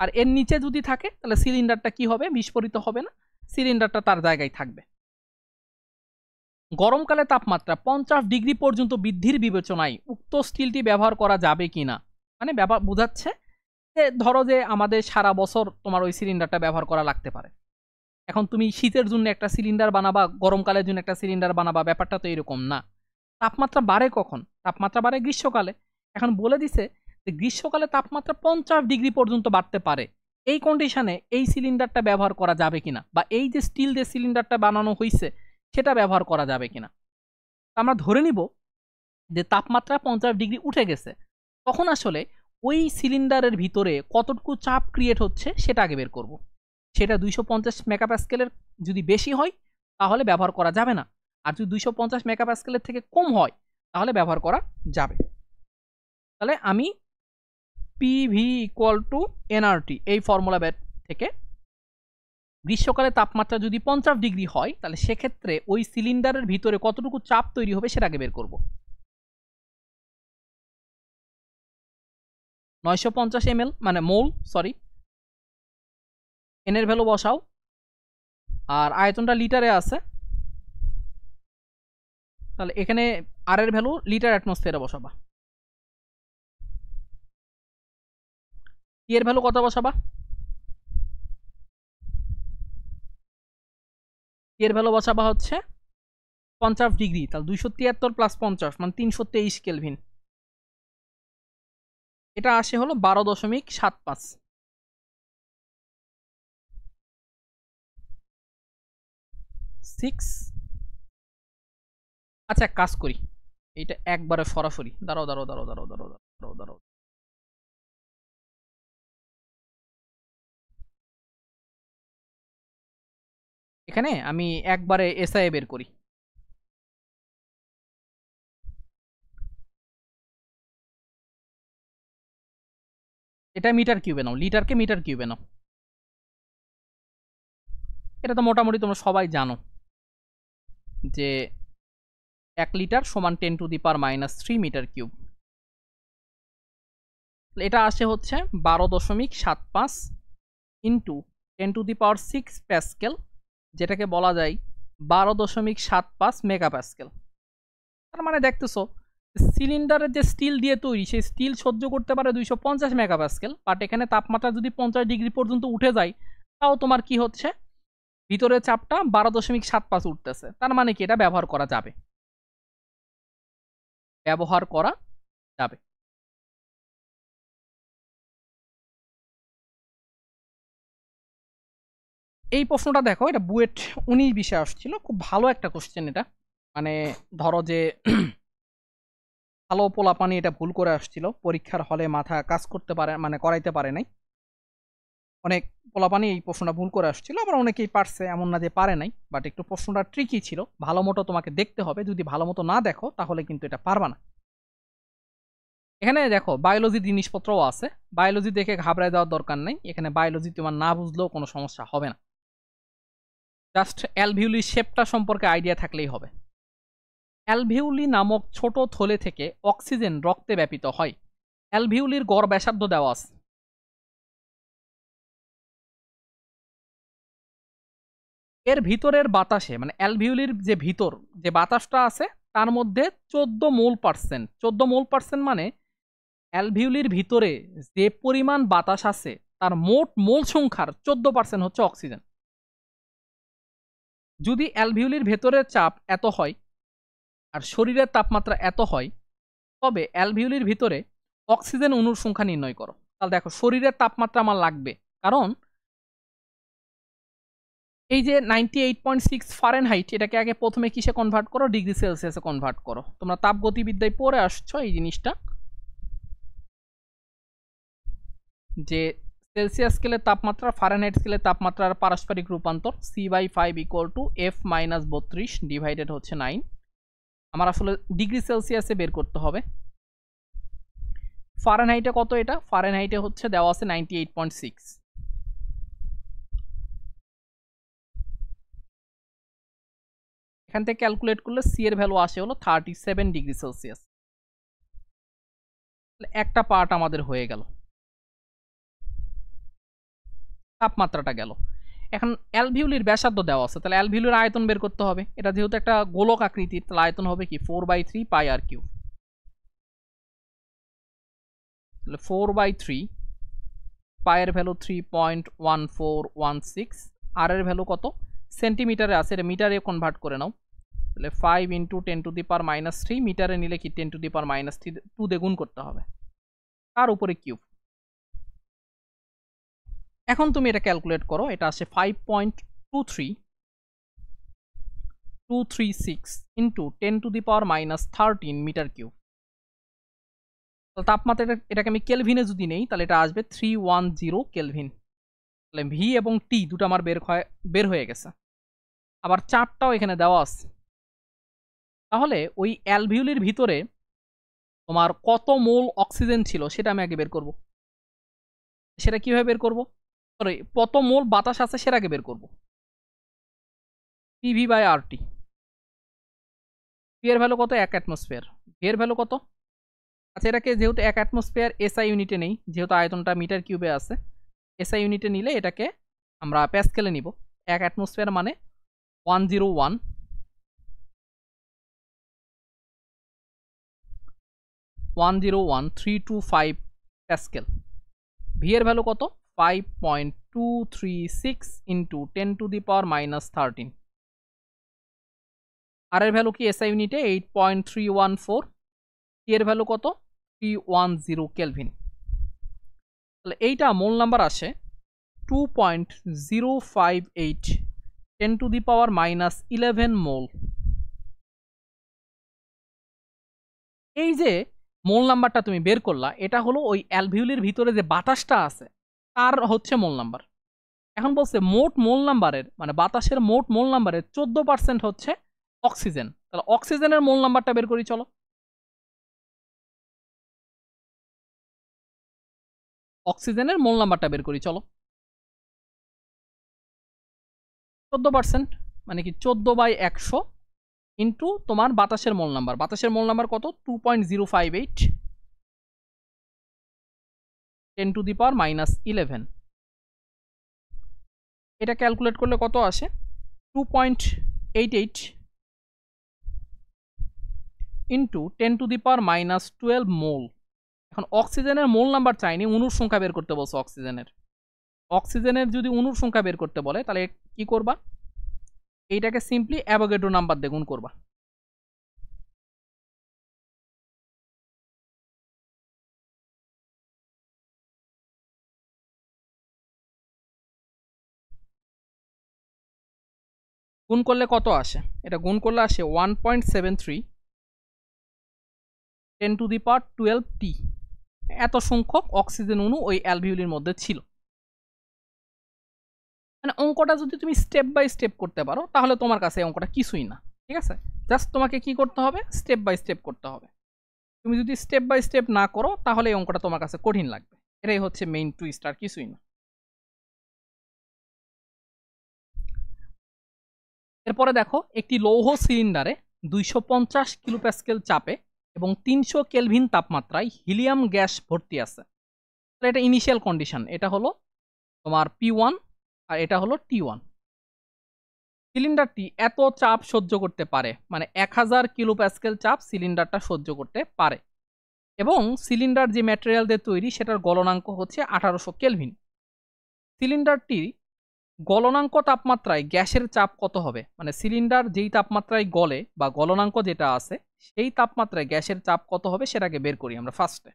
আর এর নিচে যদি থাকে তাহলে সিলিন্ডারটা কি হবে? বিস্ফোরিত হবে না, সিলিন্ডারটা তার জায়গায় থাকবে। গরমকালে তাপমাত্রা 50 ডিগ্রি পর্যন্ত বৃদ্ধির বিবেচনায় উক্ত স্টিলটি ব্যবহার করা যাবে কিনা, মানে বোঝাচ্ছে যে ধরো যে আমাদের সারা বছর তোমার ওই সিলিন্ডারটা ব্যবহার করা লাগতে পারে। এখন তুমি শীতের জন্য একটা সিলিন্ডার বানাবা, গরমকালের জন্য একটা সিলিন্ডার বানাবা, ব্যাপারটা তো এরকম না। তাপমাত্রা বাড়ে কখন? তাপমাত্রা বাড়ে গ্রীষ্মকালে। এখন বলে দিছে যে গ্রীষ্মকালে তাপমাত্রা 50 ডিগ্রি পর্যন্ত বাড়তে পারে। এই কন্ডিশনে এই সিলিন্ডারটা ব্যবহার করা যাবে কিনা, বা এই যে স্টিল যে সিলিন্ডারটা বানানো হয়েছে সেটা ব্যবহার করা যাবে কিনা। আমরা ধরে নিব যে তাপমাত্রা 50 ডিগ্রি উঠে গেছে, তখন আসলে ওই সিলিন্ডারের ভিতরে কতটুকু চাপ ক্রিয়েট হচ্ছে সেটা আগে বের করব। সেটা 250 মেগাপ্যাসকেলের যদি বেশি হয় তাহলে ব্যবহার করা যাবে না, আর যদি 250 মেগাপ্যাসকেলের থেকে কম হয় তাহলে ব্যবহার করা যাবে। তাহলে আমি পিভি ইকুয়াল টু এনআরটি এই ফর্মুলা থেকে গ্রীষ্মকালে তাপমাত্রা যদি 50 ডিগ্রি হয় তাহলে সেক্ষেত্রে ওই সিলিন্ডারের ভিতরে কতটুকু চাপ তৈরি হবে সেটা আগে বের করব। 950 ml মানে মোল, সরি, এন এর ভ্যালু বসাও, আর আয়তনটা লিটারে আছে, তাহলে এখানে আর এর ভ্যালু লিটার অ্যাটমসফিয়ারে বসাবা। টি এর ভ্যালু কত বসাবা? টি এর ভ্যালু বসাবা হচ্ছে 50 ডিগ্রি, তাহলে 273 প্লাস 50 মানে 323 কেলভিন। এটা আসে হলো 12.75। আচ্ছা, এক কাজ করি, এইটা একবারে সরাসরি, দাঁড়াও দাঁড়াও দাঁড়াও দাঁড়াও দাঁড়াও দাঁড়াও দাঁড়াও, এখানে আমি একবারে এসআই বের করি। এটা মিটার কিউবে নাও, লিটারকে মিটার কিউবে নাও। এটা তো মোটামুটি তোমরা সবাই জানো যে 1 লিটার সমান 10⁻³ মিটার কিউব। এটা আসে হচ্ছে 12.75 ইন্টু 10⁻6 প্যাসকেল, যেটাকে বলা যায় 12.75 মেগাপ্যাসকেল। তার মানে দেখতেছো সিলিন্ডারের যে স্টিল দিয়ে তৈরি সেই স্টিল সহ্য করতে পারে 250 মেগাপ্যাসকেল, বাট এখানে তাপমাত্রা যদি 50 ডিগ্রি পর্যন্ত উঠে যায় তাও তোমার কি হচ্ছে, ভিতরের চাপটা 12.75 উঠতেছে। তার মানে কি এটা ব্যবহার করা যাবে, ব্যবহার করা যাবে। এই প্রশ্নটা দেখো, এটা বুয়েট 19-20 আসছিল, খুব ভালো একটা কোশ্চেন এটা। মানে ধরো যে ভালো পোলাপানি এটা ভুল করে আসছিল, পরীক্ষার হলে মাথা কাজ করতে পারে, মানে করাইতে পারে নাই। অনেক পোলাপানি এই প্রশ্নটা ভুল করে আসছিল, আবার অনেকেই পারছে, এমন না যে পারে নাই, বাট একটু প্রশ্নটা ট্রিকি ছিল। ভালো মতো তোমাকে দেখতে হবে, যদি ভালো মতো না দেখো তাহলে কিন্তু এটা পারবা না। এখানে দেখো বায়োলজি জিনিসপত্রও আছে, বায়োলজি দেখে ঘাবড়ায় দেওয়ার দরকার নেই, এখানে বায়োলজি তোমার না বুঝলেও কোনো সমস্যা হবে না, জাস্ট অ্যালভিউলি শেপটা সম্পর্কে আইডিয়া থাকলেই হবে। অ্যালভিউলি নামক ছোট থলে থেকে অক্সিজেন রক্তে ব্যাপিত হয়। অ্যালভিউলির গড় ব্যাসার্ধ দেওয়া আছে। এর ভিতরের বাতাসে, মানে অ্যালভিউলির যে ভিতর যে বাতাসটা আছে তার মধ্যে 14 মোল%, 14 মোল% মানে অ্যালভিউলির ভিতরে যে পরিমাণ বাতাস আছে তার মোট মোল সংখ্যার 14% হচ্ছে অক্সিজেন। যদি অ্যালভিউলির ভেতরের চাপ এত হয় আর শরীরের তাপমাত্রা এত হয়, তবে অ্যালভিউলির ভিতরে অক্সিজেন অণুর সংখ্যা নির্ণয় করো। তাহলে দেখো শরীরের তাপমাত্রা আমার লাগবে, কারণ এই যে 98.6 ফারেনহাইট, এটাকে আগে প্রথমে কিসে কনভার্ট করো? ডিগ্রি সেলসিয়াসে কনভার্ট করো। তোমরা তাপগতিবিদ্যায় পড়ে আসছো এই জিনিসটা, যে সেলসিয়াস স্কেলের তাপমাত্রা ফারেনহাইট স্কেলের তাপমাত্রার পারস্পরিক রূপান্তর C/5 = F-32 ডিভাইডেড হচ্ছে 9। আমার আসলে ডিগ্রি সেলসিয়াসে বের করতে হবে। ফারেনহাইটে কত? এটা ফারেনহাইটে হচ্ছে দেওয়া আছে 98.6। এখান থেকে ক্যালকুলেট করলে সি এর ভ্যালু আসে হলো 37 ডিগ্রি সেলসিয়াস। একটা পার্ট আমাদের হয়ে গেল, তাপমাত্রাটা গেল। এখন অ্যালভিউলির ব্যাসার্ধ দেওয়া আছে, তাহলে অ্যালভিউলির আয়তন বের করতে হবে। এটা যেহেতু একটা গোলক আকৃতির, তাহলে আয়তন হবে কি 4/3 পাই আর কিউব। তাহলে 4/3 পায়ের ভ্যালু 3.1416, আর এর ভ্যালু কত সেন্টিমিটারে আছে, এটা মিটারে কনভার্ট করে নাও, তাহলে 5 ইন্টু 10⁻³ মিটারে নিলে কি 10⁻² দিয়ে গুণ করতে হবে, তার উপরে কিউব। এখন তুমি এটা ক্যালকুলেট করো, এটা আসে 5.23236 ইন্টু 10⁻³ মিটার কিউব। তাপমাত্রা এটাকে আমি কেলভিনে যদি নেই তাহলে এটা আসবে 310 কেলভিন। তাহলে ভি এবং টি দুটো আমার বের হয়ে গেছে, আবার চাপটাও এখানে দেওয়া আছে। তাহলে ওই অ্যালভিউলির ভিতরে তোমার কত মোল অক্সিজেন ছিল সেটা আমি আগে বের করব। সেটা কিভাবে বের করব, সরি কত মোল বাতাস আছে সেটা আগে বের করব। PV by R T, P এর ভ্যালু কত 1 অ্যাটমসফিয়ার, ভি এর ভ্যালু কত, আচ্ছা এটাকে যেহেতু 1 অ্যাটমসফিয়ার এসআই ইউনিটে নেই, যেহেতু আয়তনটা মিটার কিউবে আছে, এসআই ইউনিটে নিলে এটাকে আমরা প্যাসকেলে নিব। 1 অ্যাটমসফিয়ার মানে 101,325 প্যাসকেল। ভি এর ভ্যালু কত 5.236 ইন্টু 10⁻⁻13, আর এর ভ্যালু কি এসআই ইউনিটে 8.314, টি এর ভ্যালু কত 310 কেলভিন। তাহলে এইটা মোল নাম্বার আসে 2.058 10⁻11 মোল। এই যে মোল নাম্বারটা তুমি বের করলা, এটা হলো ওই অ্যালভিউলির ভিতরে যে বাতাসটা আছে তার হচ্ছে মোল নাম্বার। এখন বলছে মোট মোল নাম্বারের মানে বাতাসের মোট মোল নাম্বারের 14% হচ্ছে অক্সিজেন। তাহলে অক্সিজেনের মোল নাম্বারটা বের করি চলো। অক্সিজেনের মোল নাম্বারটা বের করি চলো। 14% মানে কি 14/100 ইন্টু তোমার বাতাসের মোল নাম্বার। বাতাসের মোল নাম্বার কত 2.058 10⁻11। এটা ক্যালকুলেট করলে কত আসে 2.88 ইন্টু 10⁻12 মোল। এখন অক্সিজেনের মোল নাম্বার চাইনি, অণুর সংখ্যা বের করতে বলছে। অক্সিজেনের যদি অণুর সংখ্যা বের করতে বলে তাহলে কি করবা, এইটাকে সিম্পলি অ্যাভোগাড্রো নাম্বার দিয়ে গুণ করবা। গুণ করলে কত আসে, এটা গুণ করলে আসে 1.73 10⁻12 টি। এত সংখ্যক অক্সিজেন অণু ওই অ্যালভিউলির মধ্যে ছিল। মানে অঙ্কটা যদি তুমি স্টেপ বাই স্টেপ করতে পারো তাহলে তোমার কাছে অঙ্কটা কিছুই না, ঠিক আছে। জাস্ট তোমাকে কি করতে হবে, স্টেপ বাই স্টেপ করতে হবে। তুমি যদি স্টেপ বাই স্টেপ না করো তাহলে এই অঙ্কটা তোমার কাছে কঠিন লাগবে। এটাই হচ্ছে মেইন টুইস্ট, আর কিছুই না। এরপরে দেখো একটি লৌহ সিলিন্ডারে 250 কিলোপ্যাসকেল চাপে এবং 300 কেলভিন তাপমাত্রায় হিলিয়াম গ্যাস ভর্তি আছে। তাহলে এটা ইনিশিয়াল কন্ডিশন, এটা হলো তোমার P1 আর এটা হলো T1। সিলিন্ডারটি এত চাপ সহ্য করতে পারে, মানে 1000 কিলোপ্যাসকেল চাপ সিলিন্ডারটা সহ্য করতে পারে, এবং সিলিন্ডার যে ম্যাটেরিয়াল দিয়ে তৈরি সেটার গলনাঙ্ক হচ্ছে 1800 কেলভিন। সিলিন্ডারটি গলনাঙ্ক তাপমাত্রায় গ্যাসের চাপ কত হবে, মানে সিলিন্ডার যেই তাপমাত্রায় গলে বা গলনাঙ্ক যেটা আছে সেই তাপমাত্রায় গ্যাসের চাপ কত হবে সেটাকে বের করি আমরা ফার্স্টে।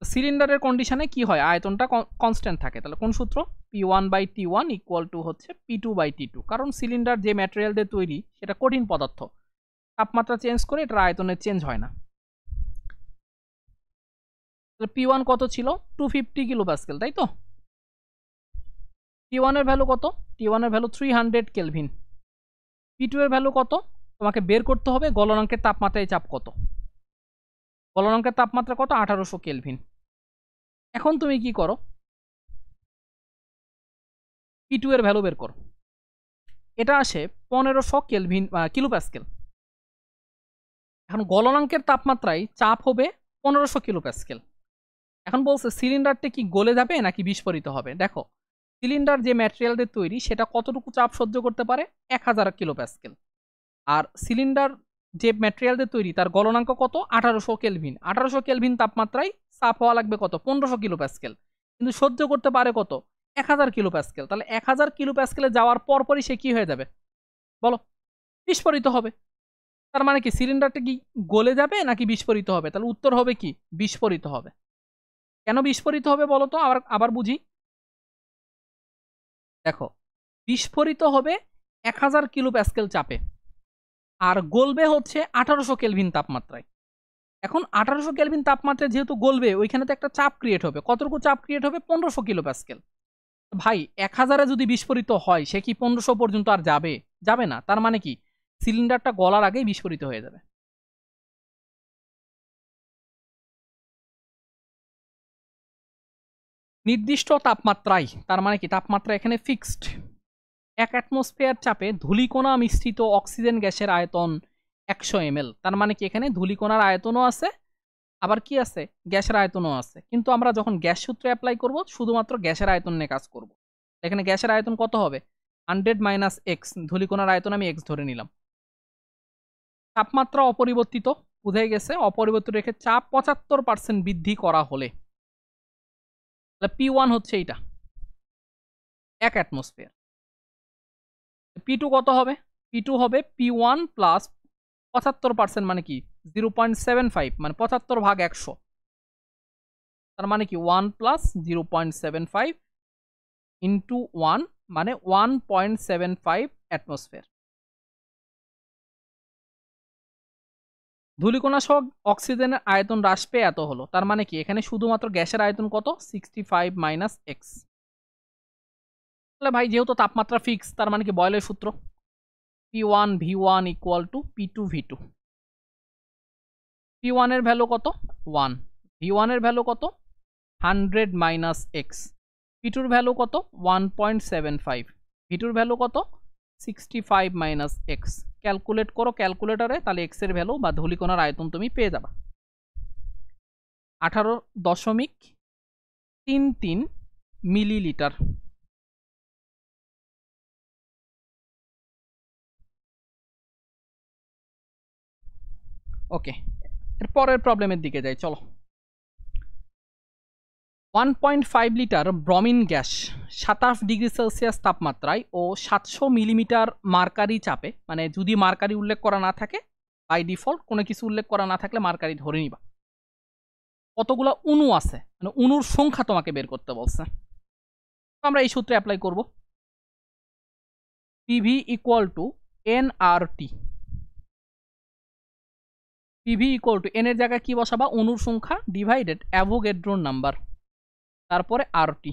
সিলিন্ডারের কন্ডিশনে কি হয়, আয়তনটা কনস্ট্যান্ট থাকে। তাহলে কোন সূত্র, P1/T1 ইকুয়াল টু হচ্ছে P2/T2, কারণ সিলিন্ডার যে ম্যাটেরিয়াল দিয়ে তৈরি সেটা কঠিন পদার্থ, তাপমাত্রা চেঞ্জ করে এটার আয়তনের চেঞ্জ হয় না। তাহলে P1 কত ছিল 250 কিলোপ্যাসকেল, তাই তো। T1 এর ভ্যালু কত, T1 এর ভ্যালু 300 কেলভিন। P2 এর ভ্যালু কত, তোমাকে বের করতে হবে গলনাঙ্কের তাপমাত্রায় চাপ কত। গলনাঙ্কের তাপমাত্রা কত 1800 কেলভিন। এখন তুমি কি করো, P2 এর ভ্যালু বের করো। এটা আসে 1500 কেলভিন কিলোপ্যাসকেল। এখন গলনাঙ্কের তাপমাত্রায় চাপ হবে 1500 কিলোপ্যাসকেল। এখন বলছে সিলিন্ডারটা কি গলে যাবে নাকি বিস্ফোরিত হবে। দেখো সিলিন্ডার যে ম্যাটেরিয়াল দিয়ে তৈরি সেটা কতটুকু চাপ সহ্য করতে পারে 1000 কিলোপ্যাসকেল, আর সিলিন্ডার যে ম্যাটেরিয়াল দিয়ে তৈরি তার গলনাঙ্ক কত 1800 কেলভিন। 1800 কেলভিন তাপমাত্রায় চাপ হওয়া লাগবে কত 1500 কিলোপ্যাসকেল। কিন্তু সহ্য করতে পারে কত? 1000 কিলো প্যাসকেল। তাহলে 1000 কিলো প্যাসকেলে যাওয়ার পরপরই সে কি হয়ে যাবে? বলো? বিস্ফোরিত হবে। তার মানে কি সিলিন্ডারটা কি গলে যাবে নাকি বিস্ফোরিত হবে? তাহলে উত্তর হবে কি? বিস্ফোরিত হবে। কেন বিস্ফোরিত হবে বলো তো? আবার আবার বুঝি। দেখো, বিস্ফোরিত হবে 1000 কিলো প্যাসকেল চাপে। আর গলবে হচ্ছে 1800 কেলভিন তাপমাত্রায়। এখন 1800 কেলভিন তাপমাত্রায় যেহেতু গলবে, ওইখানে তো একটা চাপ ক্রিয়েট হবে। কতটুকু চাপ ক্রিয়েট হবে? 1500 কিলো প্যাসকেল। ভাই 1000 এ যদি বিস্ফোরিত হয়, সে কি 1500 পর্যন্ত আর যাবে? যাবে না। তার মানে কি সিলিন্ডারটা গলার আগেই বিস্ফোরিত হয়ে যাবে। নির্দিষ্ট তাপমাত্রায়, তার মানে কি তাপমাত্রা এখানে ফিক্সড। 1 অ্যাটমসফিয়ার চাপে ধূলিকণা মিশ্রিত অক্সিজেন গ্যাসের আয়তন 100 ml। তার মানে কি এখানে ধূলিকণার আয়তনও আছে, আবার কি আছে? গ্যাসের আয়তনও আছে। কিন্তু আমরা যখন গ্যাস সূত্র এপ্লাই করব, শুধুমাত্র গ্যাসের আয়তন নিয়ে কাজ করব। এখানে গ্যাসের আয়তন কত হবে? 100 মাইনাস এক্স, ধূলিকণার আয়তন আমি এক্স ধরে নিলাম। তাপমাত্রা অপরিবর্তিত, বুঝাই গেছে। অপরিবর্তিত রেখে চাপ 75% বৃদ্ধি করা হলে, তাহলে P1 হচ্ছে এইটা, 1 অ্যাটমসফিয়ার। P2 কত হবে? P2 হবে P1 প্লাস 75% মানে কি 0.75, মানে 75 ভাগ 100। তার মানে কি 1 প্লাস 0.75 ইন্টু 1 মানে 1.75 অ্যাটমসফিয়ার। ধূলিকণা সহ অক্সিজেনের আয়তন হ্রাস পেয়ে এত হলো। তার মানে কি এখানে শুধুমাত্র গ্যাসের আয়তন কত? 65 মাইনাস এক্স। তাহলে ভাই যেহেতু তাপমাত্রা ফিক্স, তার মানে কি বয়লের সূত্র P1 V1 equal to P2 V2। P1 এর ভ্যালু কত? 1। V1 এর ভ্যালু কত? 100 মাইনাস এক্স। P2 এর ভ্যালু কত? 1.75। V2 এর ভ্যালু কত? 65 মাইনাস এক্স। ক্যালকুলেট করো ক্যালকুলেটরে, তাহলে এক্স এর ভ্যালু বা ধূলিকণার আয়তন তুমি পেয়ে যাবা 18.33 মিলিলিটার। ওকে, এর পরের প্রবলেমের দিকে যাই, চলো। 1.5 litre bromine gas 27 degree Celsius তাপমাত্রায় ও 700 মিলিমিটার মার্কারি চাপে, মানে যদি মার্কারি উল্লেখ করা না থাকে, বাই ডিফল্ট কোনো কিছু উল্লেখ করা না থাকলে মার্কারি ধরে নিবা। কতগুলো অণু আছে, মানে অণুর সংখ্যা তোমাকে বের করতে বলছে। তো আমরা এই সূত্রে অ্যাপ্লাই করব। PV equal to NRT. PV equal two N এর জায়গায় কি বসাবা? অণুর সংখ্যা ডিভাইডেড অ্যাভোগাড্রোর নাম্বার, তারপরে আরটি।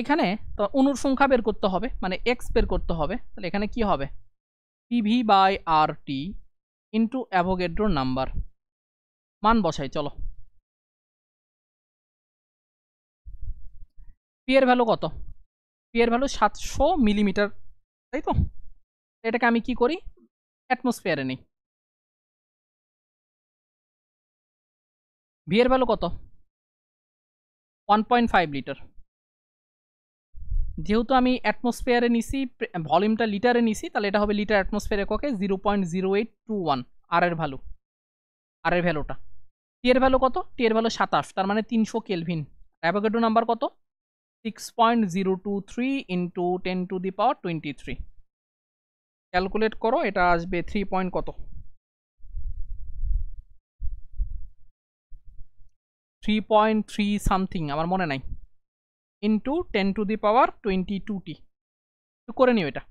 এখানে তো অণুর সংখ্যা বের করতে হবে, মানে এক্স বের করতে হবে। তাহলে এখানে কি হবে? পিভি বাই আরটি ইন্টু অ্যাভোগাড্রোর নাম্বার, মান বসাই চলো। পি এর ভ্যালু কত? পি এর ভ্যালু 700 মিলিমিটার, তাই তো? এটাকে আমি কি করি? অ্যাটমসফিয়ারে নেই। ভি এর ভ্যালু কত? 1.5 লিটার। যেহেতু আমি অ্যাটমসফিয়ারে নিছি, ভলিউমটা লিটারে নিছি, তাহলে এটা হবে লিটার অ্যাটমসফিয়ার এককে 0.0821 আর এর ভ্যালু, আর এর ভ্যালুটা। টি এর ভ্যালু কত? টি এর ভ্যালু 27, তার মানে 300 কেলভিন। অ্যাভোগাড্রো নাম্বার কত? 6.023 into 10 to the power 23। Calculate করো, এটা আসবে 3 পয়েন্ট কত? 3.3 সামথিং, আমার মনে নাই, ইন্টু 10 টু দি পাওয়ার 22টি। একটু করে নিও এটা।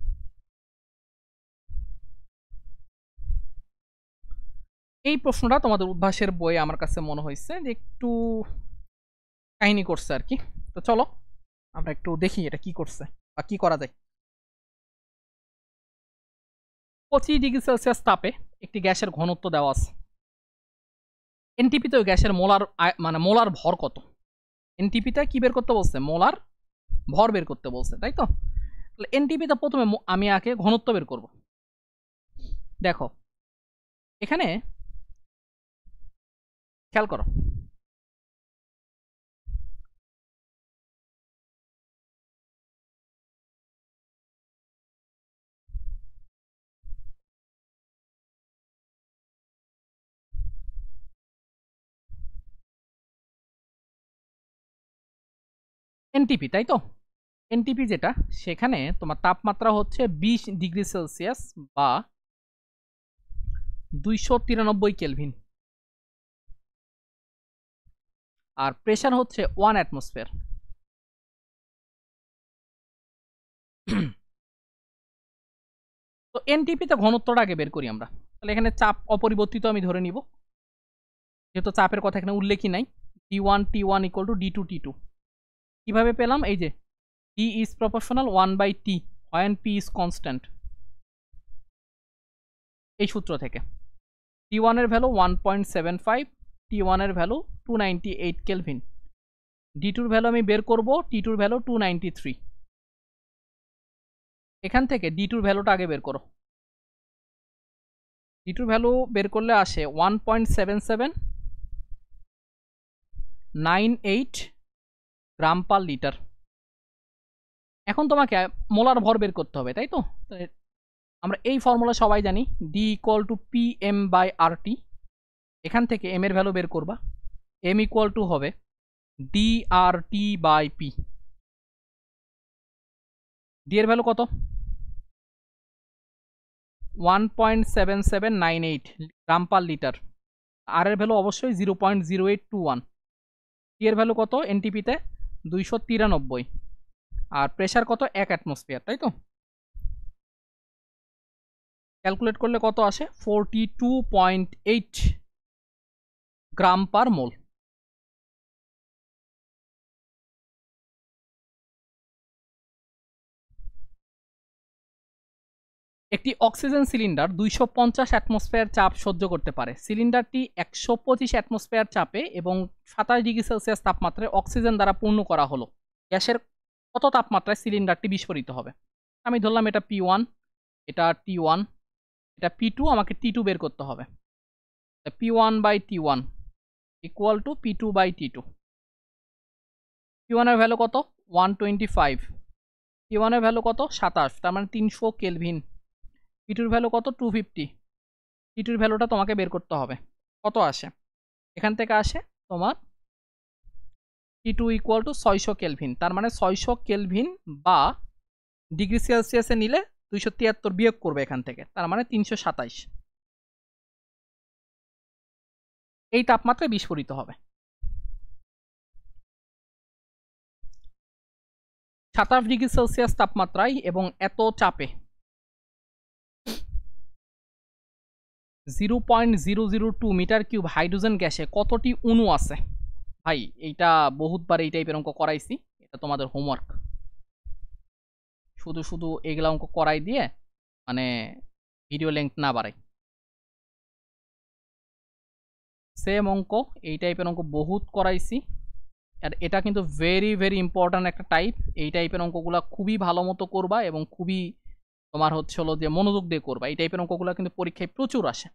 এই প্রশ্নটা তোমাদের উদ্ভাসের বইয়ে আমার কাছে মনে হয়েছে যে একটু কাহিনী করছে আর কি। তো চলো আমরা একটু দেখি এটা কি করছে বা কি করা যায়। 25 ডিগ্রি সেলসিয়াস তাপে একটি গ্যাসের ঘনত্ব দেওয়া আছে। এনটিপিতে ওই গ্যাসের মোলার মানে মোলার ভর কত? এনটিপিতে কি বের করতে বলছে? মোলার ভর বের করতে বলছে, তাই তো? তাহলে এনটিপিতে প্রথমে আমি আগে ঘনত্ব বের করব। দেখো এখানে খেয়াল করো, এনটিপি, তাই তো? এনটিপি যেটা, সেখানে তোমার তাপমাত্রা হচ্ছে 20 ডিগ্রি সেলসিয়াস বা 293 কেলভিন, আর প্রেশার হচ্ছে 1 অ্যাটমসফিয়ার। তো এনটিপিতে ঘনত্বটা আগে বের করি আমরা। তাহলে এখানে চাপ অপরিবর্তিত আমি ধরে নিব, যেহেতু চাপের কথা এখানে উল্লেখই নাই। T1 equal to D2 T2। কিভাবে পেলাম? এই যে D is proportional 1/T when P is constant, এই সূত্র থেকে। T1 এর ভ্যালু 1.75, T1 এর ভ্যালু 298 কেলভিন। D2 এর ভ্যালু আমি বের করব, T2 এর ভ্যালু 293। এখান থেকে D2 এর ভ্যালুটা আগে বের করো। D2 এর ভ্যালু বের করলে আসে 1.7798 গ্রাম পার লিটার। এখন তোমাকে মোলার ভর বের করতে হবে, তাই তো? আমরা এই ফর্মুলা সবাই জানি, D ইকুয়াল টু PM/RT। এখান থেকে M এর ভ্যালু বের করবা, M ইকুয়াল টু হবে DRT/P। D এর ভ্যালু কত? 1.7798 গ্রাম পার লিটার। আর এর ভ্যালু অবশ্যই 0.0821। টি এর ভ্যালু কত এনটিপিতে? 293। আর প্রেশার কত? 1 অ্যাটমসফিয়ার, তাই তো? ক্যালকুলেট করলে কত আসে? 42.8 গ্রাম পার মোল। একটি অক্সিজেন সিলিন্ডার 250 অ্যাটমসফিয়ার চাপ সহ্য করতে পারে। সিলিন্ডারটি 125 অ্যাটমসফিয়ার চাপে এবং 27 ডিগ্রি সেলসিয়াস তাপমাত্রায় অক্সিজেন দ্বারা পূর্ণ করা হলো। গ্যাসের কত তাপমাত্রায় সিলিন্ডারটি বিস্ফোরিত হবে? আমি ধরলাম এটা P1, এটা T1, এটা P2, আমাকে T2 বের করতে হবে। P1/T1 equal to P2/T2। P1 এর ভ্যালু কত? 125। T1 এর ভ্যালু কত? 27, তার মানে 300 কেলভিন। P2 এর ভ্যালু কত? 250। T2 এর ভ্যালুটা তোমাকে বের করতে হবে। কত আসে? এখান থেকে আসে তোমার T2 ইকুয়াল টু 600 কেলভিন। তার মানে 600 কেলভিন বা ডিগ্রি সেলসিয়াসে নিলে 273 বিয়োগ করবে এখান থেকে, তার মানে 327। এই তাপমাত্রায় বিস্ফোরিত হবে। 27 ডিগ্রি সেলসিয়াস তাপমাত্রায় এবং এত চাপে 0.002 মিটার কিউব হাইড্রোজেন গ্যাসে কতটি অণু আছে? ভাই এইটা বহুতবার এই টাইপের অঙ্ক করাইছি, এটা তোমাদের হোমওয়ার্ক। শুধু শুধু এগুলা অঙ্ক করাই দিয়ে মানে ভিডিও লেন্থ না বাড়াই। সেম অঙ্ক, এই টাইপের অঙ্ক বহুত করাইছি। আর এটা কিন্তু ভেরি ভেরি ইম্পর্ট্যান্ট একটা টাইপ। এই টাইপের অঙ্কগুলা খুবই ভালো মতো করবা এবং খুবই তোমার হচ্ছে হলো যে মনোযোগ দিয়ে করবা। এই টাইপের অঙ্কগুলা কিন্তু পরীক্ষায় প্রচুর আসে।